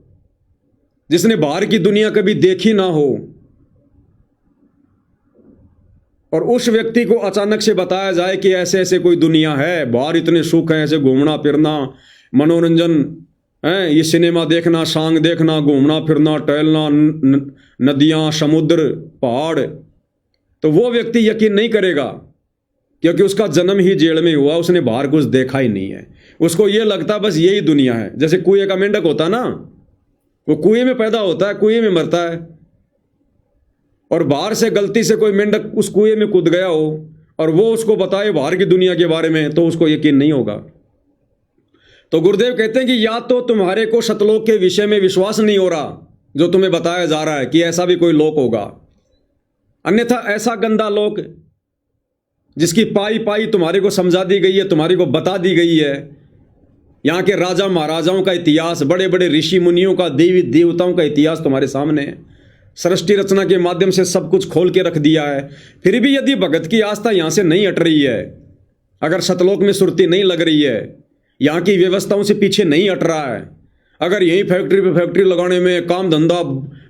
जिसने बाहर की दुनिया कभी देखी ना हो, और उस व्यक्ति को अचानक से बताया जाए कि ऐसे ऐसे कोई दुनिया है, बाहर इतने सुख हैं, ऐसे घूमना फिरना, मनोरंजन है, ये सिनेमा देखना, सांग देखना, घूमना फिरना, टहलना, नदियां, समुद्र, पहाड़, तो वो व्यक्ति यकीन नहीं करेगा, क्योंकि उसका जन्म ही जेल में हुआ, उसने बाहर कुछ देखा ही नहीं है। उसको ये लगता बस यही दुनिया है। जैसे कुएं का मेंढक होता ना, वो कुएं में पैदा होता है, कुएं में मरता है, और बाहर से गलती से कोई मेंढक उस कुएं में कूद गया हो और वो उसको बताए बाहर की दुनिया के बारे में, तो उसको यकीन नहीं होगा। तो गुरुदेव कहते हैं कि या तो तुम्हारे को सतलोक के विषय में विश्वास नहीं हो रहा, जो तुम्हें बताया जा रहा है कि ऐसा भी कोई लोक होगा, अन्यथा ऐसा गंदा लोक जिसकी पाई पाई तुम्हारे को समझा दी गई है, तुम्हारे को बता दी गई है, यहाँ के राजा महाराजाओं का इतिहास, बड़े बड़े ऋषि मुनियों का, देवी देवताओं का इतिहास तुम्हारे सामने है, सृष्टि रचना के माध्यम से सब कुछ खोल के रख दिया है। फिर भी यदि भगत की आस्था यहाँ से नहीं हट रही है, अगर सतलोक में सुरती नहीं लग रही है, यहाँ की व्यवस्थाओं से पीछे नहीं हट रहा है, अगर यही फैक्ट्री पे फैक्ट्री लगाने में काम धंधा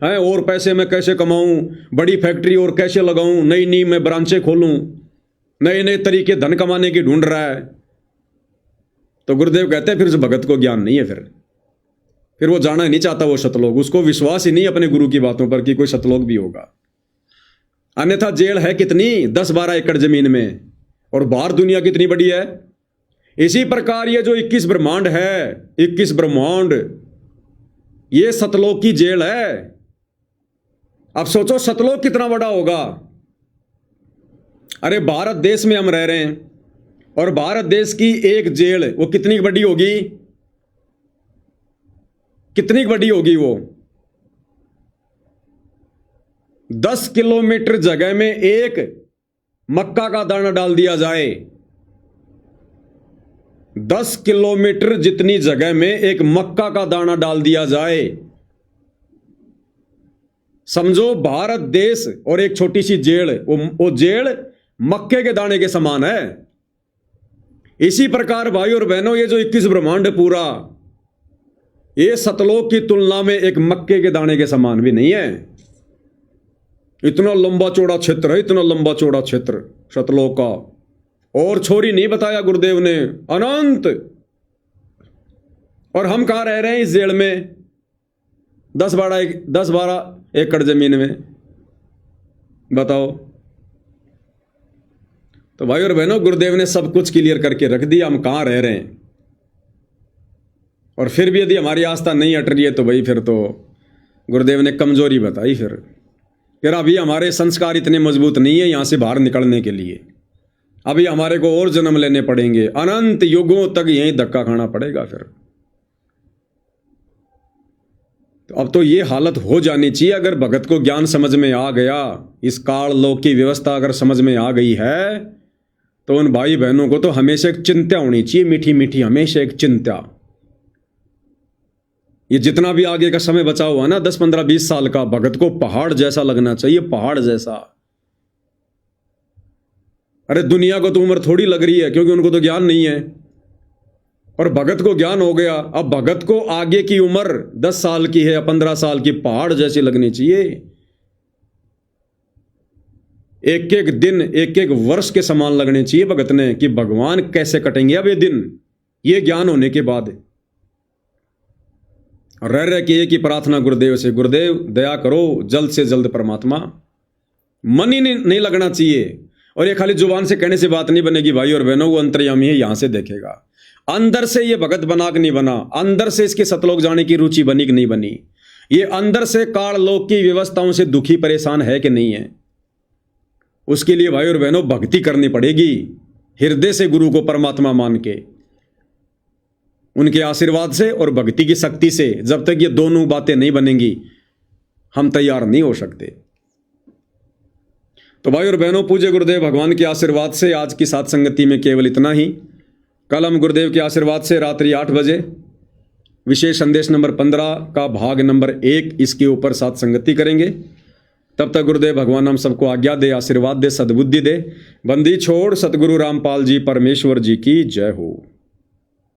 है, और पैसे मैं कैसे कमाऊं, बड़ी फैक्ट्री और कैसे लगाऊं, नई नई मैं ब्रांचें खोलूं, नए नए तरीके धन कमाने की ढूंढ रहा है, तो गुरुदेव कहते हैं फिर उस भगत को ज्ञान नहीं है, फिर वो जाना ही नहीं चाहता वो सतलोक, उसको विश्वास ही नहीं अपने गुरु की बातों पर कि कोई सतलोक भी होगा। अन्यथा जेल है कितनी, 10-12 एकड़ जमीन में, और बाहर दुनिया कितनी बड़ी है। इसी प्रकार ये जो 21 ब्रह्मांड है, 21 ब्रह्मांड, ये सतलोक की जेल है। अब सोचो सतलोक कितना बड़ा होगा। अरे भारत देश में हम रह रहे हैं, और भारत देश की एक जेल वो कितनी बड़ी होगी, कितनी बड़ी होगी वो? 10 किलोमीटर जगह में एक मक्का का दाना डाल दिया जाए, 10 किलोमीटर जितनी जगह में एक मक्का का दाना डाल दिया जाए, समझो भारत देश और एक छोटी सी जेल, वो जेल मक्के के दाने के समान है। इसी प्रकार भाई और बहनों, ये जो 21 ब्रह्मांड पूरा, ये सतलोक की तुलना में एक मक्के के दाने के समान भी नहीं है। इतना लंबा चौड़ा क्षेत्र है, इतना लंबा चौड़ा क्षेत्र सतलोक का, और छोरी नहीं बताया गुरुदेव ने, अनंत। और हम कहां रह रहे हैं इस जेल में, 10-12 एकड़ जमीन में, बताओ। तो भाई और बहनों, गुरुदेव ने सब कुछ क्लियर करके रख दिया हम कहाँ रह रहे हैं। और फिर भी यदि हमारी आस्था नहीं हट रही है तो भाई फिर तो गुरुदेव ने कमजोरी बताई। फिर अभी हमारे संस्कार इतने मजबूत नहीं है यहाँ से बाहर निकलने के लिए। अभी हमारे को और जन्म लेने पड़ेंगे, अनंत युगों तक यहीं धक्का खाना पड़ेगा फिर। तो अब तो ये हालत हो जानी चाहिए। अगर भगत को ज्ञान समझ में आ गया, इस काल लोक की व्यवस्था अगर समझ में आ गई है, तो उन भाई बहनों को तो हमेशा एक चिंता होनी चाहिए, मीठी मीठी हमेशा एक चिंता। ये जितना भी आगे का समय बचा हुआ ना, 10, 15, 20 साल का, भगत को पहाड़ जैसा लगना चाहिए, पहाड़ जैसा। अरे दुनिया को तो उम्र थोड़ी लग रही है, क्योंकि उनको तो ज्ञान नहीं है, और भगत को ज्ञान हो गया। अब भगत को आगे की उम्र 10 साल की है या 15 साल की, पहाड़ जैसी लगनी चाहिए। एक एक दिन, एक एक वर्ष के समान लगने चाहिए भगत ने, कि भगवान कैसे कटेंगे अब ये दिन, ये ज्ञान होने के बाद। रह रह के एक ही प्रार्थना गुरुदेव से, गुरुदेव दया करो, जल्द से जल्द परमात्मा। मन ही नहीं लगना चाहिए। और ये खाली जुबान से कहने से बात नहीं बनेगी भाई और बहनों, वो अंतर्यामी है, यहां से देखेगा। अंदर से ये भगत बना कि नहीं बना, अंदर से इसके सतलोक जाने की रुचि बनी कि नहीं बनी, ये अंदर से काल लोक की व्यवस्थाओं से दुखी परेशान है कि नहीं है। उसके लिए भाई और बहनों भक्ति करनी पड़ेगी, हृदय से गुरु को परमात्मा मान के, उनके आशीर्वाद से और भक्ति की शक्ति से। जब तक ये दोनों बातें नहीं बनेंगी, हम तैयार नहीं हो सकते। तो भाई और बहनों, पूज्य गुरुदेव भगवान के आशीर्वाद से आज की साथ संगति में केवल इतना ही। कल हम गुरुदेव के आशीर्वाद से रात्रि 8 बजे विशेष संदेश नंबर 15 का भाग नंबर 1 इसके ऊपर साथ संगति करेंगे। तब तक गुरुदेव भगवान हम सबको आज्ञा दे, आशीर्वाद दे, सद्बुद्धि दे। बंदी छोड़ सतगुरु रामपाल जी परमेश्वर जी की जय हो।